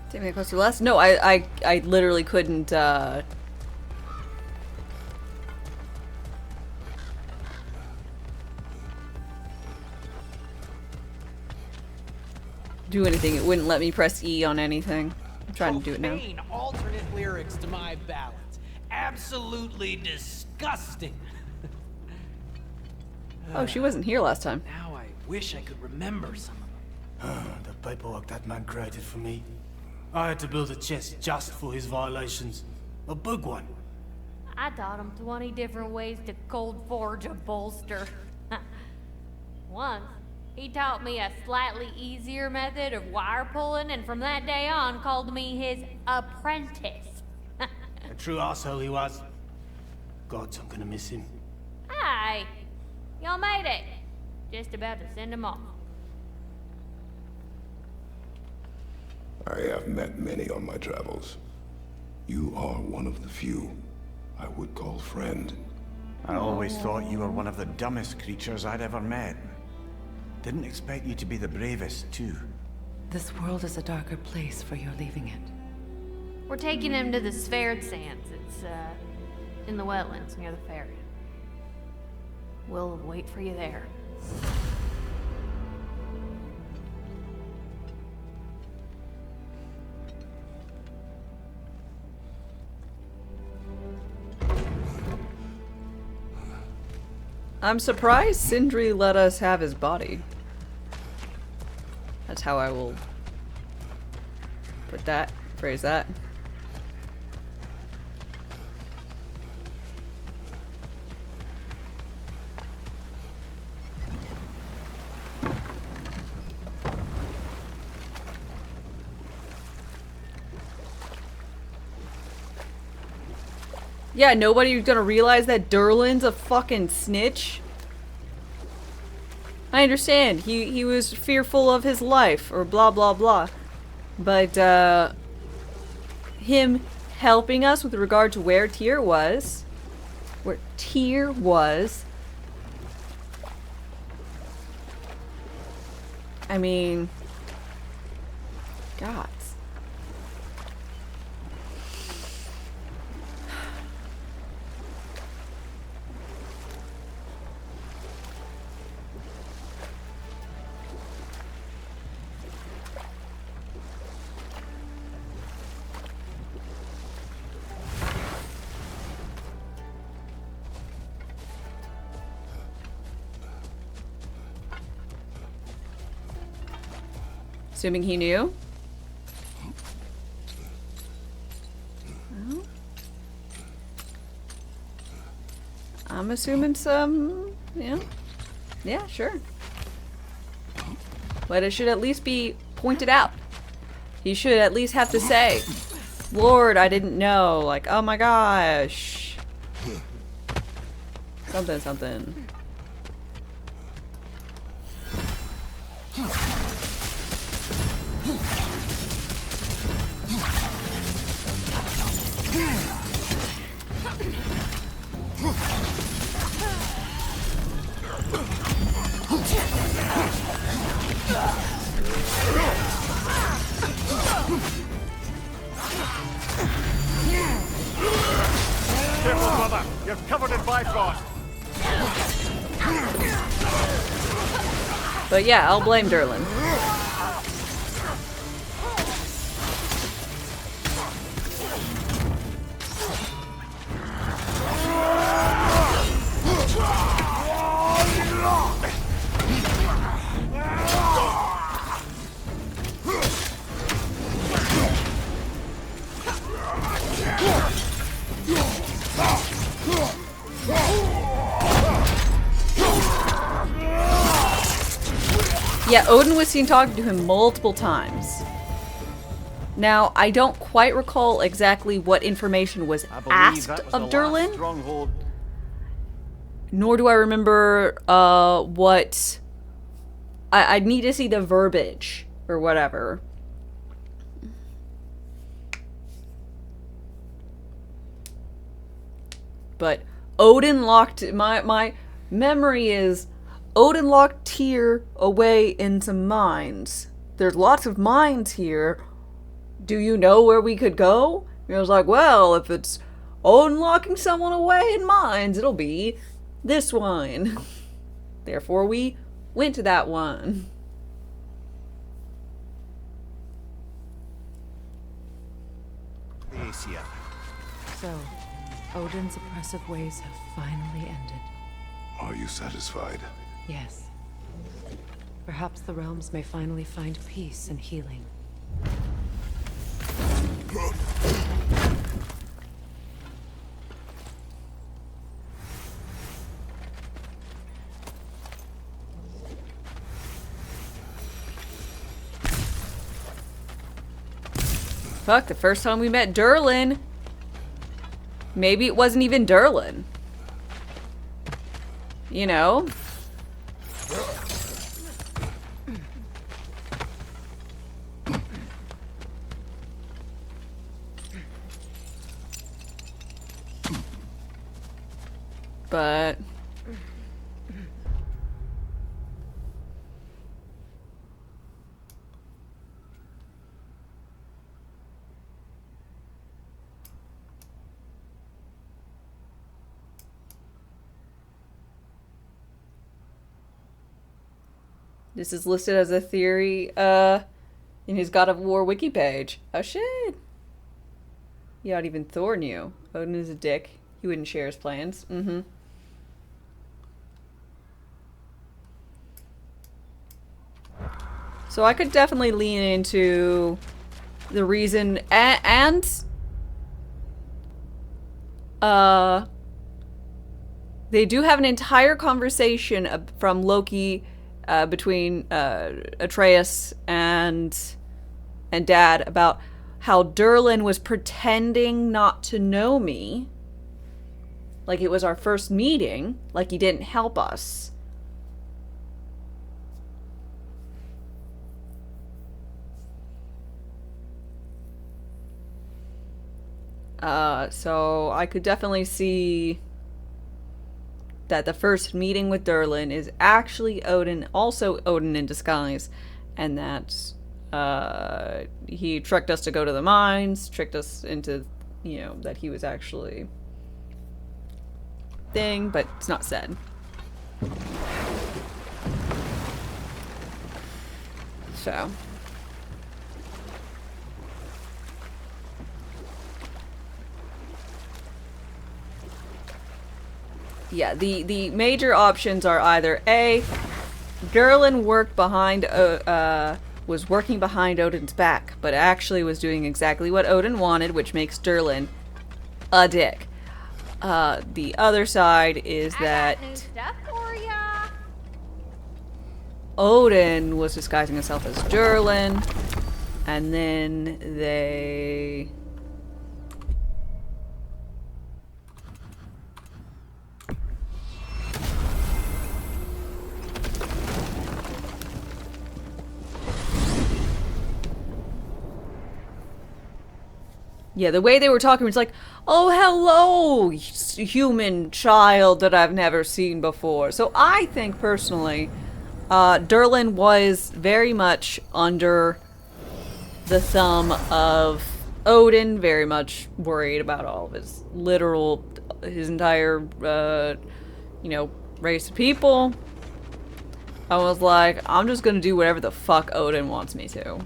Take me close to less? No, I literally couldn't, do anything. It wouldn't let me press E on anything. I'm trying to do it now. Profane alternate lyrics to my ballads. Absolutely disgusting. Oh, she wasn't here last time. Now I wish I could remember some of them. The paperwork that man created for me. I had to build a chest just for his violations. A big one. I taught him 20 different ways to cold forge a bolster. Once, he taught me a slightly easier method of wire pulling, and from that day on called me his apprentice. A true asshole he was. God, I'm gonna miss him. Hi, y'all made it. Just about to send him off. I have met many on my travels. You are one of the few I would call friend. I always thought you were one of the dumbest creatures I'd ever met. Didn't expect you to be the bravest, too. This world is a darker place for your leaving it. We're taking him to the Sphaired Sands. It's, in the wetlands near the ferry. We'll wait for you there. I'm surprised Sindri let us have his body. That's how I will put that, phrase that. Yeah, nobody's gonna realize that Durlin's a fucking snitch. I understand. He was fearful of his life, or blah blah blah. But, him helping us with regard to where Tyr was. Where Tyr was. I mean... God. Assuming he knew. Well, I'm assuming some, yeah. Yeah, sure. But it should at least be pointed out. He should at least have to say, Lord, I didn't know. Like, oh my gosh. Something, something. Careful, brother. You're covered in Bifrost. But yeah, I'll blame Durlin. Yeah, Odin was seen talking to him multiple times. Now, I don't quite recall exactly what information was asked of Durlin. Nor do I remember what... I'd need to see the verbiage or whatever. But Odin locked... My memory is... Odin locked Tyr away in some mines. There's lots of mines here. Do you know where we could go? And I was like, well, if it's Odin locking someone away in mines, it'll be this one. Therefore, we went to that one. Asia. So, Odin's oppressive ways have finally ended. Are you satisfied? Yes. Perhaps the realms may finally find peace and healing. Fuck, the first time we met Durlin. Maybe it wasn't even Durlin. You know? But... this is listed as a theory, in his God of War wiki page. Oh shit! Yeah, not even Thor knew. Odin is a dick. He wouldn't share his plans. Mm-hmm. So I could definitely lean into the reason, and they do have an entire conversation from Loki between Atreus and Dad about how Durlin was pretending not to know me, like it was our first meeting, like he didn't help us. So I could definitely see that the first meeting with Durlin is actually Odin, also Odin in disguise, and that he tricked us to go to the mines, tricked us into, you know, that he was actually thing, but it's not said. So... yeah, the major options are either A, Durlin worked behind was working behind Odin's back, but actually was doing exactly what Odin wanted, which makes Durlin a dick. The other side is that New stuff for ya. Odin was disguising himself as Durlin, and then they... Yeah, the way they were talking was like, oh, hello, human child that I've never seen before. So I think, personally, Durlin was very much under the thumb of Odin, very much worried about all of his his entire, you know, race of people. I was like, I'm just gonna do whatever the fuck Odin wants me to.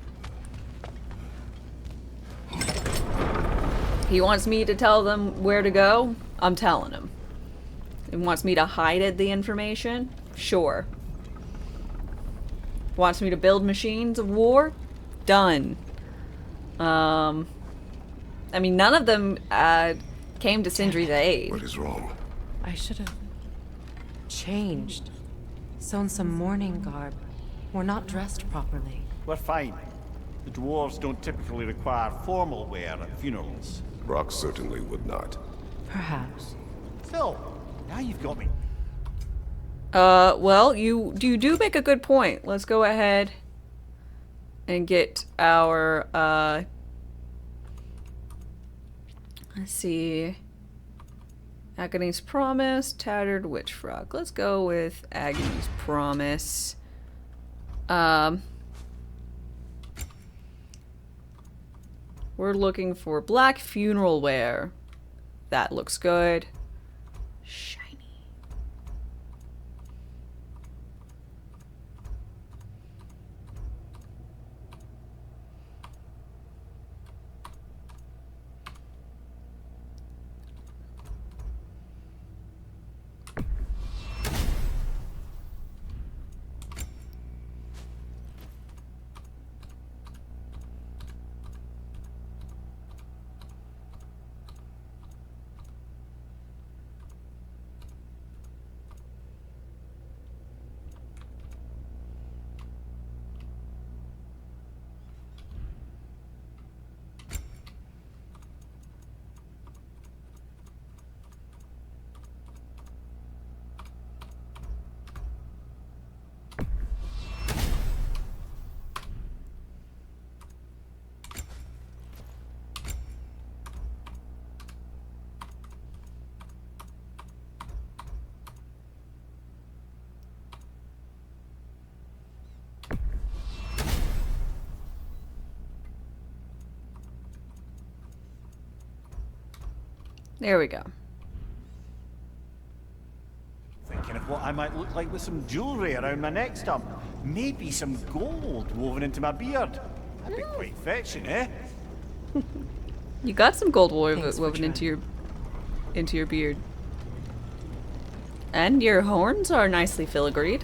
He wants me to tell them where to go, I'm telling him. He wants me to hide the information, sure. Wants me to build machines of war, done. I mean, none of them came to Sindri's aid. What is wrong? I should have changed. Sewn some mourning garb. We're not dressed properly. We're fine. The dwarves don't typically require formal wear at funerals. Brock certainly would not. Perhaps. So, now you've got me. Well, you do make a good point. Let's go ahead and get our, let's see. Agony's Promise, Tattered Witch Frog. Let's go with Agony's Promise. We're looking for black funeral wear. That looks good. Shiny. There we go. Thinking of what I might look like with some jewellery around my neck stump. Maybe some gold woven into my beard. That'd be quite fetching, eh? You got some gold woven into your beard. And your horns are nicely filigreed.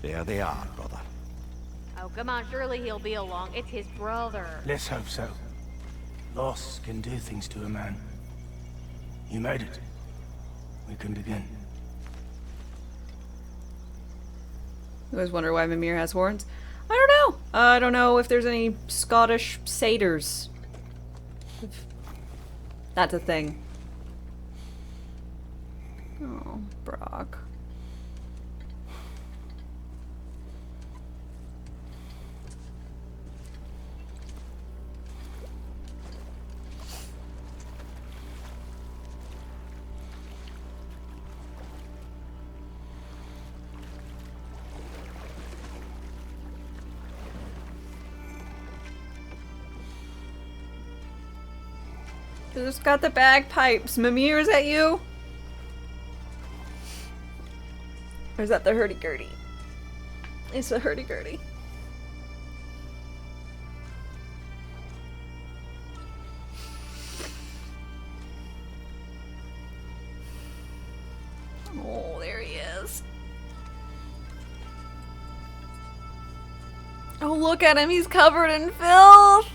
There they are, brother. Oh, come on, surely he'll be along. It's his brother. Let's hope so. Loss can do things to a man. You made it. We can begin. You always wonder why Mimir has horns. I don't know. I don't know if there's any Scottish satyrs. That's a thing. Oh, Brock. Who's got the bagpipes? Mimir, is that you? Or is that the hurdy-gurdy? It's a hurdy-gurdy. Oh, there he is. Oh, look at him. He's covered in filth.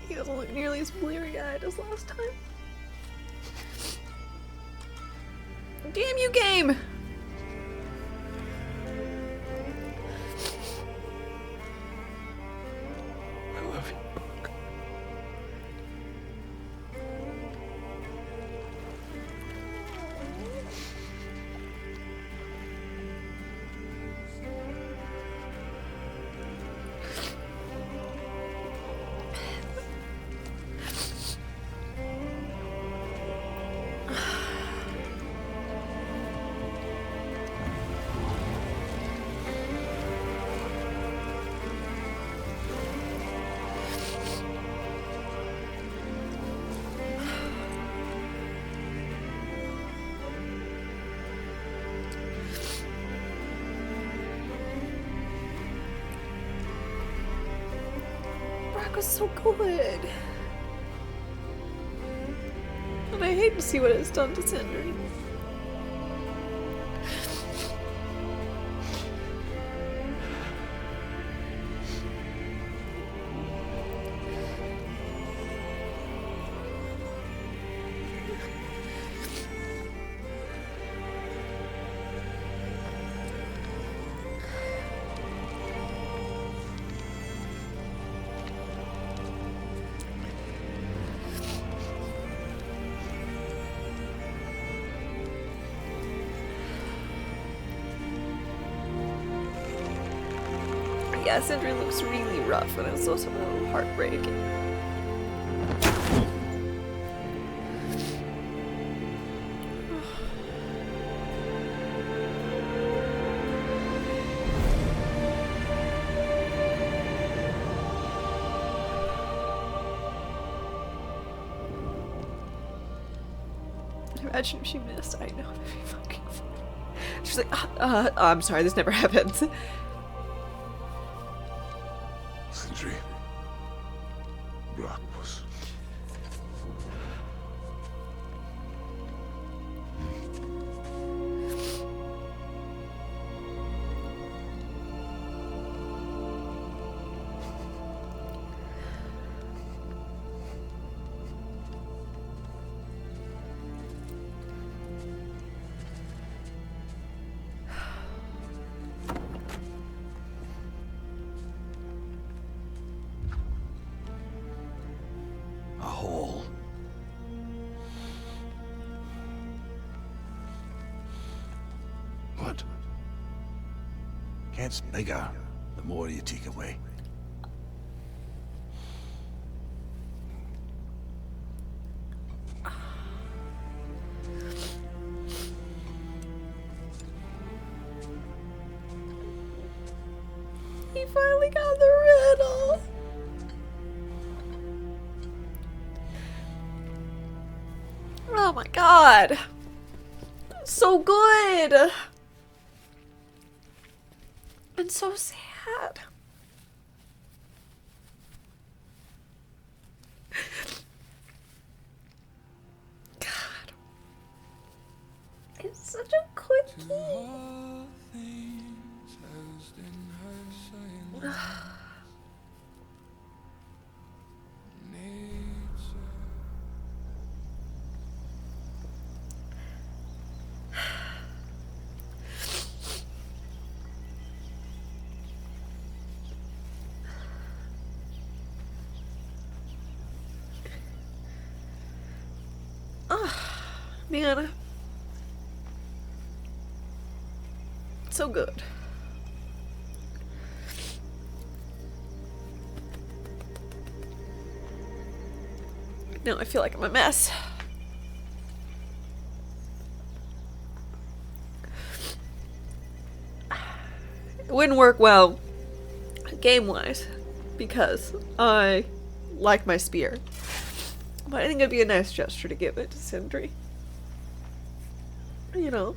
He doesn't look nearly as bleary-eyed as last time. Damn you, game! I love you. Brock was so good. And I hate to see what it's done to Sindri. Yeah, Sindri looks really rough and it's also a little heartbreaking. Imagine if she missed. I know, that'd be fucking funny. She's like, I'm sorry, this never happens. Sindri. Brock was... A hole. What? Gets bigger the more you take away. He finally got the riddle. Oh my god. So good. And so sad. God. It's such a quickie. Man. So good. Now I feel like I'm a mess. It wouldn't work well game-wise because I like my spear. But I think it'd be a nice gesture to give it to Sindri. You know.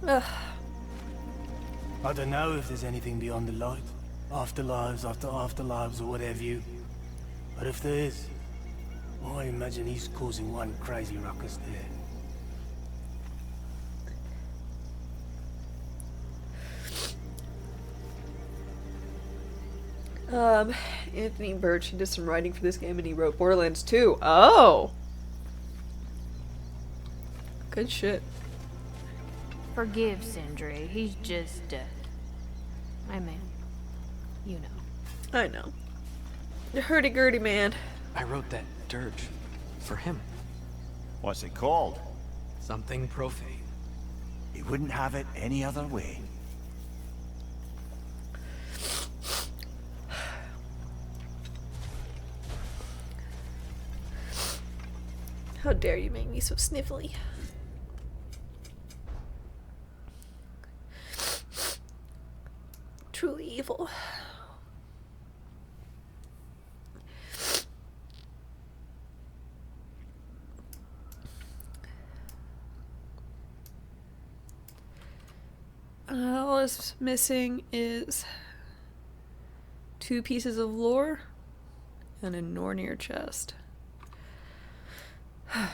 Ugh. I don't know if there's anything beyond the light. Afterlives after afterlives or whatever you. But if there is, I imagine he's causing one crazy ruckus there. Anthony Birch, he did some writing for this game and he wrote Borderlands 2. Oh! Good shit. Forgive Sindri. He's just, I mean, you know. I know. The hurdy-gurdy man. I wrote that dirge for him. What's it called? Something profane. He wouldn't have it any other way. How dare you make me so sniffly? Truly evil. All it's missing is 2 pieces of lore and a Nornir chest. I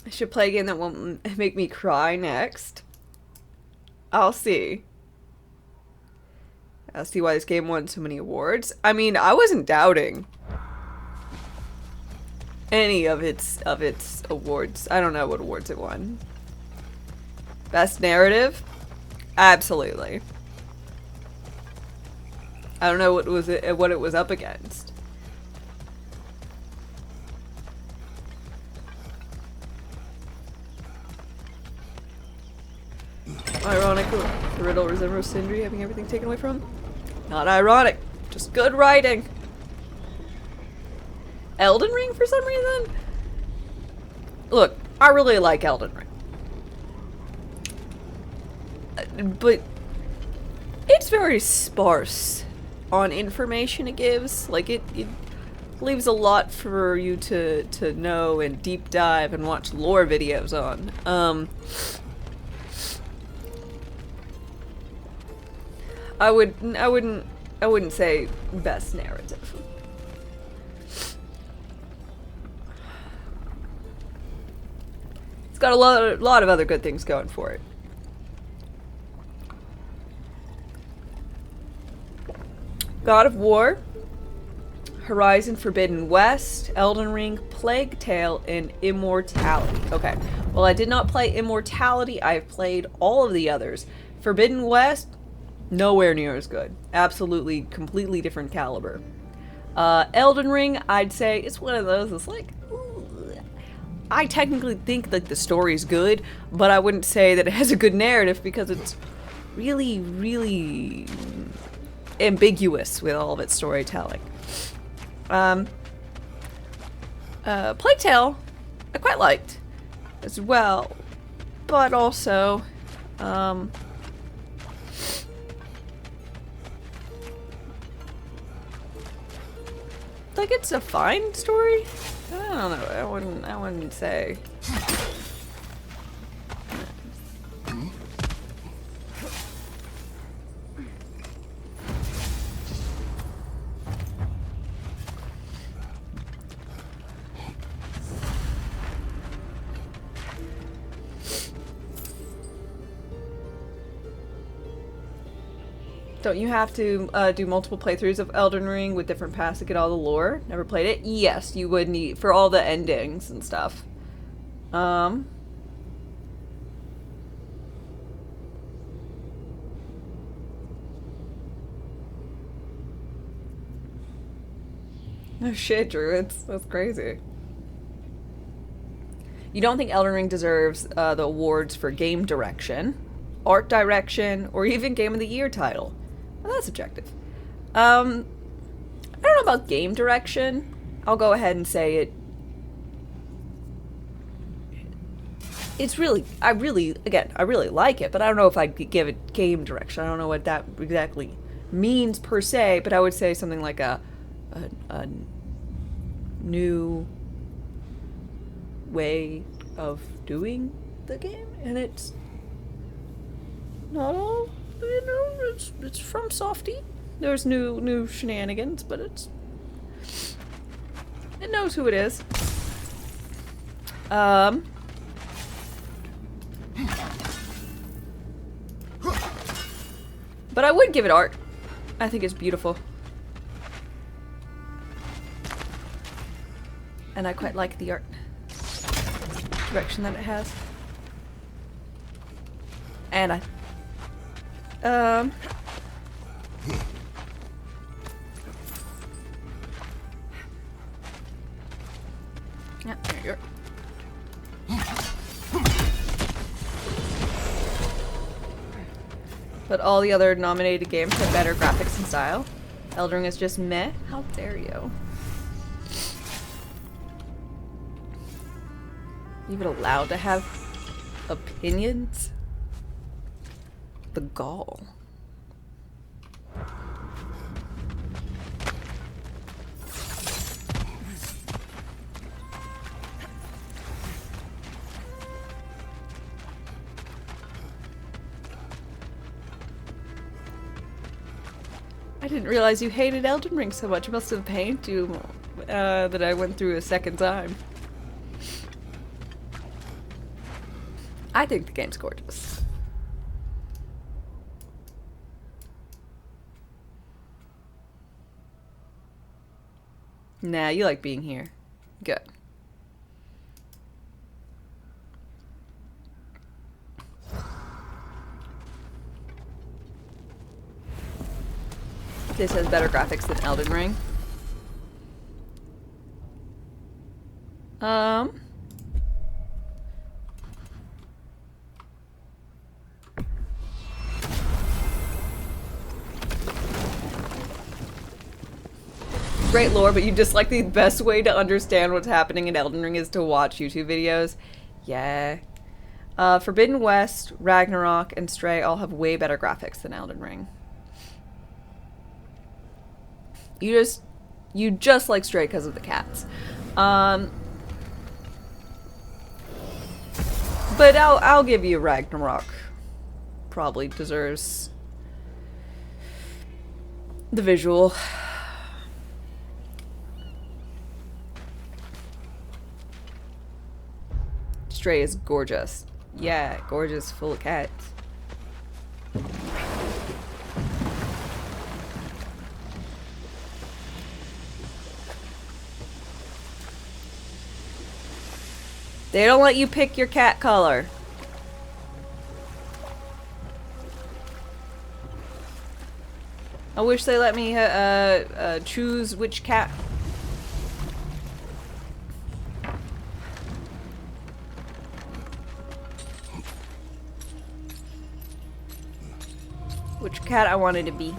should play a game that won't make me cry next. I'll see. I'll see why this game won so many awards. I mean, I wasn't doubting any of its awards. I don't know what awards it won. Best narrative? Absolutely. I don't know what it was up against. Ironic, the riddle resembles Sindri having everything taken away from him. Not ironic, just good writing. Elden Ring for some reason? Look, I really like Elden Ring. But it's very sparse on information it gives. Like, it leaves a lot for you to know and deep dive and watch lore videos on. I wouldn't say best narrative. It's got a lot of other good things going for it. God of War, Horizon Forbidden West, Elden Ring, Plague Tale, and Immortality. Okay, well, I did not play Immortality. I've played all of the others. Forbidden West, nowhere near as good. Absolutely, completely different caliber. Elden Ring, I'd say it's one of those that's like, ooh. I technically think that the story's good, but I wouldn't say that it has a good narrative because it's really, really ambiguous with all of its storytelling. Plague Tale, I quite liked as well, but also, like, it's a fine story. I don't know. I wouldn't say. Don't you have to do multiple playthroughs of Elden Ring with different paths to get all the lore? Never played it? Yes, you would need for all the endings and stuff. Oh shit, Drew, that's crazy. You don't think Elden Ring deserves the awards for game direction, art direction, or even Game of the Year title? Well, that's subjective. I don't know about game direction. I'll go ahead and say it. It's really, I really like it, but I don't know if I'd give it game direction. I don't know what that exactly means per se, but I would say something like a new way of doing the game, and it's not all, you know, it's from Softy. There's new shenanigans, but it knows who it is. But I would give it art. I think it's beautiful. And I quite like the art direction that it has. And I yeah, there you are. But all the other nominated games have better graphics and style. Elden Ring is just meh. How dare you? Even allowed to have opinions? The gall. I didn't realize you hated Elden Ring so much. It must have pained you that I went through a second time. I think the game's gorgeous. Nah, you like being here. Good. This has better graphics than Elden Ring. Great lore, but you dislike the best way to understand what's happening in Elden Ring is to watch YouTube videos. Yeah. Forbidden West, Ragnarok, and Stray all have way better graphics than Elden Ring. You just like Stray because of the cats. But I'll give you Ragnarok. Probably deserves the visual. Stray is gorgeous. Yeah, gorgeous, full of cats. They don't let you pick your cat color. I wish they let me choose which cat. Which cat I wanted to be.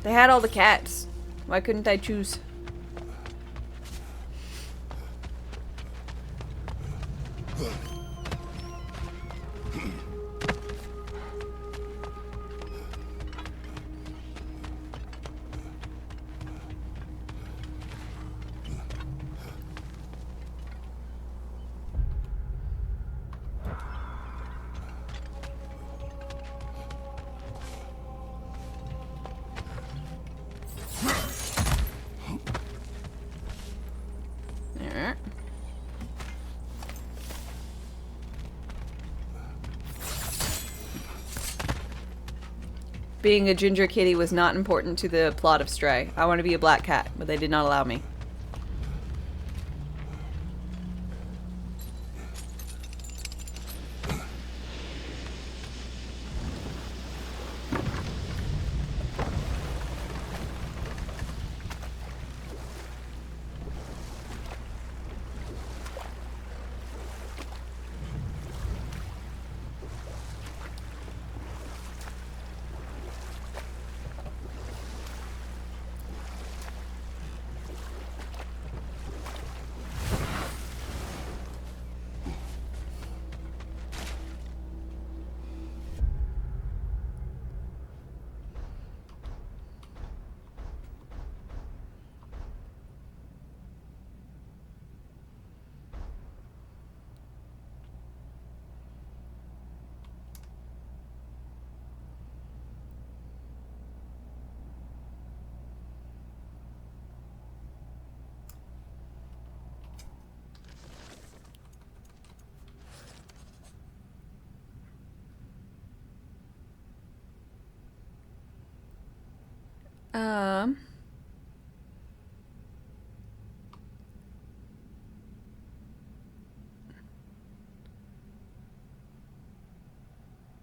They had all the cats. Why couldn't I choose? Being a ginger kitty was not important to the plot of Stray. I want to be a black cat, but they did not allow me. Um.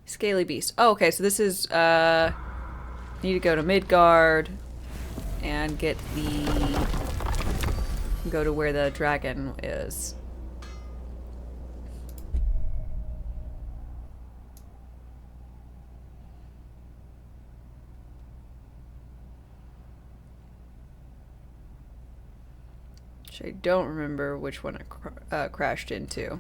Scaly beast. Oh, okay, so this is, need to go to Midgard and get the... go to where the dragon is. Which I don't remember which one I crashed into.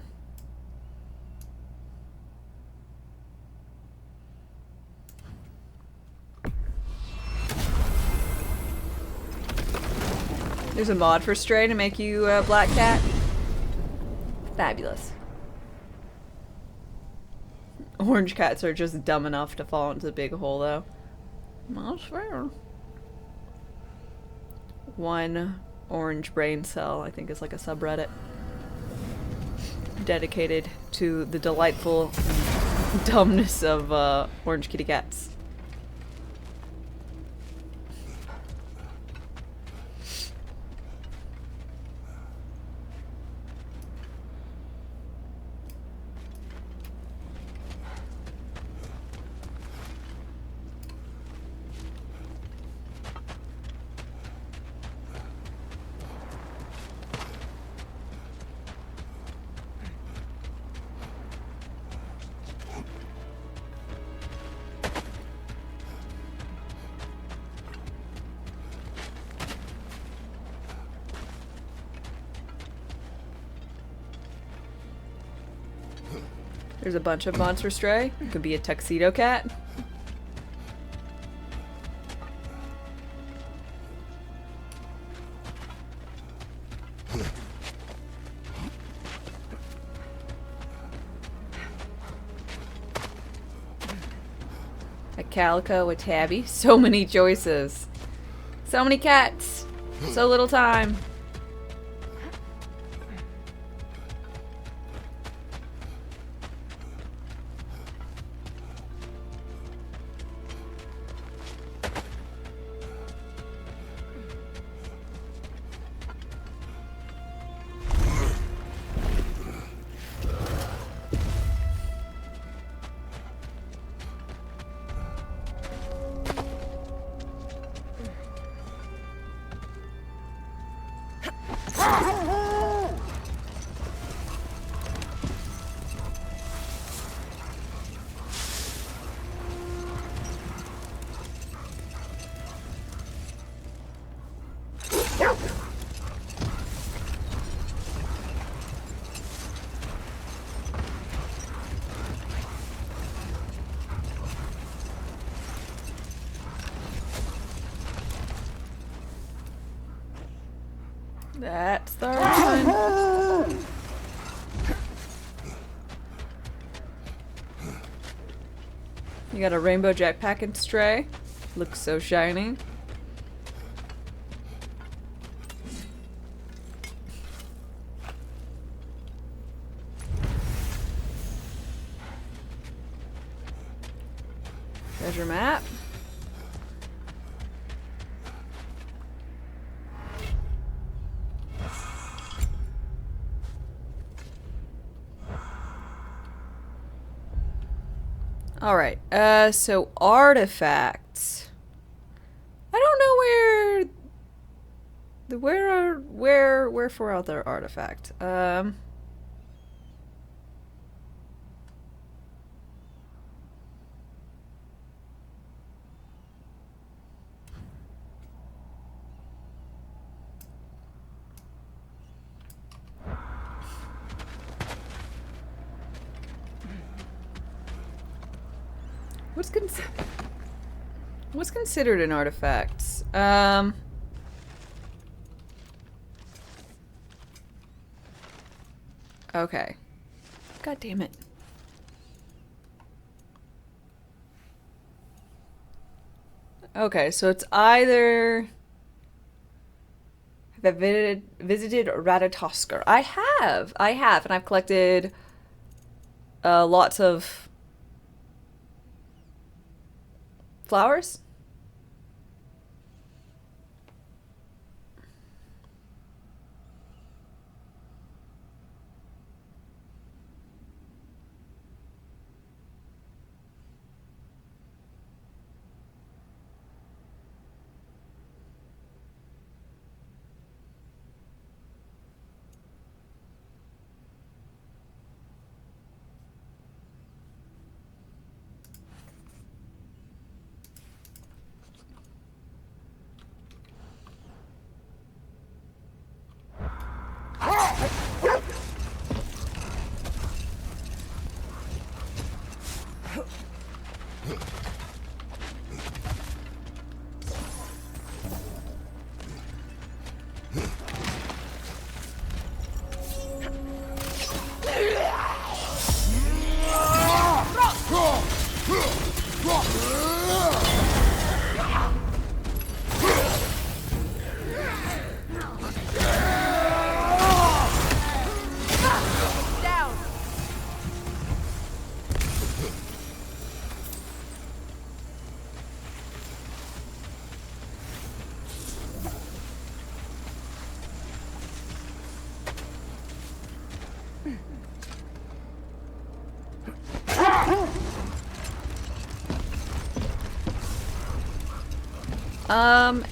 There's a mod for Stray to make you a black cat. Fabulous. Orange cats are just dumb enough to fall into the big hole, though. That's fair. One orange brain cell, I think, is like a subreddit dedicated to the delightful dumbness of orange kitty cats. There's a bunch of mods for Stray. It could be a tuxedo cat. A calico, a tabby. So many choices. So many cats. So little time. That's the one. You got a rainbow jetpack in Stray. Looks so shiny. Treasure map. Alright, so artifacts. I don't know where for other artifact. What's considered an artifact? Okay. God damn it. Okay, so it's either have I visited Ratatoskr. I have, and I've collected lots of flowers.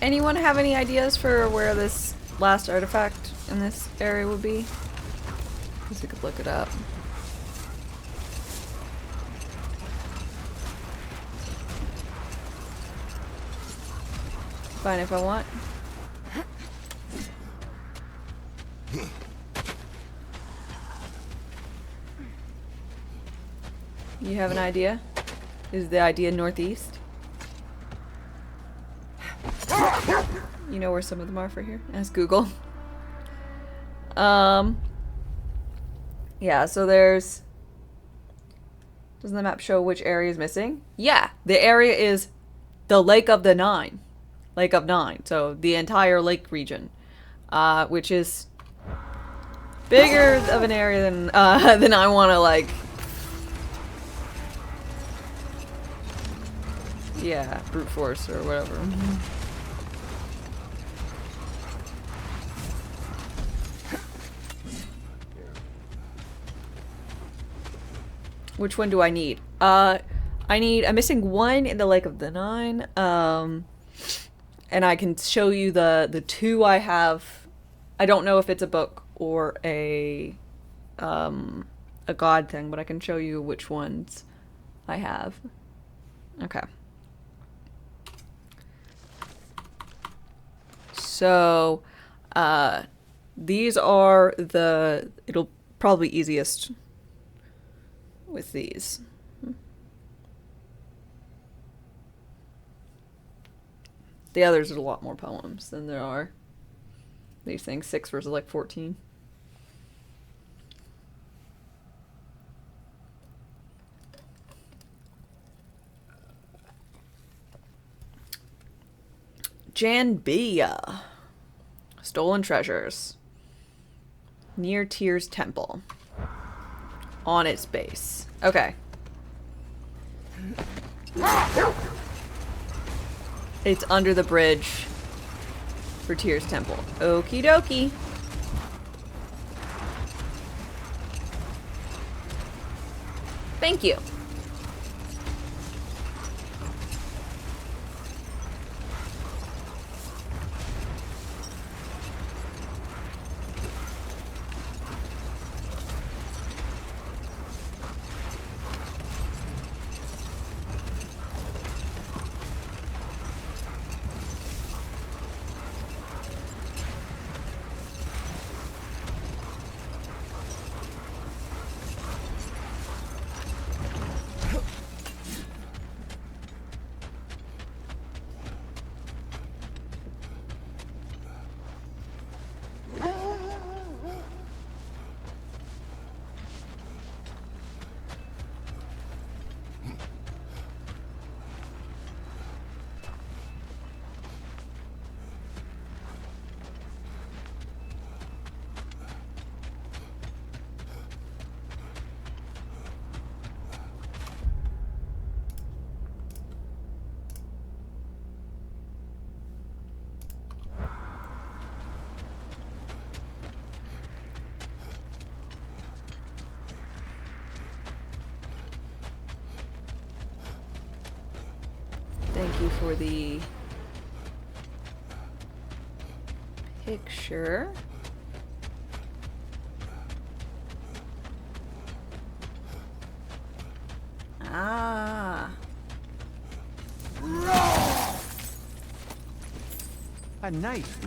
Anyone have any ideas for where this last artifact in this area would be? I guess we could look it up. Fine if I want. You have an idea? Is the idea northeast? You know where some of them are for here? Ask Google. Yeah, so there's... Doesn't the map show which area is missing? Yeah, the area is the Lake of the Nine. Lake of Nine. So the entire lake region. Which is bigger of an area than I want to, like... Yeah, brute force or whatever. Which one do I need? I'm missing one in the Lake of the Nine. And I can show you the two I have. I don't know if it's a book or a god thing, but I can show you which ones I have. Okay. So, these are it'll probably easiest with these. The others are a lot more poems than there are these things. 6 versus like 14. Janbia. Stolen treasures. Near Tyr's temple. On its base. Okay. It's under the bridge for Tyr's temple. Okie dokie. Thank you. Thank you for the picture. Ah. A knife.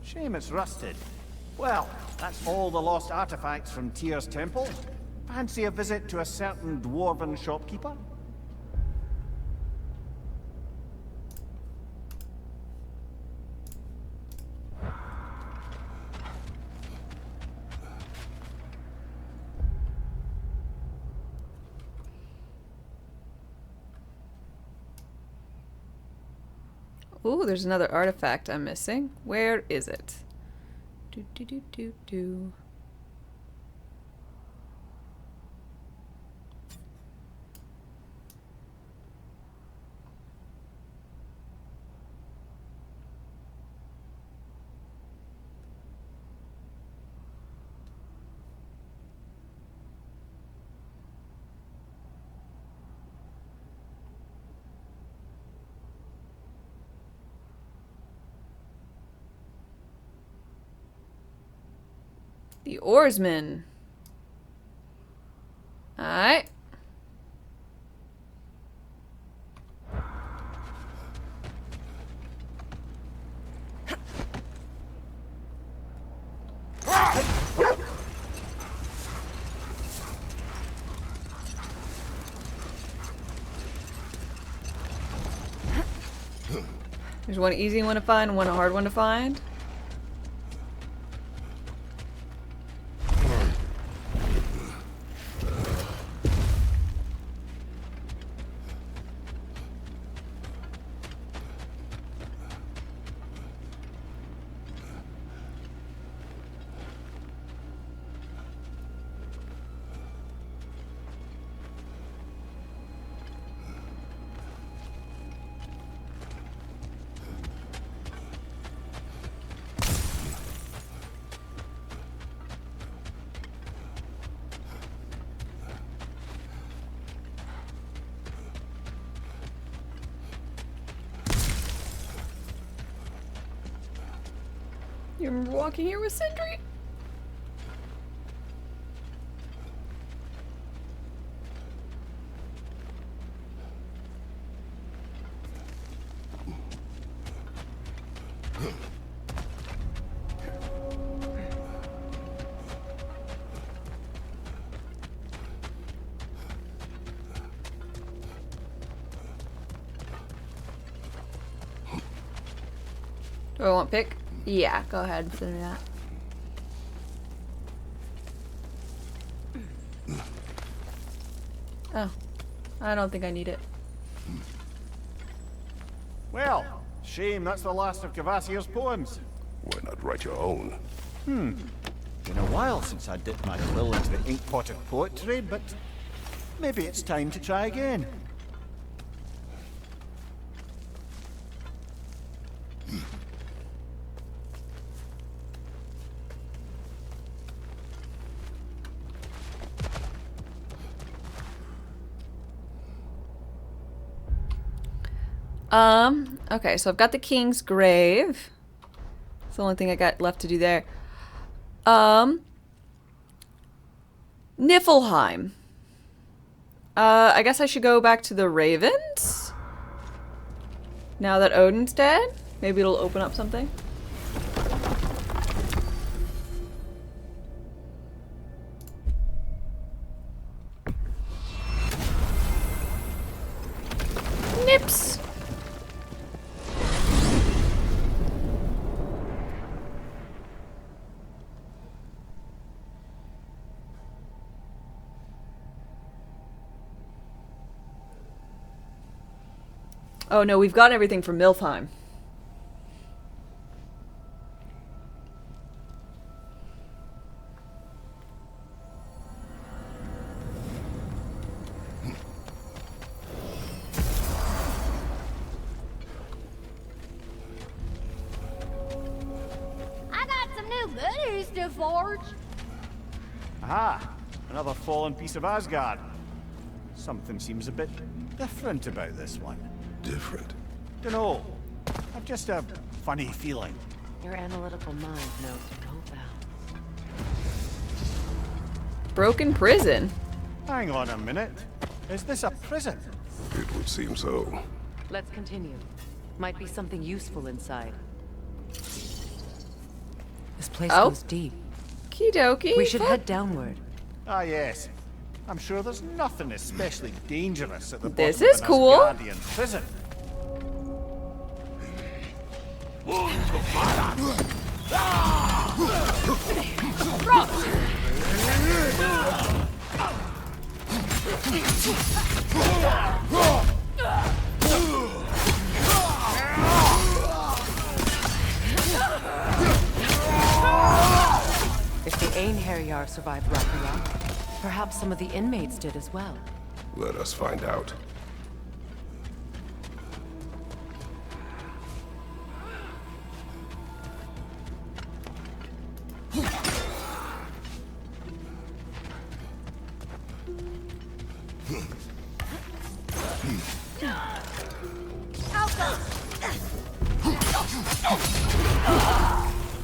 Shame it's rusted. Well, that's all the lost artifacts from Tyr's temple. Fancy a visit to a certain dwarven shopkeeper? Ooh, there's another artifact I'm missing. Where is it? Do do do do do. The oarsman. Alright. There's one easy one to find and one a hard one to find. You remember walking here with Sindri? Do I want pick? Yeah, go ahead and send me that. Oh, I don't think I need it. Well, shame that's the last of Kvasir's poems. Why not write your own? Been a while since I dipped my quill into the ink pot of poetry, but maybe it's time to try again. Okay, so I've got the king's grave. It's the only thing I got left to do there. Niflheim. I guess I should go back to the Ravens? Now that Odin's dead? Maybe it'll open up something? Nips! Oh no, we've got everything from Niflheim. I got some new goodies to forge. Aha! Another fallen piece of Asgard. Something seems a bit different about this one. Different? Dunno. I've just a funny feeling. Your analytical mind knows no bounds. Broken prison. Hang on a minute. Is this a prison? It would seem so. Let's continue. Might be something useful inside. This place goes deep. Okie-dokie. We should head downward. Ah, yes. I'm sure there's nothing especially dangerous at the bottom This is of an cool. Asgardian prison. If the Einherjar survived Ragnarök, perhaps some of the inmates did as well. Let us find out.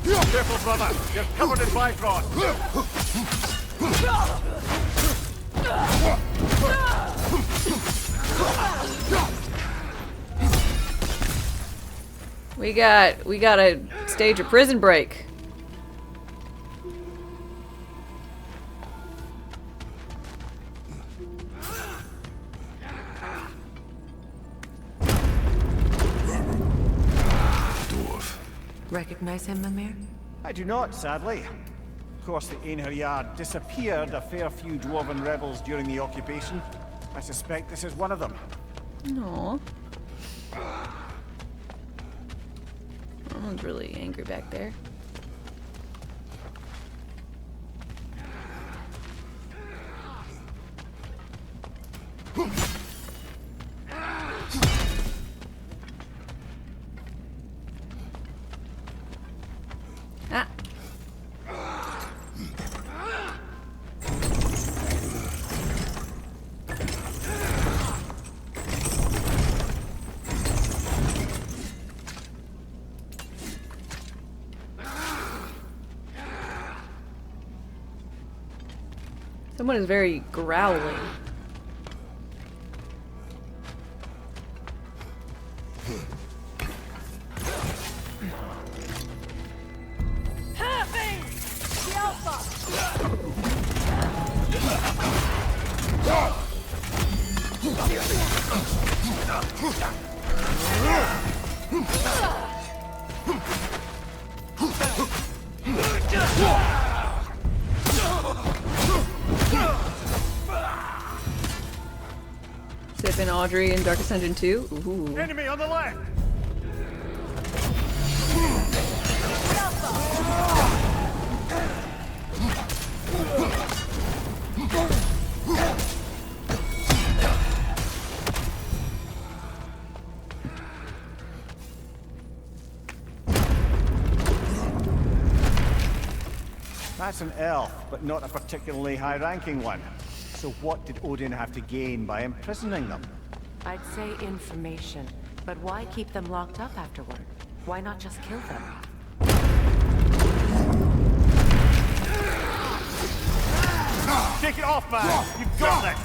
Careful, brother. You're covered in Bifrost. We gotta stage a prison break. Recognize him, Mimir? I do not, sadly. Of course, the Einherjar disappeared a fair few dwarven rebels during the occupation. I suspect this is one of them. No. Someone's really angry back there. Ah. Someone is very growling. Sip and Audrey in Darkest Dungeon 2. Ooh. Enemy on the left! That's an elf, but not a particularly high-ranking one. So what did Odin have to gain by imprisoning them? I'd say information, but why keep them locked up afterward? Why not just kill them? Take it off, man! You've got it!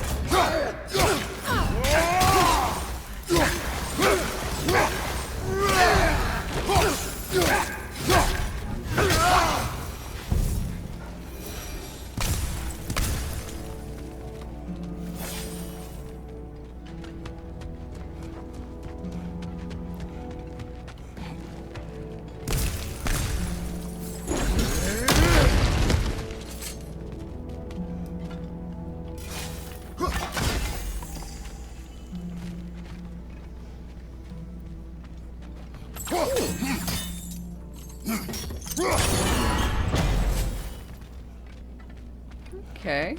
Okay,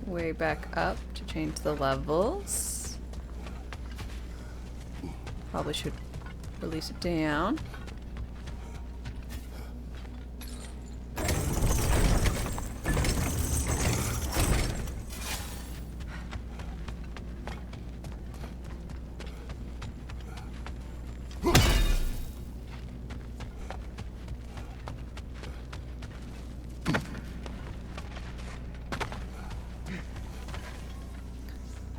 way back up to change the levels. Probably should release it down.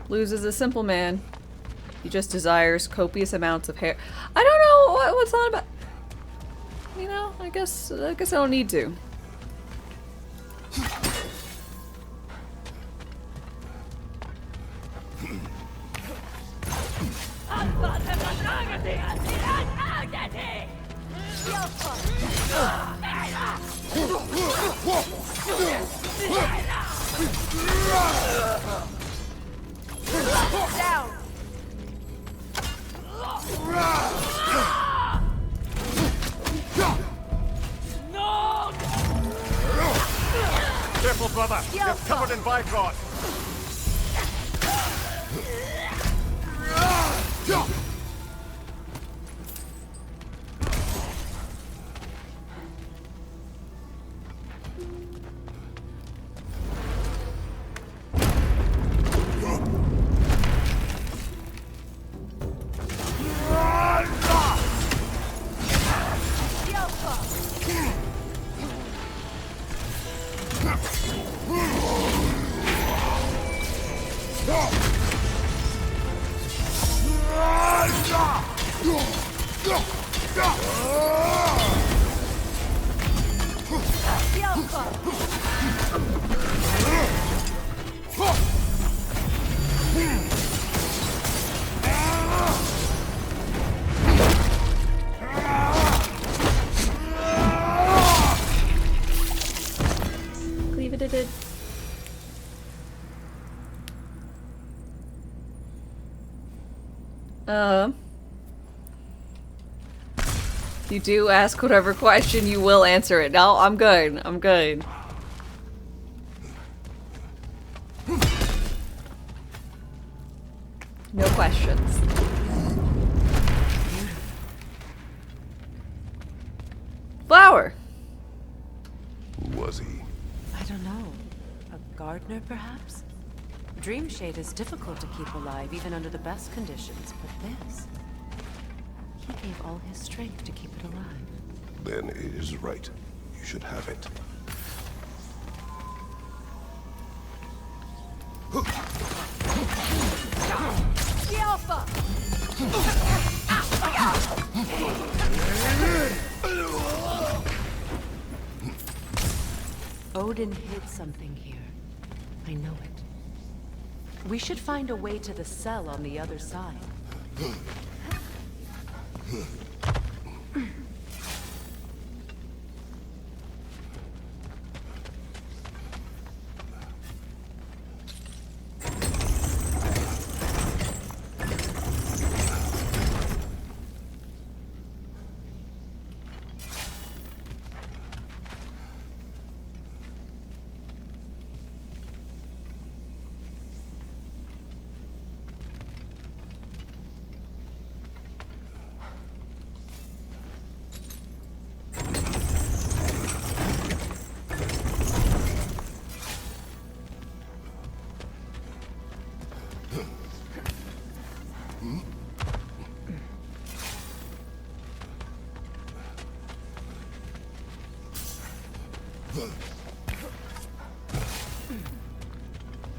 Blues is a simple man. He just desires copious amounts of hair. I don't know what's on about. You know, I guess I don't need to. Down. No! Careful, brother. You're covered in Bifrost. Leave it at it. If you do ask whatever question, you will answer it. No, I'm good. I'm good. No questions. Flower. Who was he? I don't know. A gardener, perhaps? Dreamshade is difficult to keep alive, even under the best conditions, but this... He gave all his strength to keep it alive. Then it is right. You should have it. Odin hid something here. I know it. We should find a way to the cell on the other side.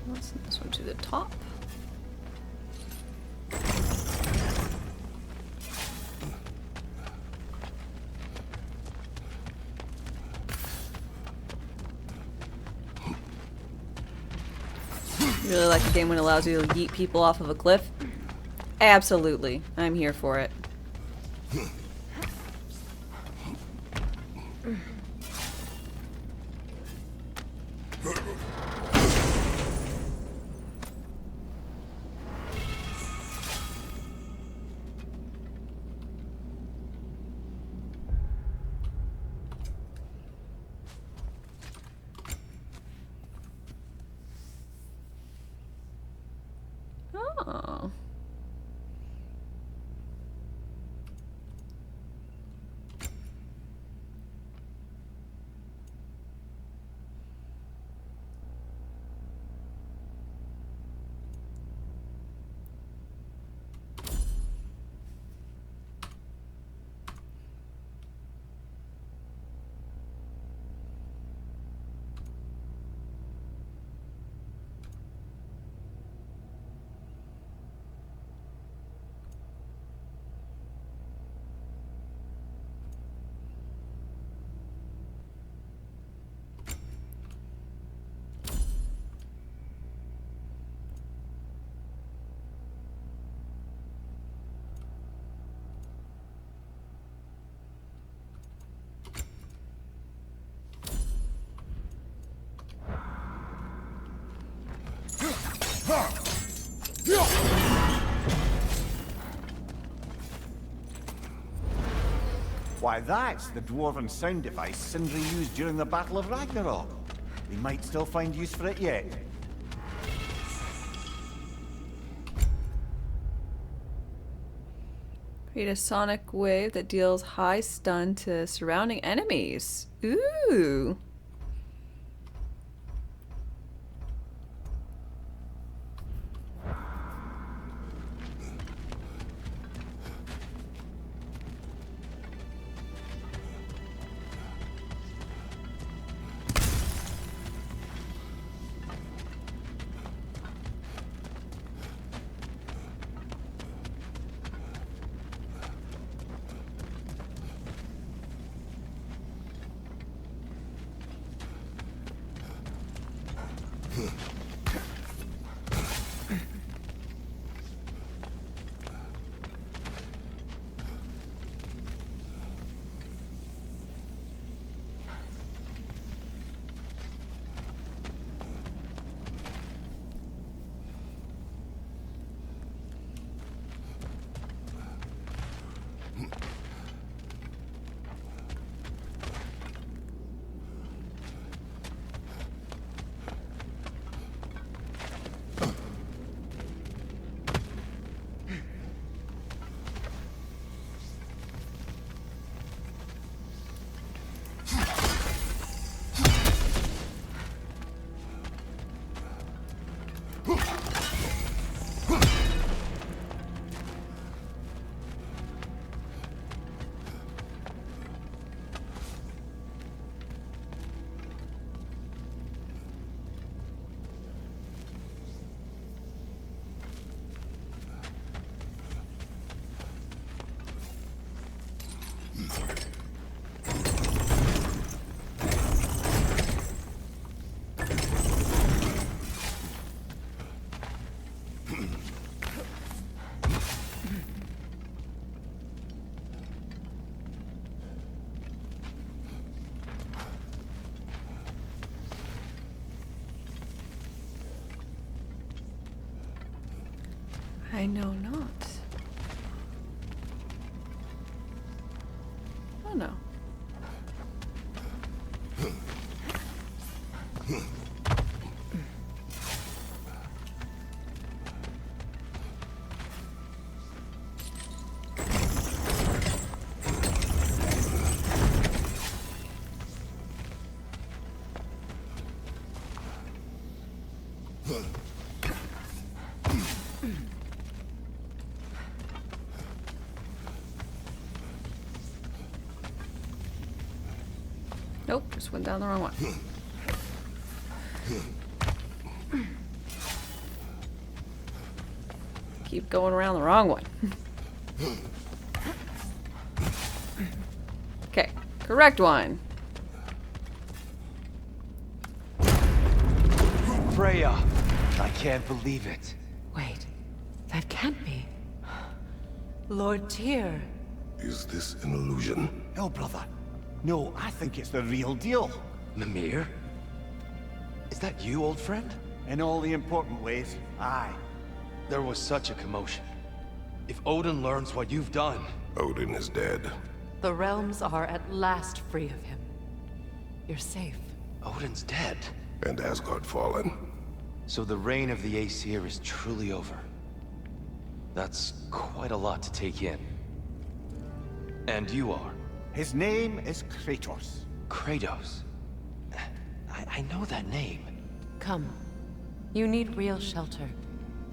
Let's send this one to the top. You really like a game when it allows you to yeet people off of a cliff? Absolutely. I'm here for it. Oh. Why, that's the dwarven sound device Sindri used during the Battle of Ragnarok. We might still find use for it yet. Create a sonic wave that deals high stun to surrounding enemies. Ooh. I know not. Oh no. Nope, just went down the wrong one. Keep going around the wrong one. Okay, correct one. Freya! I can't believe it. Wait, that can't be. Lord Tyr. Is this an illusion? No, brother. No, I think it's the real deal. Mimir? Is that you, old friend? In all the important ways, aye. There was such a commotion. If Odin learns what you've done... Odin is dead. The realms are at last free of him. You're safe. Odin's dead. And Asgard fallen. So the reign of the Aesir is truly over. That's quite a lot to take in. And you are? His name is Kratos. Kratos? I know that name. Come. You need real shelter.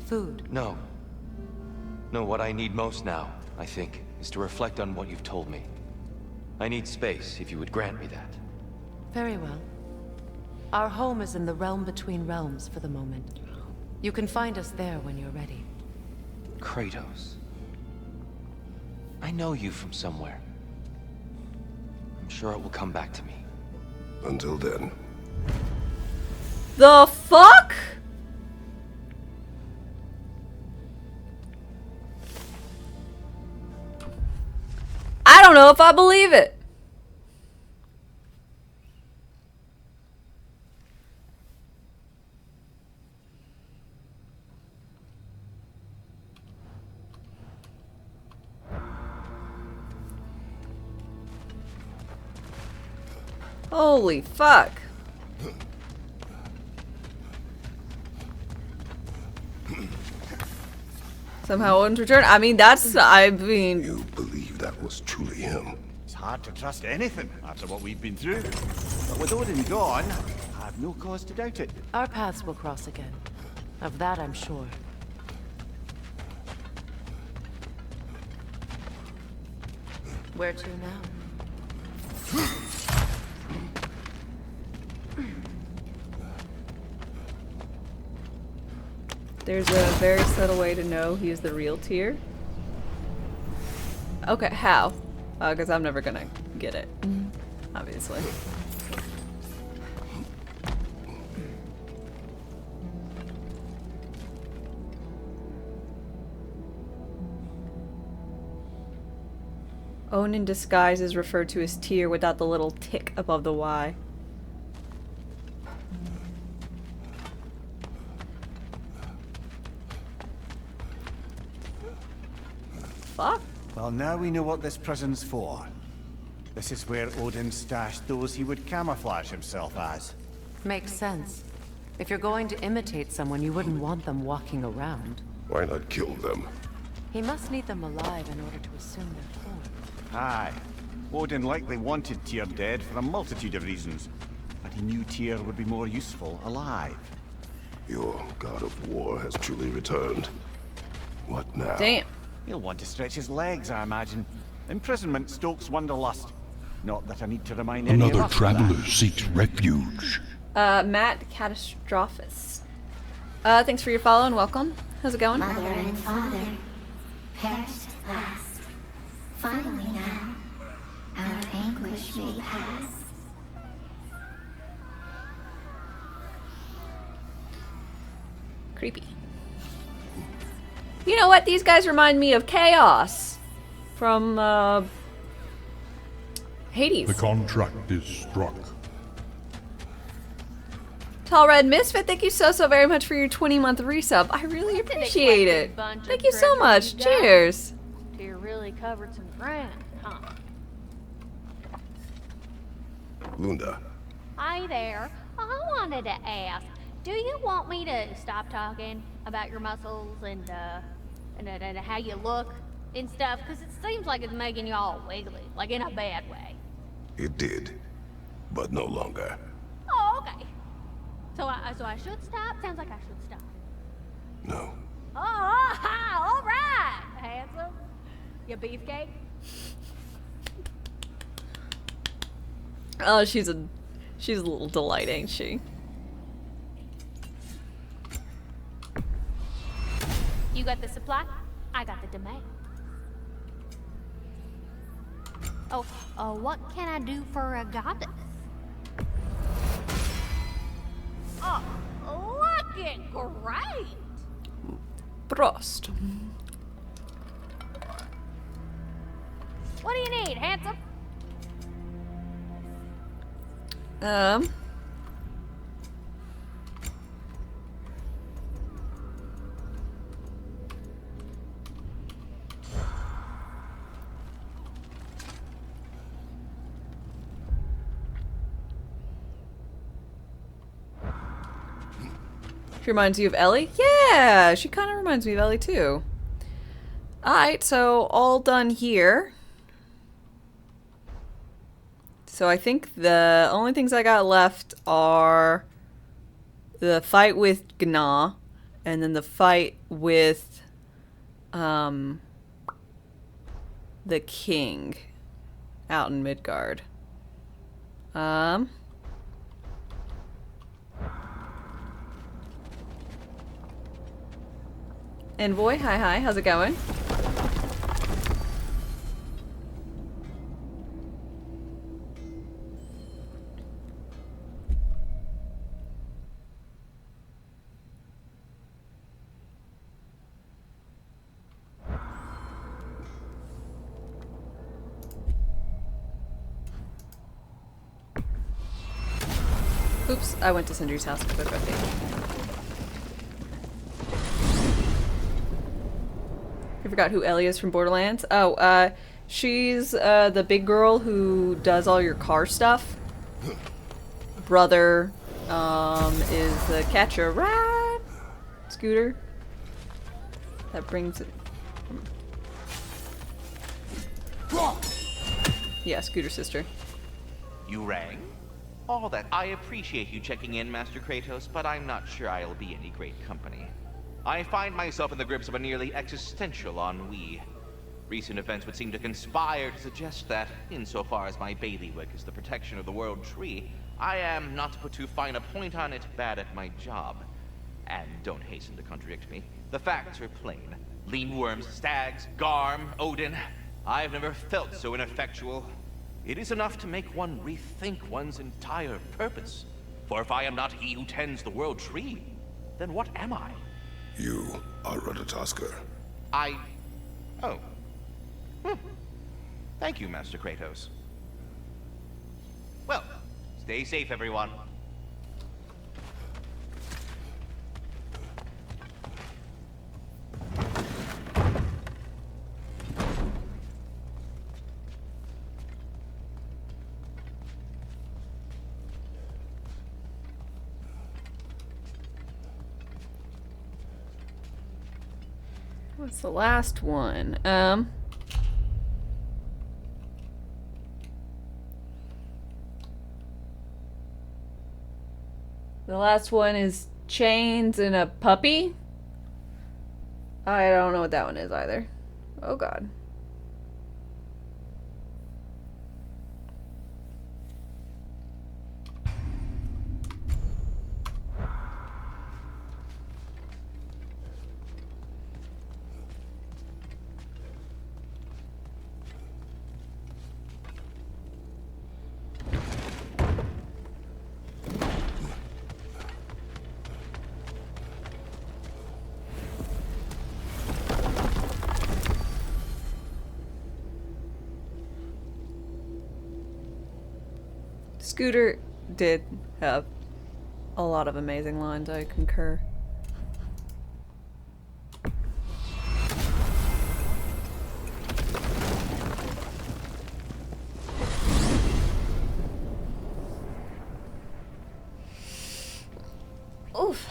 Food. No. No, what I need most now, I think, is to reflect on what you've told me. I need space, if you would grant me that. Very well. Our home is in the realm between realms for the moment. You can find us there when you're ready. Kratos. I know you from somewhere. I'm sure it will come back to me. Until then. The fuck? I don't know if I believe it. Holy fuck. Somehow Odin's return. I mean, You believe that was truly him? It's hard to trust anything after what we've been through. But with Odin gone, I have no cause to doubt it. Our paths will cross again. Of that I'm sure. Where to now? There's a very subtle way to know he is the real Tyr. Okay, how? Because I'm never gonna get it, obviously. Own in disguise is referred to as Tyr without the little tick above the Y. Fuck. Well, now we know what this prison's for. This is where Odin stashed those he would camouflage himself as. Makes sense. If you're going to imitate someone, you wouldn't want them walking around. Why not kill them? He must need them alive in order to assume their form. Aye. Odin likely wanted Tyr dead for a multitude of reasons, but he knew Tyr would be more useful alive. Your god of war has truly returned. What now? Damn. He'll want to stretch his legs, I imagine. Imprisonment stokes wanderlust. Not that I need to remind any of Another us of traveler that. seeks refuge. Matt Catastrophus. Thanks for your follow and welcome. How's it going? Mother and father perished at last. Finally now, our anguish may pass. Creepy. You know what? These guys remind me of Chaos from Hades. The contract is struck. Tall Red Misfit, thank you so very much for your 20-month resub. I really appreciate it. Thank you so much. Cheers. You really covered some ground, huh? Lunda. Hi there. I wanted to ask, do you want me to stop talking about your muscles and how you look and stuff? Because it seems like it's making you all wiggly, like in a bad way. It did, but no longer. Oh, okay. So I should stop? Sounds like I should stop. No. Oh, all right, handsome. You beefcake? Oh, she's a little delight, ain't she? You got the supply, I got the demand. Oh, what can I do for a goddess? Oh, looking great! Prost. What do you need, handsome? She reminds you of Ellie? Yeah, she kind of reminds me of Ellie too. Alright, so all done here. So I think the only things I got left are the fight with Gna and then the fight with the king out in Midgard. Envoy, hi, how's it going? Oops, I went to Sindri's house for the birthday. I forgot who Ellie is from Borderlands. Oh, she's the big girl who does all your car stuff. Brother is the catcher, right? Scooter. That brings it. Yeah, Scooter's sister. You rang? All that. I appreciate you checking in, Master Kratos, but I'm not sure I'll be any great company. I find myself in the grips of a nearly existential ennui. Recent events would seem to conspire to suggest that, insofar as my bailiwick is the protection of the World Tree, I am, not to put too fine a point on it, bad at my job. And don't hasten to contradict me. The facts are plain. Lean worms, stags, Garm, Odin. I've never felt so ineffectual. It is enough to make one rethink one's entire purpose. For if I am not he who tends the World Tree, then what am I? You are Ratatoskr. Oh. Thank you, Master Kratos. Well, stay safe, everyone. What's the last one? The last one is chains and a puppy. I don't know what that one is either. Oh god. Scooter did have A lot of amazing lines, I concur. Oof.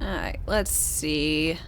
Alright, let's see.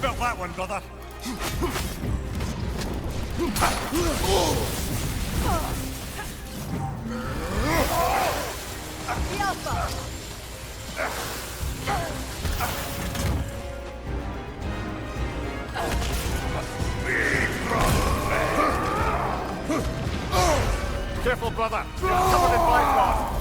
Felt that one, brother. Careful, brother. Covered in blind spot.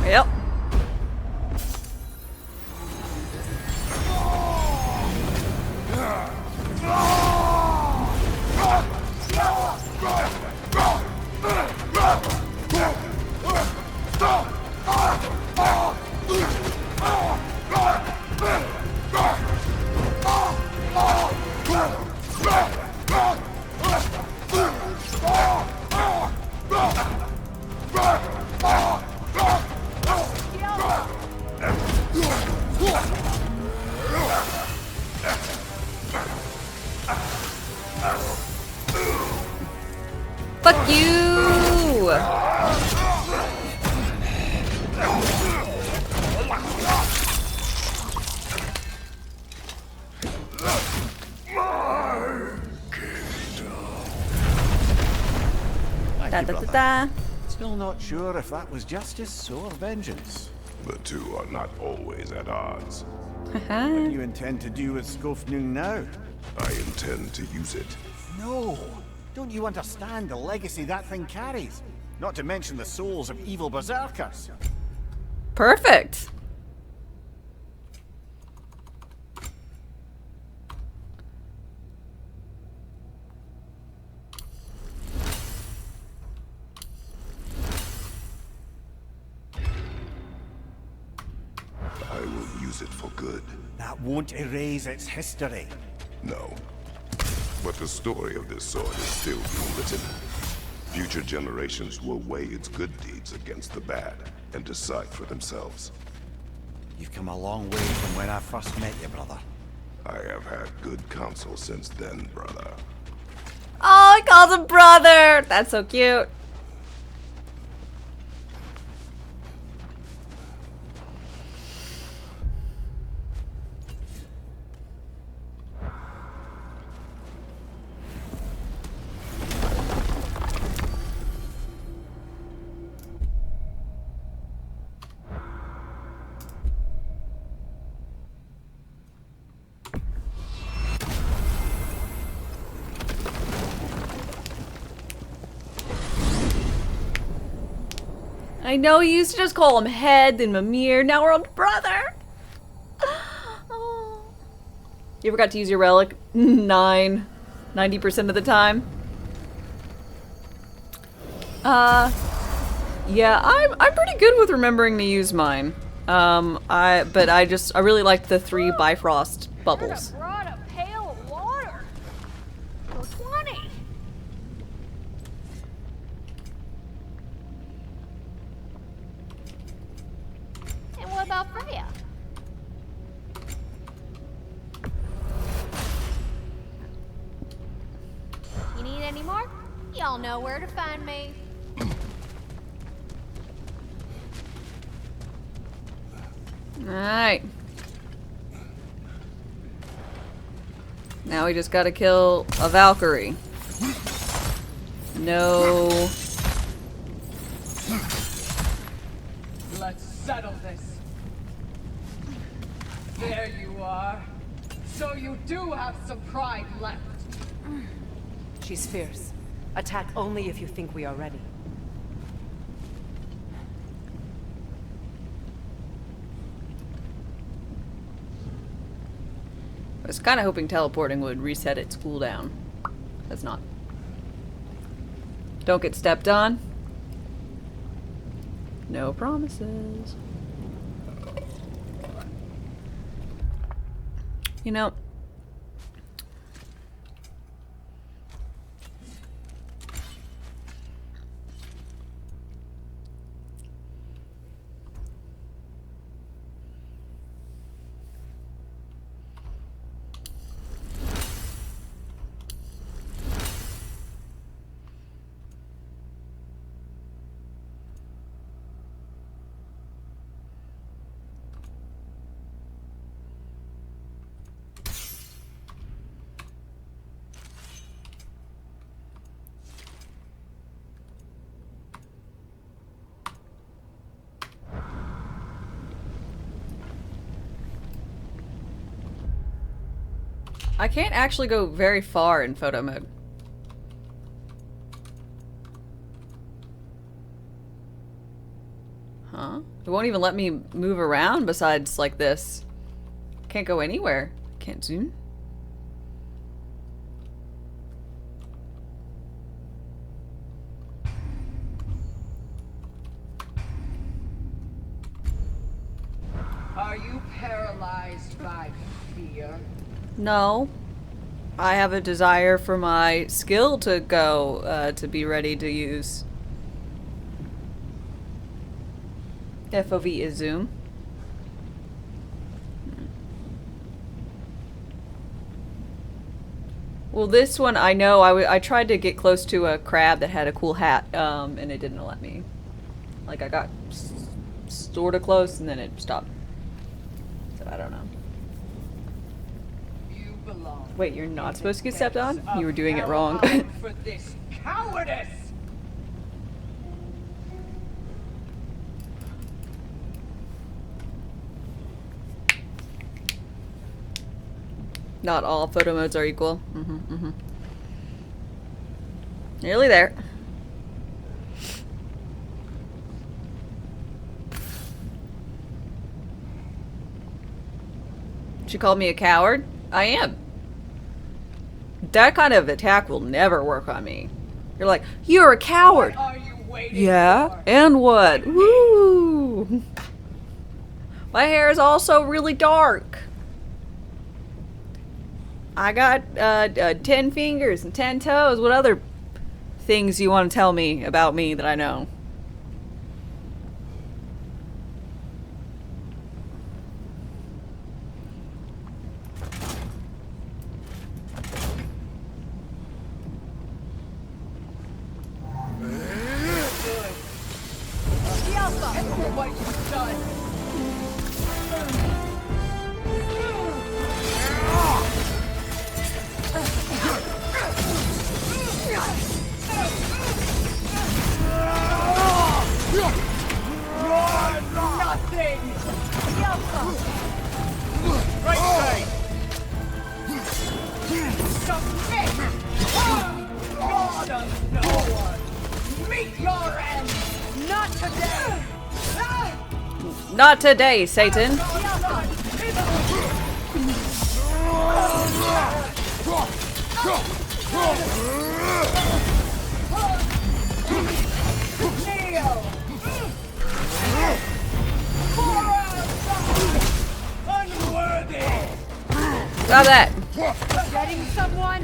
Yep. Fuck you! Da, da, da, da. Still not sure if that was justice or vengeance. The two are not always at odds. What do you intend to do with Skofnung now? I intend to use it. No! Don't you understand the legacy that thing carries? Not to mention the souls of evil berserkers. Perfect. I will use it for good. That won't erase its history. No. But the story of this sword is still being written. Future generations will weigh its good deeds against the bad and decide for themselves. You've come a long way from when I first met you, brother. I have had good counsel since then, brother. Oh, he calls him brother! That's so cute. I know you used to just call him Head and Mimir. Now we're on brother. Oh. You ever got to use your relic? 90% of the time. Yeah, I'm pretty good with remembering to use mine. I really liked the 3 Bifrost bubbles. Brought a pail of water for 20. And what about Freya? You need any more? Y'all know where to find me. Alright. Now we just gotta kill a Valkyrie. No. Let's settle this. There you are. So you do have some pride left. She's fierce. Attack only if you think we are ready. I was kind of hoping teleporting would reset its cooldown. That's not. Don't get stepped on. No promises. You know, I can't actually go very far in photo mode. Huh? It won't even let me move around besides like this. Can't go anywhere. Can't zoom. Are you paralyzed by fear? No. I have a desire for my skill to go, to be ready to use. FOV is zoom. Well, this one I know. I tried to get close to a crab that had a cool hat, and it didn't let me. Like I got sort of close, and then it stopped. So I don't know. You belong. Wait, you're not supposed to get stepped on? You were doing it Hell wrong. out for this cowardice. Not all photo modes are equal. Nearly there. She called me a coward? I am. That kind of attack will never work on me. You're like, you're a coward. What are you waiting Yeah, for? and what? Woo! My hair is also really dark. I got 10 fingers and 10 toes. What other things you want to tell me about me that I know? What you've done. Nothing. Right side. Submit. God of no one. Meet your end. Not today. Not today, Satan. Stop that. Getting someone?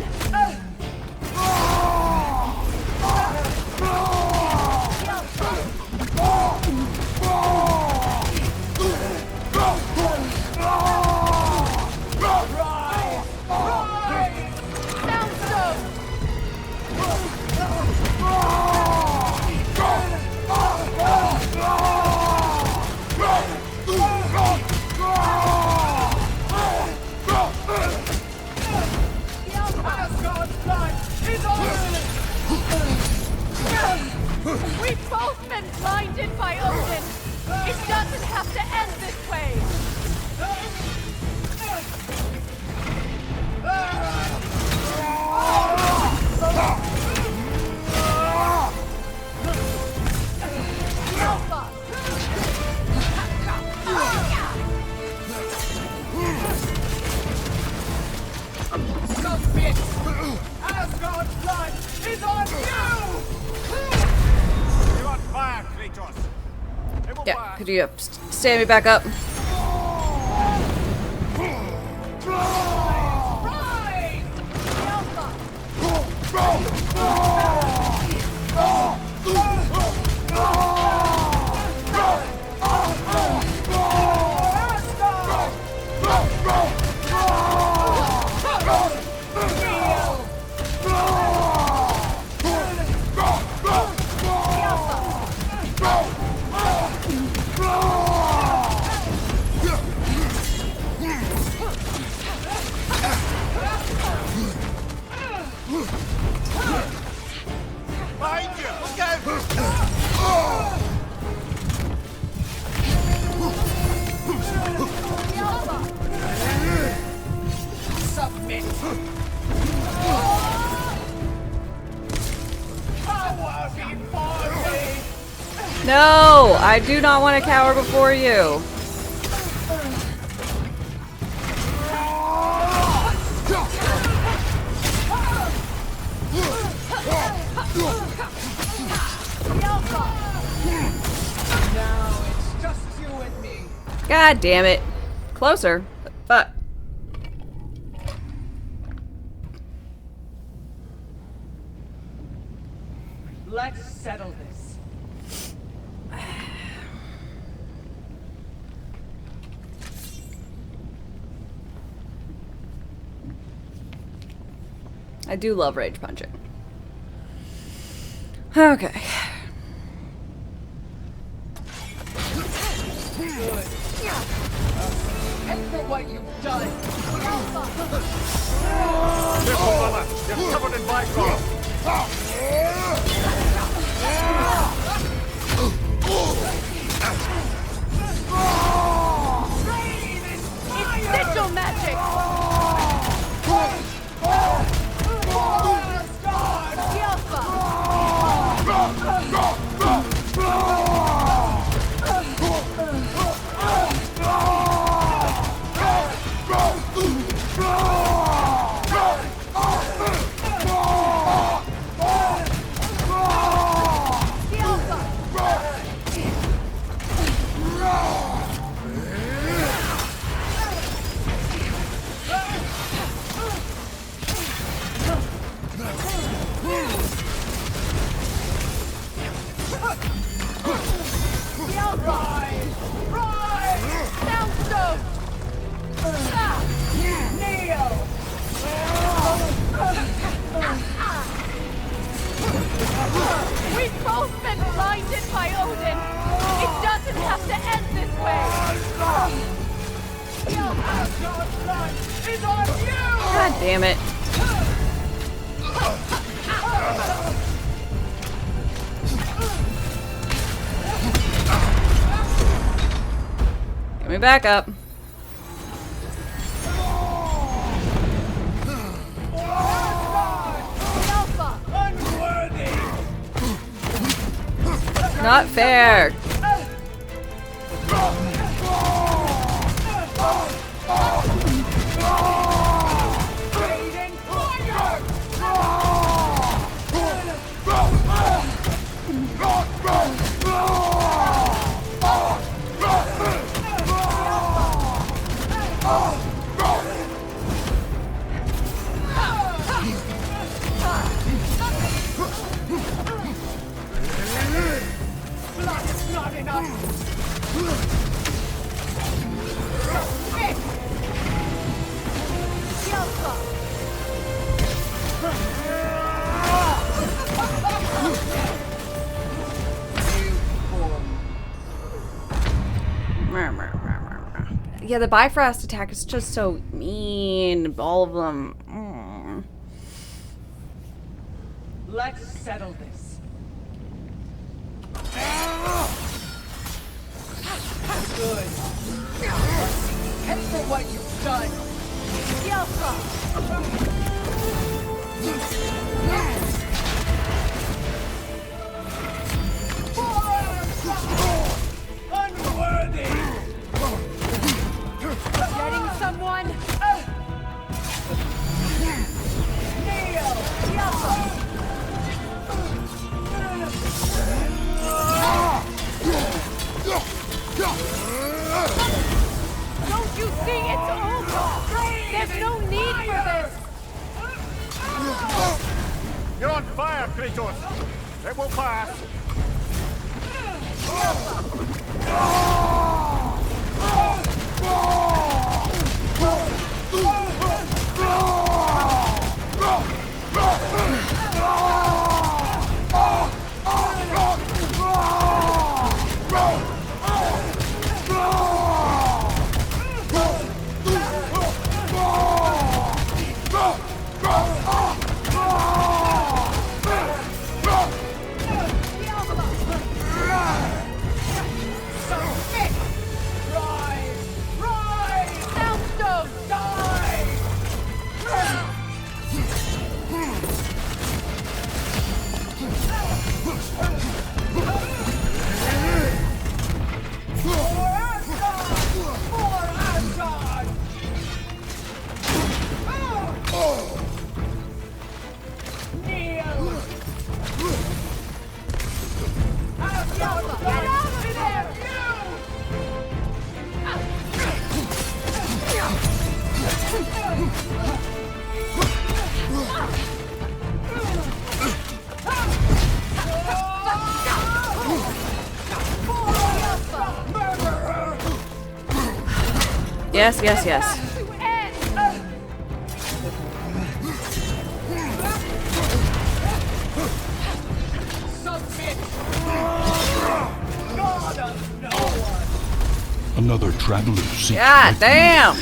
We've both been blinded by Odin. It doesn't have to end this way. Asgard's blood is on you! You're on fire, Kratos. Yeah, could you stand me back up? No! I do not want to cower before you. Now it's just you and me. God damn it. Closer. Fuck. Let's settle this. I do love rage punching. Okay. Good. And for what you've done. Careful, Lala. You're covered in bygone. It's sigil magic! We've both been blinded by Odin. It doesn't have to end this way. God damn it. Get me back up. Not fair. Yeah, the Bifrost attack is just so mean. All of them. Let's settle this. Good. And for what you've done. Unworthy! Getting someone? Don't you see it's over? There's no need for this! You're on fire, Kratos! It will pass! Yes, yes, yes. Another traveler seeks God damn!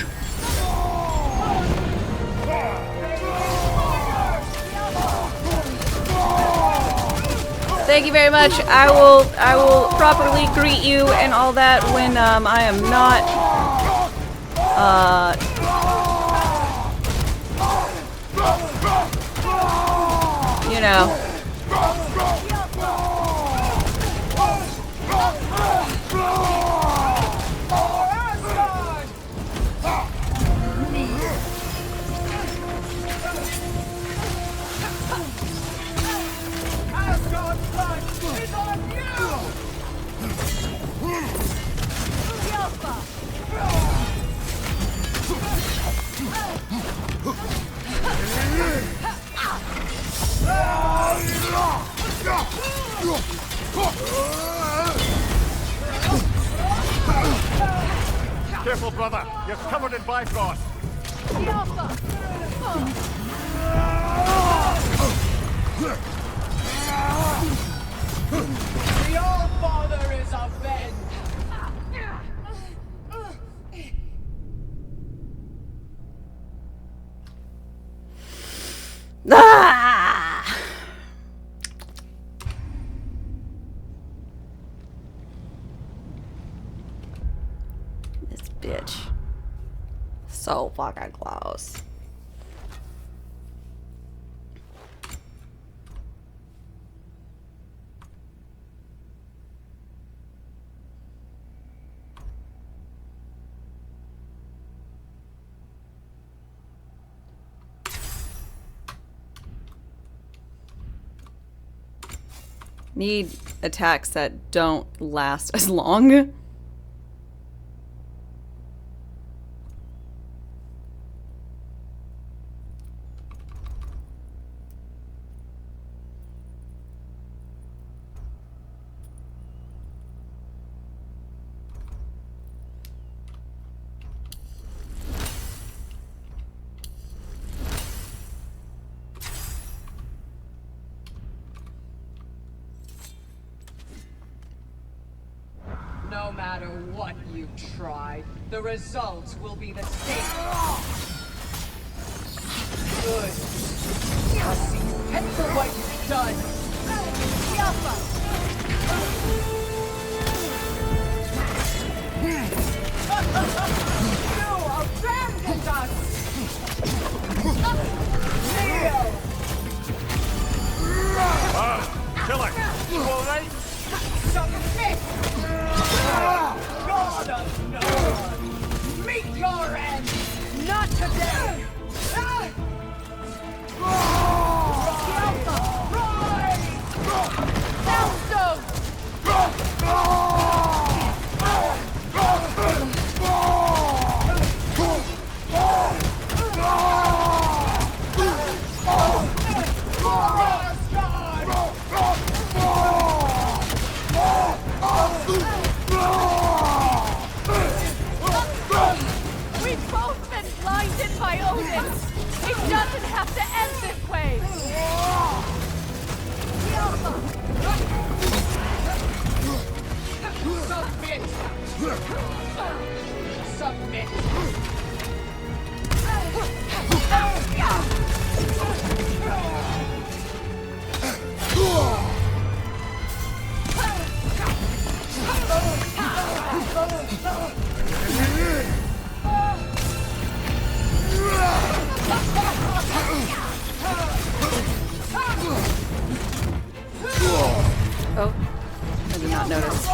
Thank you very much. I will properly greet you and all that when I am not you know. Careful, brother. You're covered in Bifrost. The All-Father is avenged! Ah! This bitch. So fucking close. Need attacks that don't last as long. No matter what you tried, the results will be the same. Good. I'll see you pay for what you've done. You abandoned us! Kneel! Kill her! You alright? Submit! God of no! Meet your end! Not today! We've both been blinded by Odin. It doesn't have to end this way. Submit! Submit! Oh, I did not notice.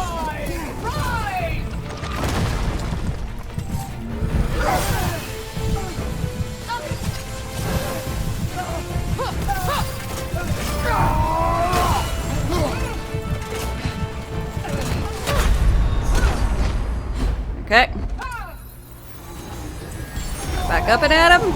Okay. Back up and at him.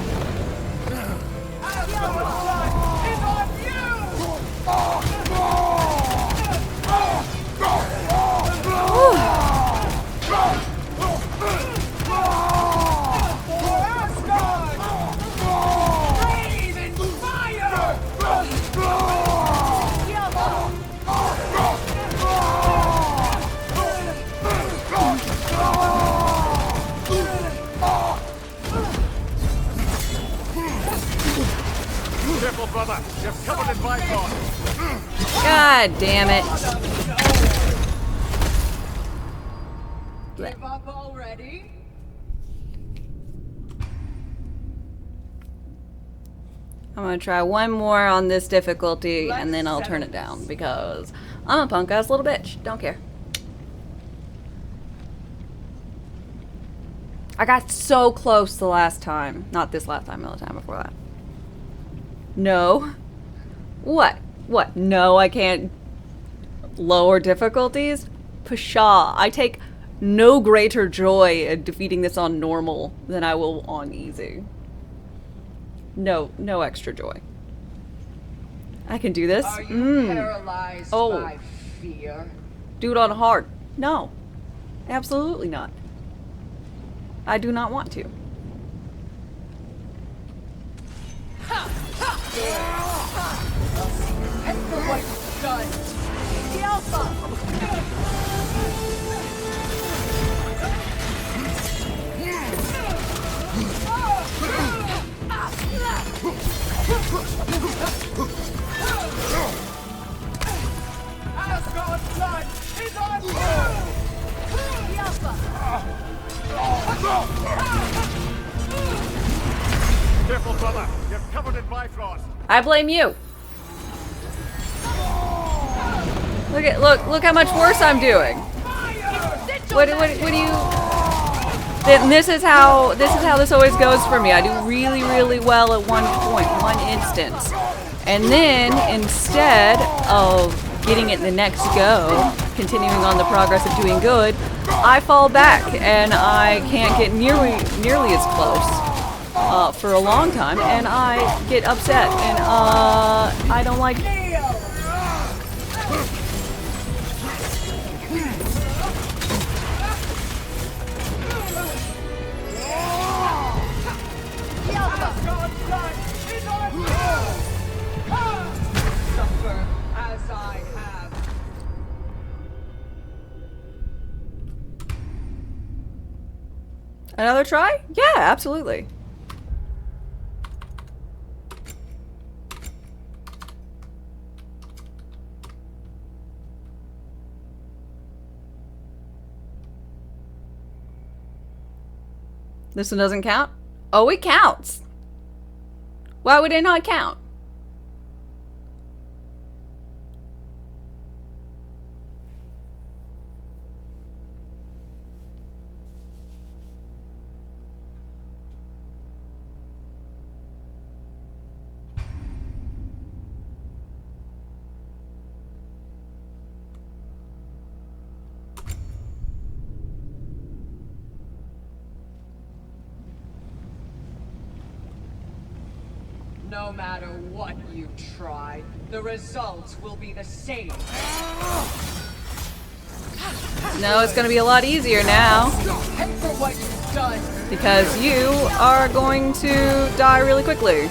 brother. You're covered in Bifrost. God damn it. Give up already? I'm gonna try one more on this difficulty and then I'll turn it down because I'm a punk ass little bitch. Don't care. I got so close the last time. Not this last time, but the time before that. No. What? What? No, I can't lower difficulties? Pshaw. I take no greater joy in defeating this on normal than I will on easy. No extra joy. I can do this. Are you paralyzed by fear? Do it on hard. No. Absolutely not. I do not want to. And for what you've done, the Alpha! Asgard's blood is on you! The Alpha! Careful, brother. You're covered in Bifrost. I blame you. Look how much worse I'm doing. What do you? Then this is how this always goes for me. I do really, really well at one point, one instance, and then instead of getting it the next go, continuing on the progress of doing good, I fall back and I can't get nearly as close for a long time, and I get upset, and I don't like it. Suffer as I have. Another try? Yeah, absolutely. This one doesn't count? Oh, it counts. Why would it not count? No matter what you try, the results will be the same. No, it's gonna be a lot easier now. And for what you've done. Because you are going to die really quickly.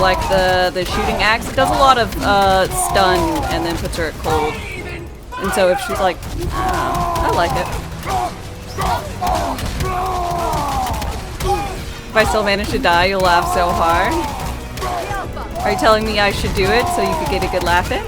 Like the shooting axe, it does a lot of stun and then puts her at cold. And so if she's like, I like it. If I still manage to die, you'll laugh so hard. Are you telling me I should do it so you could get a good laugh in?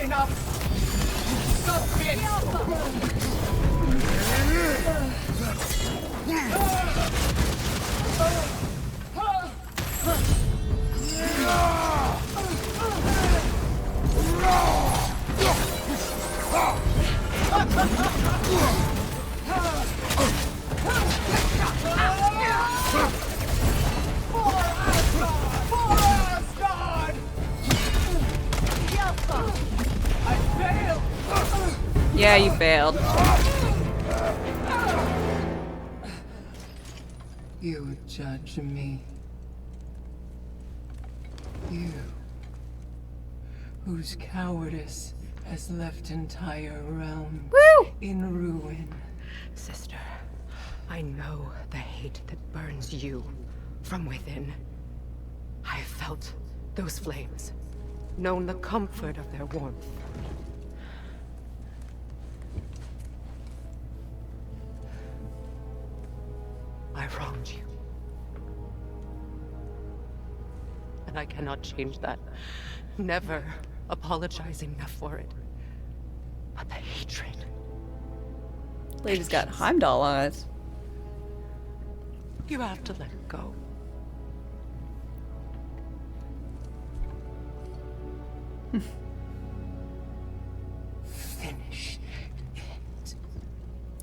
enough! Yeah, you failed. You judge me. You, whose cowardice has left entire realms in ruin. Sister, I know the hate that burns you from within. I have felt those flames, known the comfort of their warmth. I wronged you. And I cannot change that. Never apologize enough for it. But the hatred. Lady's got Heimdall on it. You have to let it go. Finish it.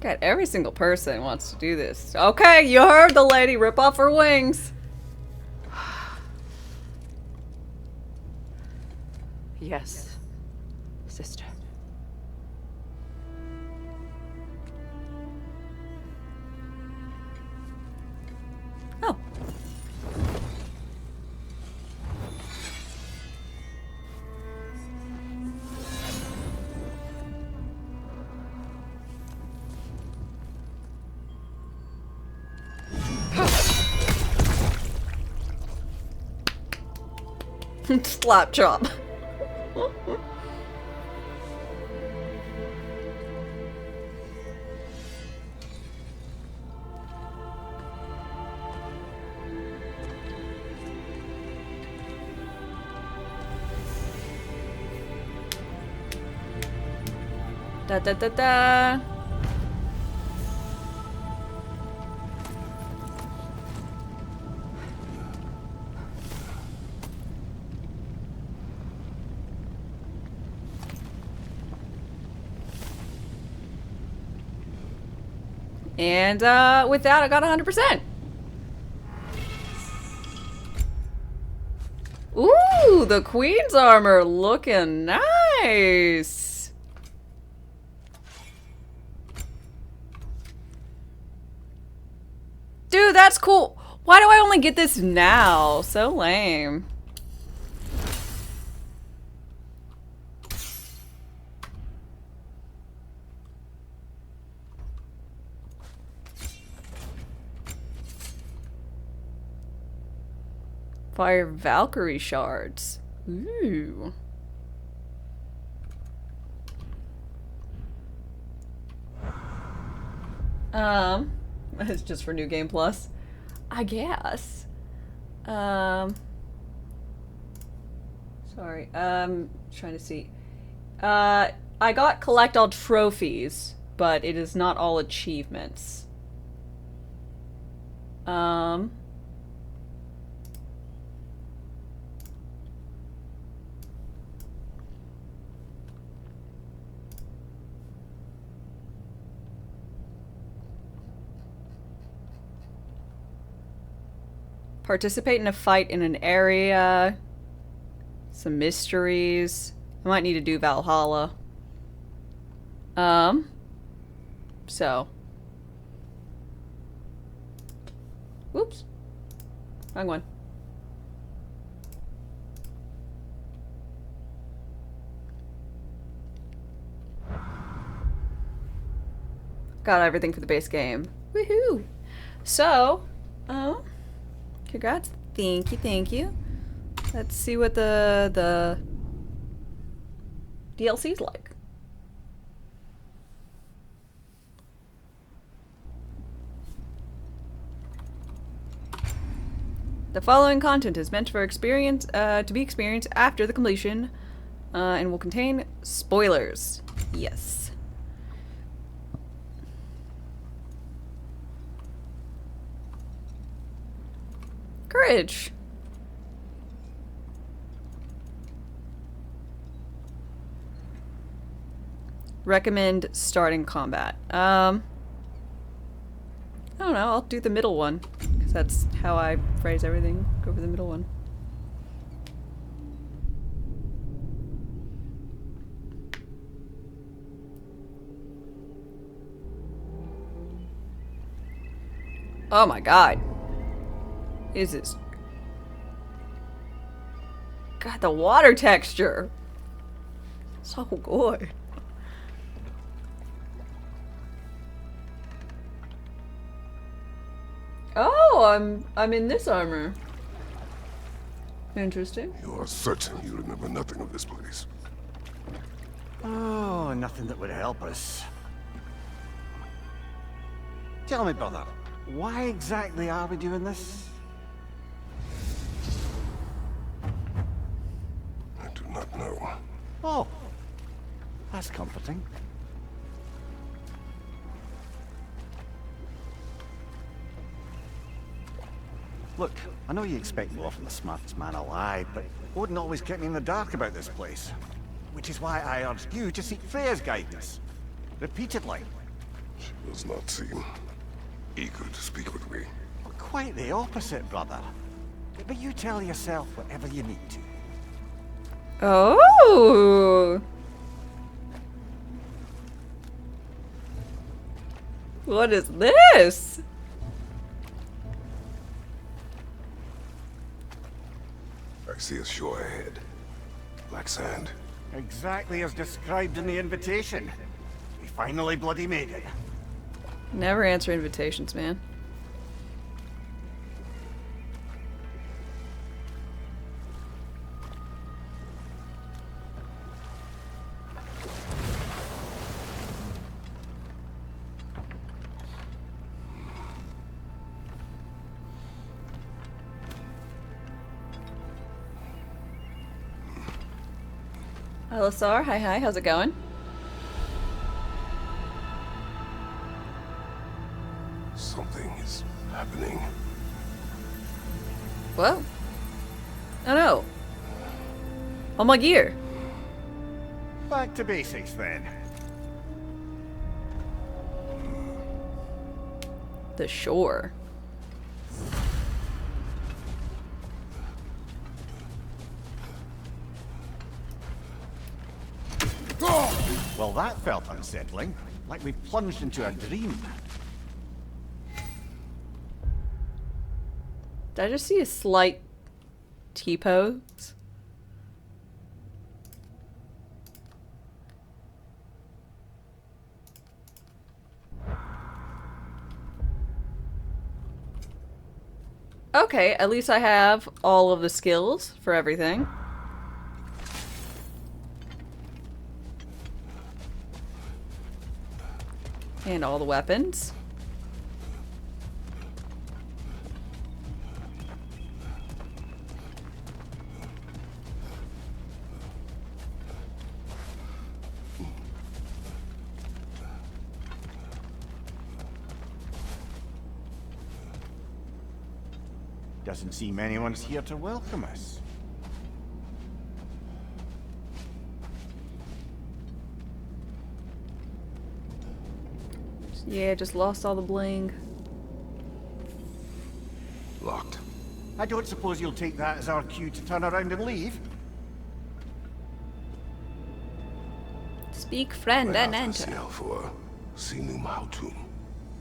God, every single person wants to do this. Okay, you heard the lady. Rip off her wings. Yes, sister. Oh. Slap chop. Da da da da. And with that, I got 100%. Ooh, the Queen's armor looking nice. Dude, that's cool. Why do I only get this now? So lame. Fire Valkyrie shards. Ooh. It's just for New Game Plus, I guess. Sorry. Trying to see. I got collect all trophies, but it is not all achievements. Participate in a fight in an area. Some mysteries. I might need to do Valhalla. So. Whoops. Wrong one. Got everything for the base game. Woohoo! So, congrats. Thank you, thank you. Let's see what the DLC's like. The following content is meant for experience to be experienced after the completion And will contain spoilers. Yes. Courage. Recommend starting combat. I don't know, I'll do the middle one. Because that's how I phrase everything. Go for the middle one. Oh my god. Is this... God, the water texture. So good. Oh, I'm in this armor. Interesting. You are certain you remember nothing of this place? Oh, nothing that would help us. Tell me, brother, why exactly are we doing this? I do not know. Oh, that's comforting. Look, I know you expect me from the smartest man alive, but Odin always kept me in the dark about this place. Which is why I urged you to seek Freya's guidance. Repeatedly. She does not seem eager to speak with me. Well, quite the opposite, brother. But you tell yourself whatever you need to. Oh! What is this? I see a shore ahead. Black sand. Exactly as described in the invitation. We finally bloody made it. Never answer invitations, man. Hello, Sar. Hi, how's it going? Something is happening. Whoa. Oh no. Oh my gear. Back to basics then. The shore. Well, that felt unsettling. Like we plunged into a dream. Did I just see a slight T-pose? Okay, at least I have all of the skills for everything. And all the weapons. Doesn't seem anyone's here to welcome us. Yeah, just lost all the bling. Locked. I don't suppose you'll take that as our cue to turn around and leave? Speak friend and enter.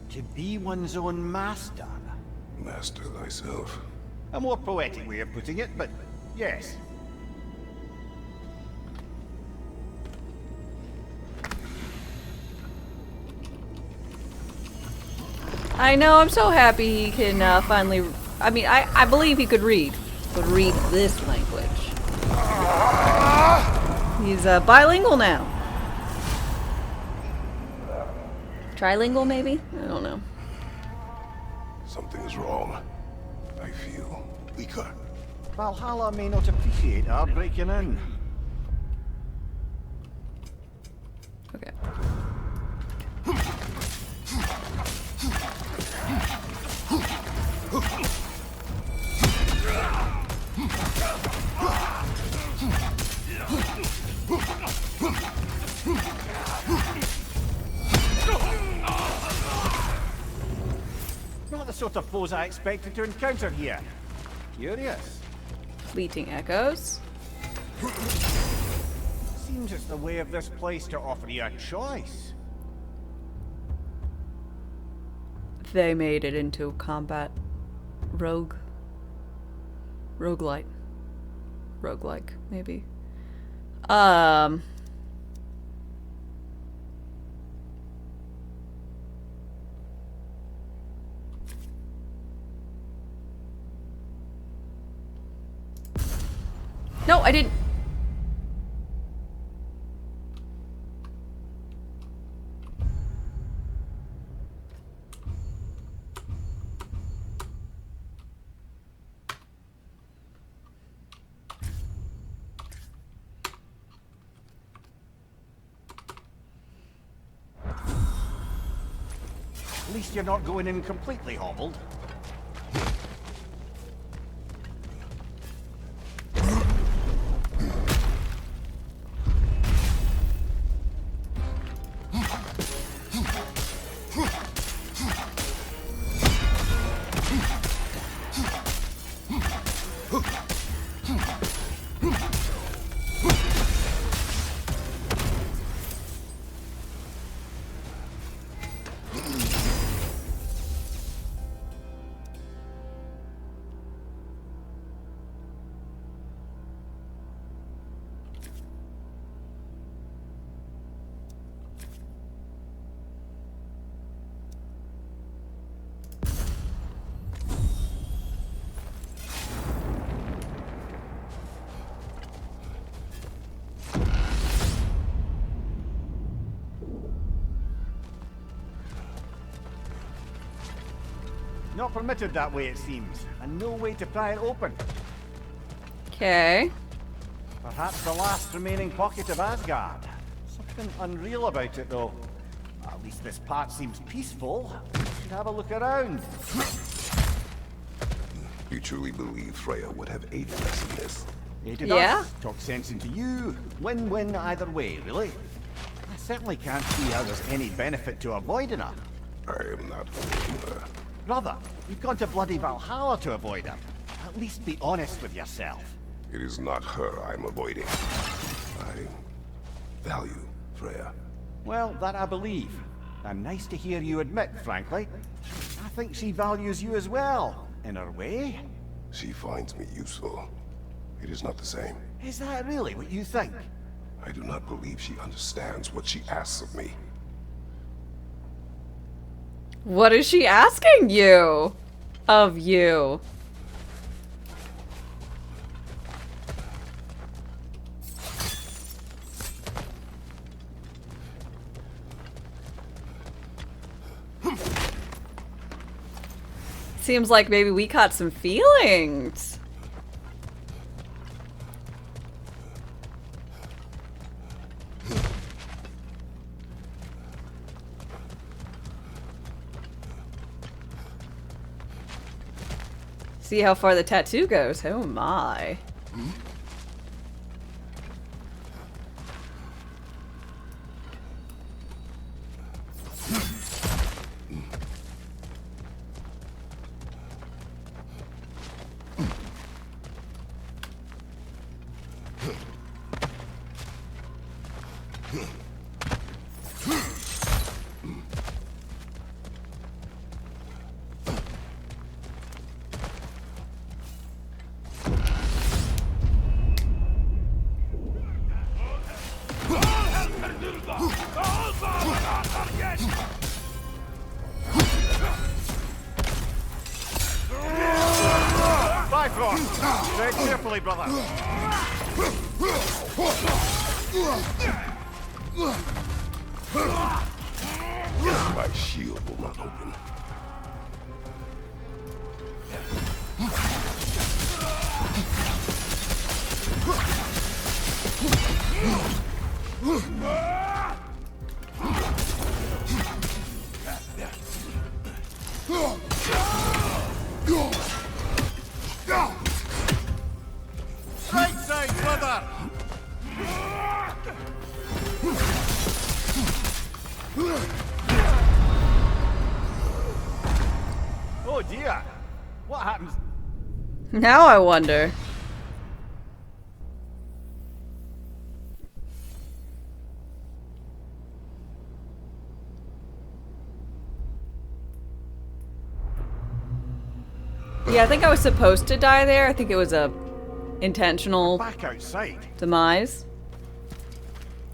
To be one's own master. Master thyself. A more poetic way of putting it, but yes. I know, I'm so happy he can finally... I mean, I believe he could read. But read this language. He's bilingual now. Trilingual, maybe? I don't know. Something is wrong. I feel weaker. Valhalla may not appreciate our breaking in. sort of foes I expected to encounter here. Curious. Fleeting echoes. Seems it's the way of this place to offer you a choice. They made it into combat roguelite. Roguelike, maybe. No, I didn't. At least you're not going in completely hobbled. Not permitted that way, it seems, and no way to pry it open. Okay. Perhaps the last remaining pocket of Asgard. Something unreal about it, though. At least this part seems peaceful. You should have a look around. You truly believe Freya would have aided us in this? Aided us, talked sense into you. Win-win either way, really. I certainly can't see how there's any benefit to avoiding her. I am not avoiding her. Brother, you've gone to bloody Valhalla to avoid her. At least be honest with yourself. It is not her I'm avoiding. I value Freya. Well, that I believe. And nice to hear you admit, frankly. I think she values you as well, in her way. She finds me useful. It is not the same. Is that really what you think? I do not believe she understands what she asks of me. What is she asking you? Of you? Seems like maybe we caught some feelings. See how far the tattoo goes. Oh my. Tread carefully, brother. My shield will not open. Right side, brother. Oh dear. Now I wonder. Yeah, I think I was supposed to die there. I think it was a intentional Back outside. demise.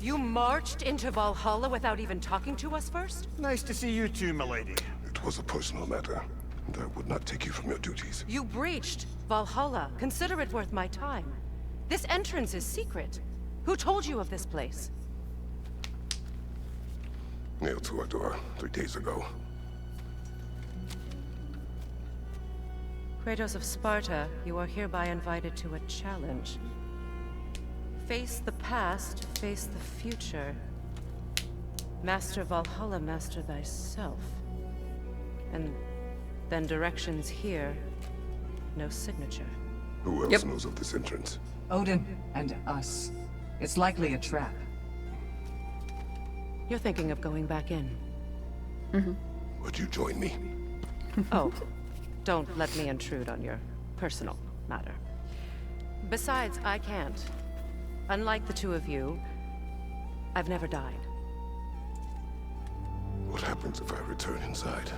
You marched into Valhalla without even talking to us first? Nice to see you too, milady. It was a personal matter, and I would not take you from your duties. You breached Valhalla. Consider it worth my time. This entrance is secret. Who told you of this place? Nailed to our door 3 days ago. Kratos of Sparta, you are hereby invited to a challenge. Face the past, face the future. Master Valhalla, master thyself. And then directions here, no signature. Who else knows of this entrance? Odin and us. It's likely a trap. You're thinking of going back in. Would you join me? Oh, don't let me intrude on your personal matter. Besides, I can't. Unlike the two of you, I've never died. What happens if I return inside?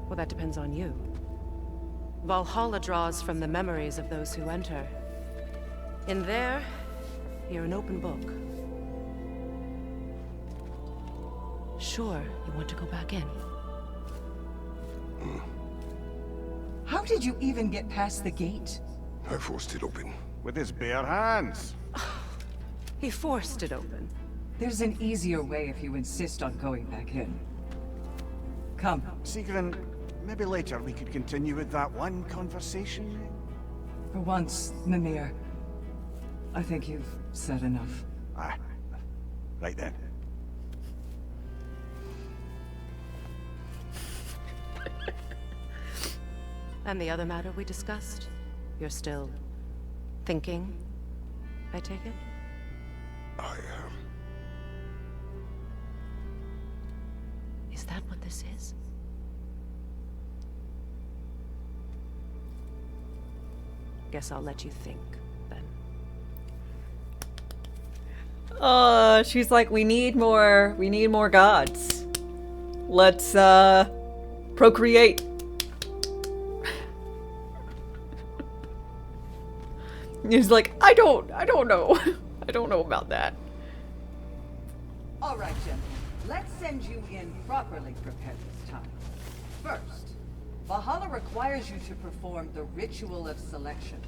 Well, that depends on you. Valhalla draws from the memories of those who enter. In there, you're an open book. Sure, you want to go back in. How did you even get past the gate? I forced it open. With his bare hands. He forced it open. There's an easier way if you insist on going back in. Come. Sigrun, maybe later we could continue with that one conversation. For once, Mimir, I think you've said enough. Ah, right then. And the other matter we discussed? You're still thinking, I take it? I am. Is that what this is? Guess I'll let you think, then. She's like, we need more gods. Let's, procreate. He's like, I don't know. I don't know about that. All right, gentlemen. Let's send you in properly prepared this time. First, Valhalla requires you to perform the ritual of selection.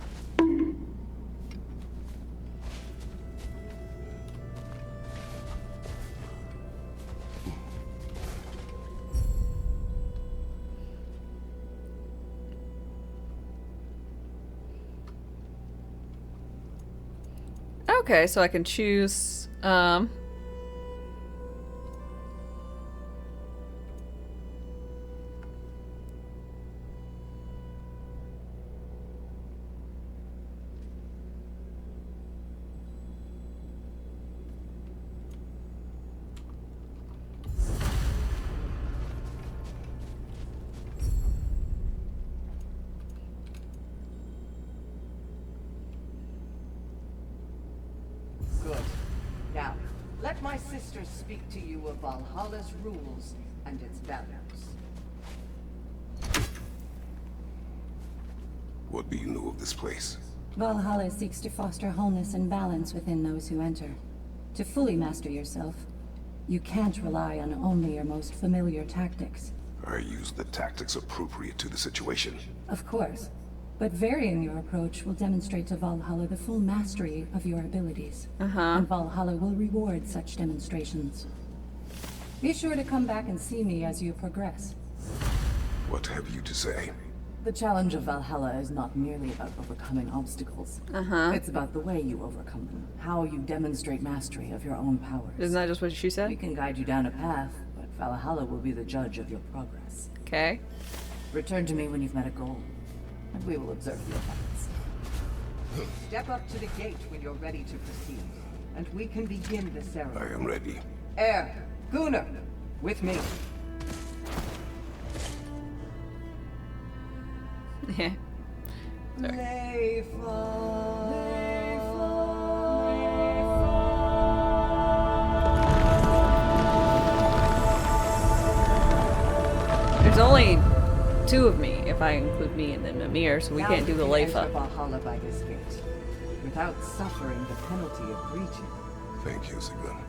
Okay, so I can choose, Good. Now, let my sister speak to you of Valhalla's rules and its values. What do you know of this place? Valhalla seeks to foster wholeness and balance within those who enter. To fully master yourself, you can't rely on only your most familiar tactics. I use the tactics appropriate to the situation. Of course, but varying your approach will demonstrate to Valhalla the full mastery of your abilities. And Valhalla will reward such demonstrations. Be sure to come back and see me as you progress. What have you to say? The challenge of Valhalla is not merely about overcoming obstacles. It's about the way you overcome them, how you demonstrate mastery of your own powers. Isn't that just what she said? We can guide you down a path, but Valhalla will be the judge of your progress. Okay. Return to me when you've met a goal, and we will observe your efforts. Step up to the gate when you're ready to proceed, and we can begin the ceremony. I am ready. Air, Gunnar, with me. There's only 2 of me, if I include me and then Mimir, so we Now can't do you the can Leifa. enter Valhalla by this gate, without suffering the penalty of breaching. Thank you, Sigmund.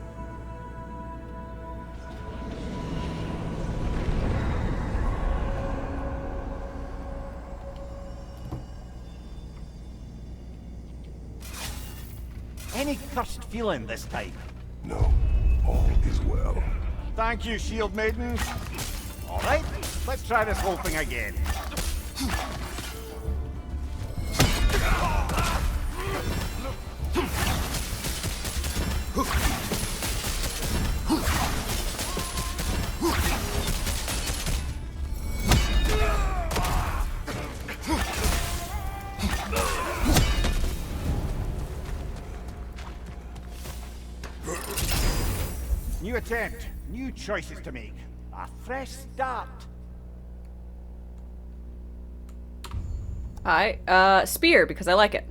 Any cursed feeling this time? No, all is well. Thank you, Shield Maidens. All right, let's try this whole thing again. New attempt, new choices to make. A fresh start. Alright, spear, because I like it.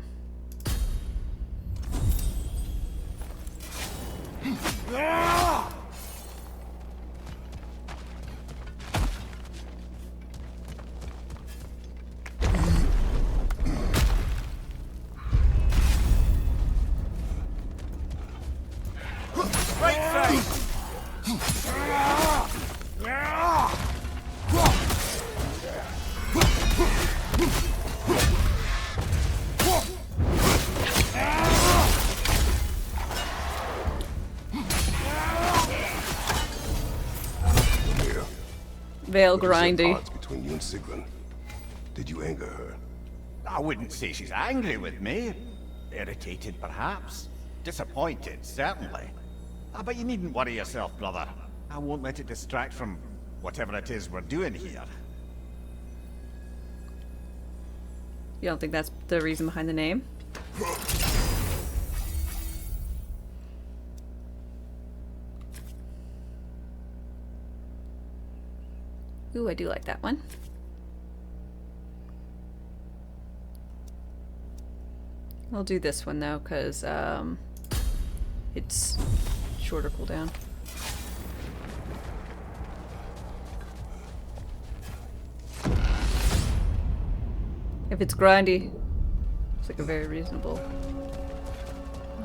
Veil grindy. Odds between you and Sigrun. Did you anger her? I wouldn't say she's angry with me. Irritated, perhaps. Disappointed, certainly. But you needn't worry yourself, brother. I won't let it distract from whatever it is we're doing here. You don't think that's the reason behind the name? Ooh, I do like that one. I'll do this one though, because it's shorter cooldown. If it's grindy, it's like a very reasonable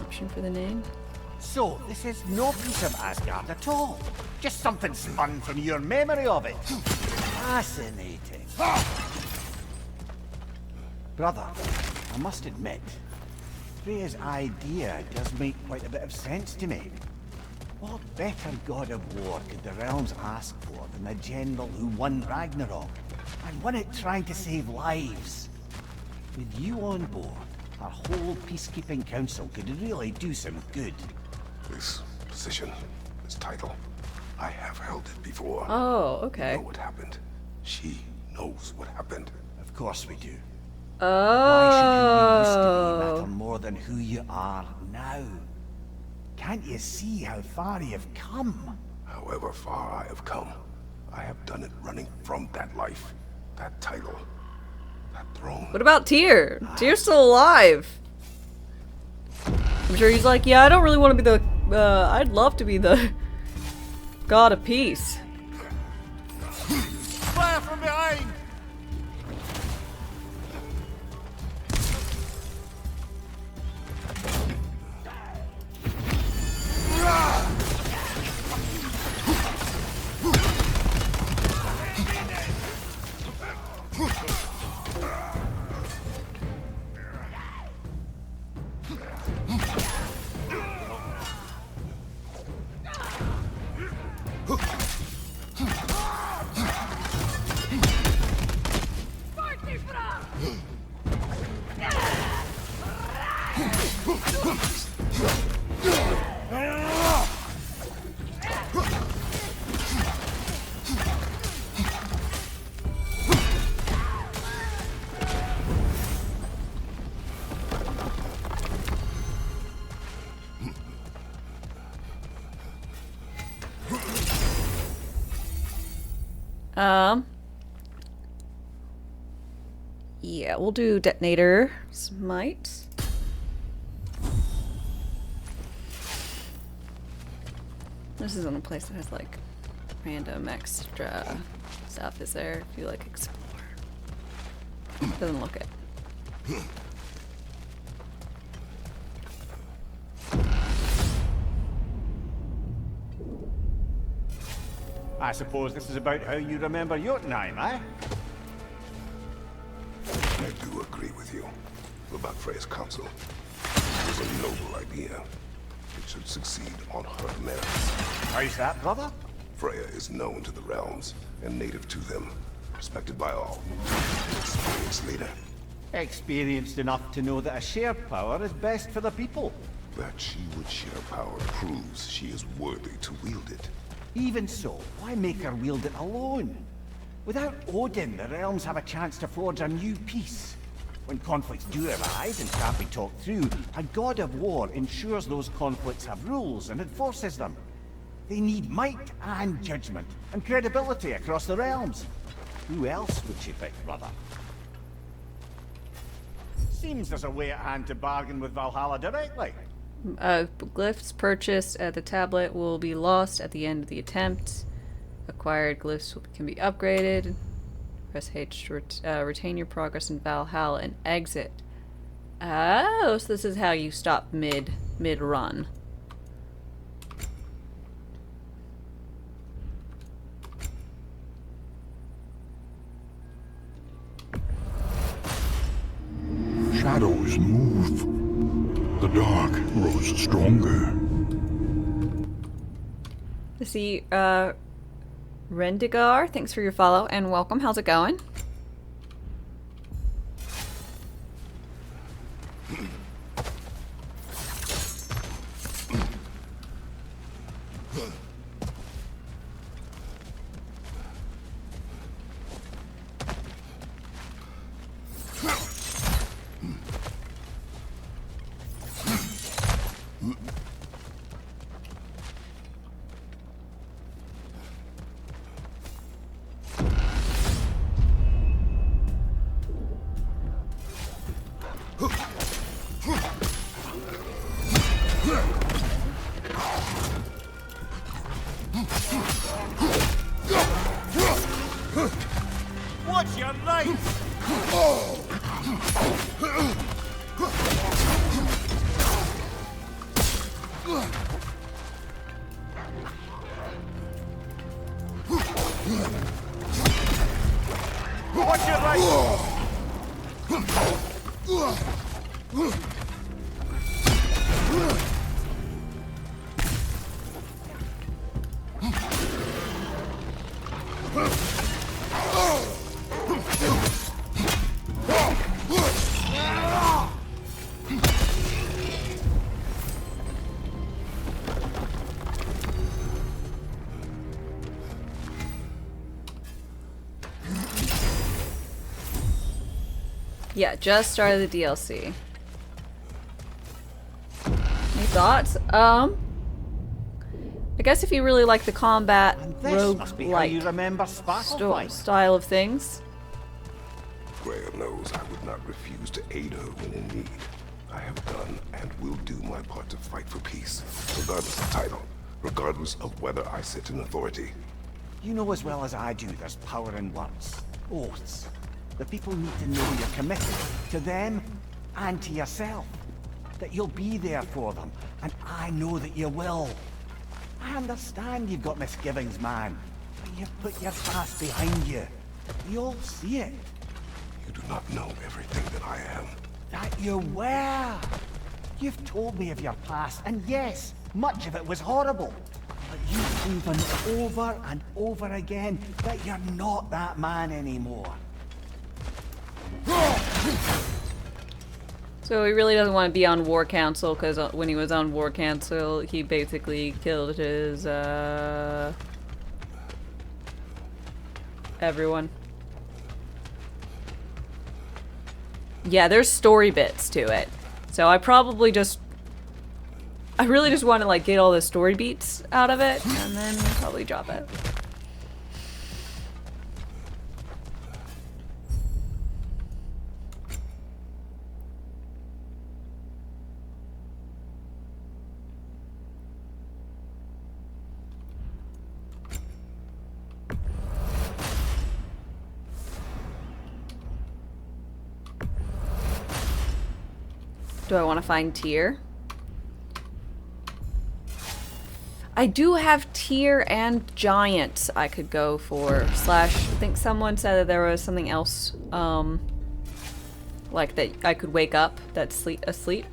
option for the name. So, this is no piece of Asgard at all. Just something spun from your memory of it. Fascinating. Brother, I must admit, Freya's idea does make quite a bit of sense to me. What better god of war could the realms ask for than the general who won Ragnarok, and won it trying to save lives? With you on board, our whole peacekeeping council could really do some good. This position, this title, I have held it before. Oh, okay. You know what happened. She knows what happened. Of course we do. Oh. Why should who you used to be matter more than who you are now? Can't you see how far you've come? However far I have come, I have done it running from that life, that title, that throne. What about Tyr? Tyr's still alive. I'm sure he's like, yeah, I don't really want to be the, I'd love to be the god of peace. Fire from behind! Yeah, we'll do detonator smite. This isn't a place that has like random extra stuff, is there? If you like explore. Doesn't look it. I suppose this is about how you remember Jotunheim, eh? I do agree with you about Freya's council. It was a noble idea. It should succeed on her merits. How's that, brother? Freya is known to the realms and native to them, respected by all. Experienced leader. Experienced enough to know that a shared power is best for the people. That she would share power proves she is worthy to wield it. Even so, why make her wield it alone? Without Odin, the realms have a chance to forge a new peace. When conflicts do arise and can't be talked through, a god of war ensures those conflicts have rules and enforces them. They need might and judgment and credibility across the realms. Who else would she pick, brother? Seems there's a way at hand to bargain with Valhalla directly. Glyphs purchased at the tablet will be lost at the end of the attempt. Acquired glyphs can be upgraded. Press H to retain your progress in Valhalla and exit. Oh, so this is how you stop mid-run. Shadows move. The dark grows stronger. I see, Rendigar, thanks for your follow and welcome. How's it going? What's your name? What's your right? Yeah, just started the DLC. Any thoughts? I guess if you really like the combat rogue-like style of things. Freya knows I would not refuse to aid her when in need. I have done and will do my part to fight for peace, regardless of title, regardless of whether I sit in authority. You know as well as I do there's power in words, oaths. The people need to know you're committed to them and to yourself. That you'll be there for them, and I know that you will. I understand you've got misgivings, man, but you've put your past behind you. We all see it. You do not know everything that I am. That you were. You've told me of your past, and yes, much of it was horrible. But you've proven over and over again that you're not that man anymore. So he really doesn't want to be on War Council, because when he was on War Council, he basically killed his, everyone. Yeah, there's story bits to it. So I really just want to, like, get all the story beats out of it, and then probably drop it. Do I want to find Tyr? I do have Tyr and Giant I could go for. Slash, I think someone said that there was something else, like that I could wake up that's asleep.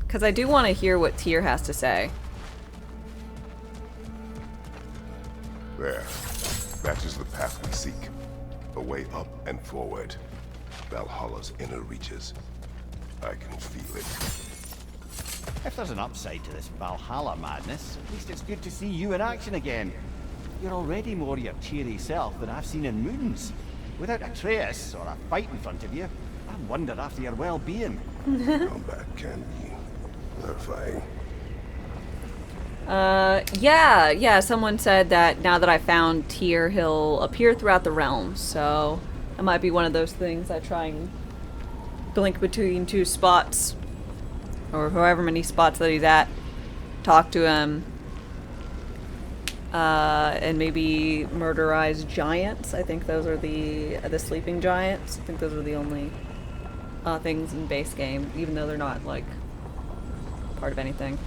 Because I do want to hear what Tyr has to say. There. That is the path we seek. A way up and forward. Valhalla's inner reaches. I can feel it. If there's an upside to this Valhalla madness, at least it's good to see you in action again. You're already more your cheery self than I've seen in moons. Without Atreus or a fight in front of you, I wonder after your well-being. Combat can be clarifying. Yeah, someone said that now that I found Tyr, he'll appear throughout the realms, so it might be one of those things I try and blink between two spots, or however many spots that he's at, talk to him, and maybe murderize giants. I think those are the sleeping giants. I think those are the only things in base game, even though they're not, like, part of anything.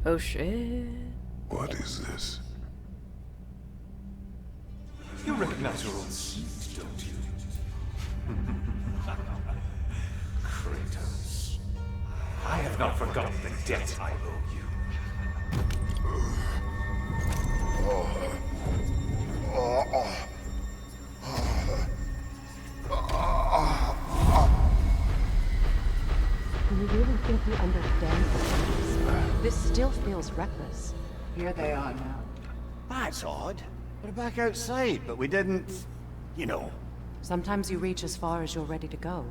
Oh shit. What is this? You recognize your own seat, don't you? Kratos. I have not forgotten the debt I owe you. Do you really think you understand this? This still feels reckless. Here they are now. That's odd. We're back outside, but we didn't... you know. Sometimes you reach as far as you're ready to go.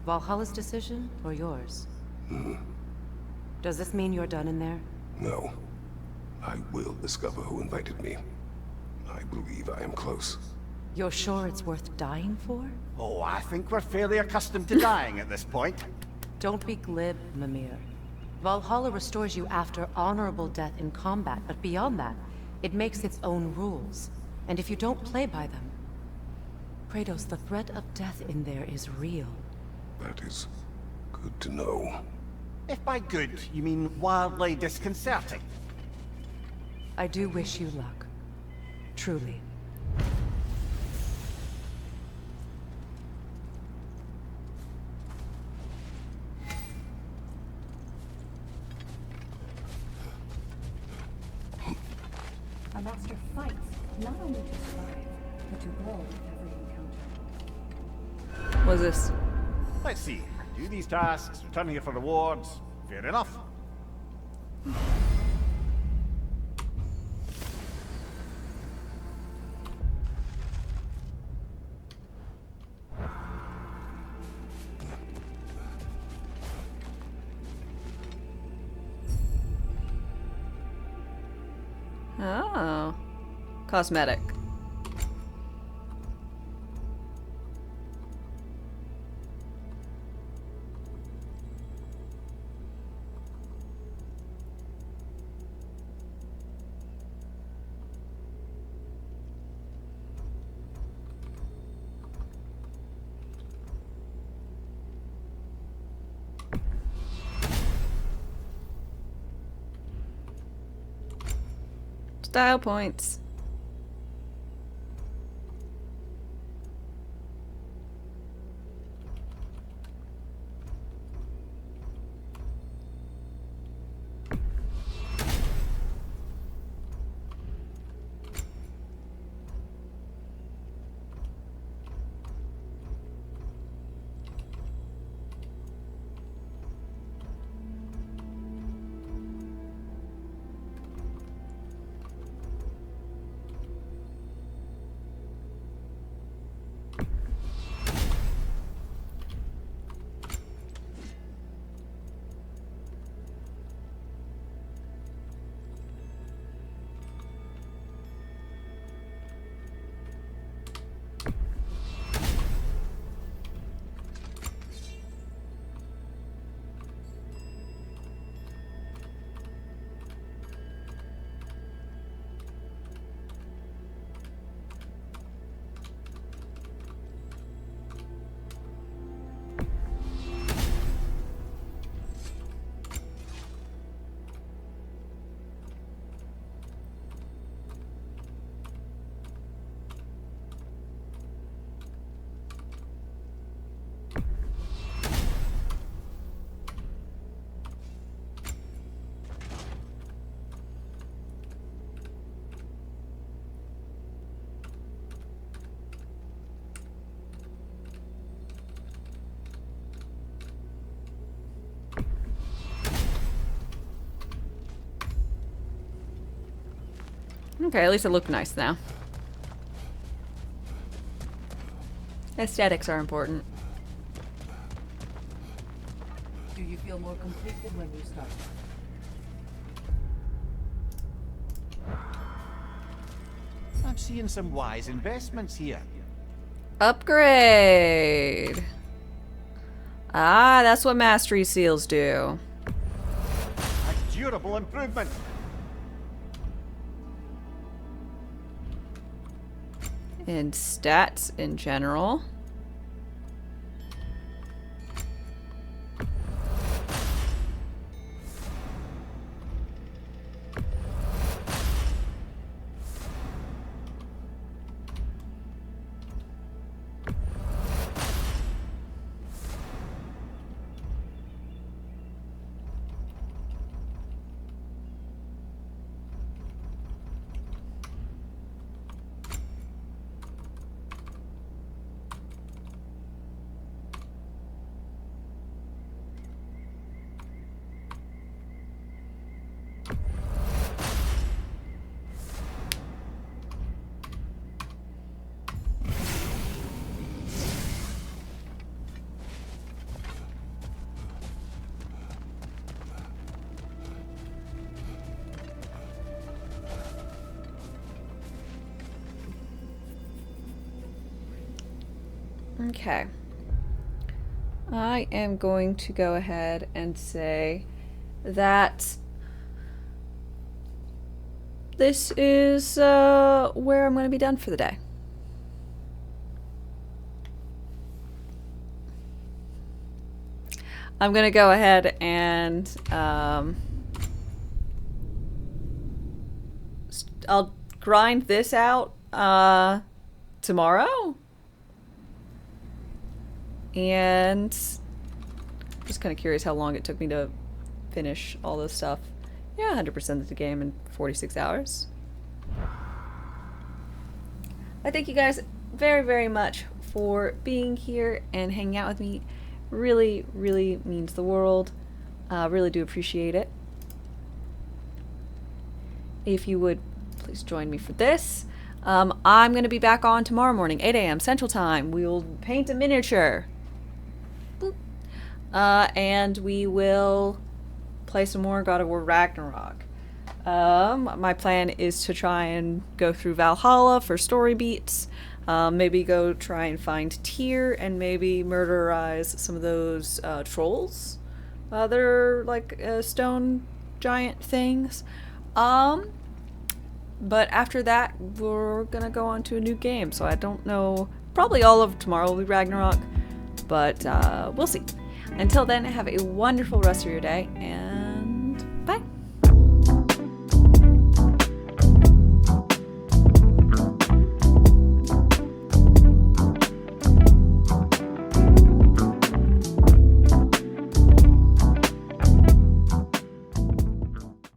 Valhalla's decision, or yours? Does this mean you're done in there? No. I will discover who invited me. I believe I am close. You're sure it's worth dying for? Oh, I think we're fairly accustomed to dying at this point. Don't be glib, Mimir. Valhalla restores you after honorable death in combat, but beyond that, it makes its own rules. And if you don't play by them... Kratos, the threat of death in there is real. That is good to know. If by good, you mean wildly disconcerting. I do wish you luck. Truly. A master fights not only to survive, but to grow with every encounter. What is this? Let's see. Do these tasks, return here for rewards. Fair enough. Oh. Cosmetic. Style points. Okay, at least it looked nice now. Aesthetics are important. Do you feel more complete than when you started? I'm seeing some wise investments here. Upgrade. Ah, that's what mastery seals do. A durable improvement. And stats in general. Okay. I am going to go ahead and say that this is where I'm going to be done for the day. I'm going to go ahead and I'll grind this out tomorrow. And I'm just kind of curious how long it took me to finish all this stuff. Yeah, 100% of the game in 46 hours. I thank you guys very, very much for being here and hanging out with me. Really, really means the world. Really do appreciate it. If you would please join me for this. I'm going to be back on tomorrow morning, 8 a.m. Central Time. We'll paint a miniature. And we will play some more God of War Ragnarok. My plan is to try and go through Valhalla for story beats. Maybe go try and find Tyr and maybe murderize some of those trolls. They're like stone giant things. But after that, we're gonna go on to a new game. So I don't know. Probably all of tomorrow will be Ragnarok. But we'll see. Until then, have a wonderful rest of your day, and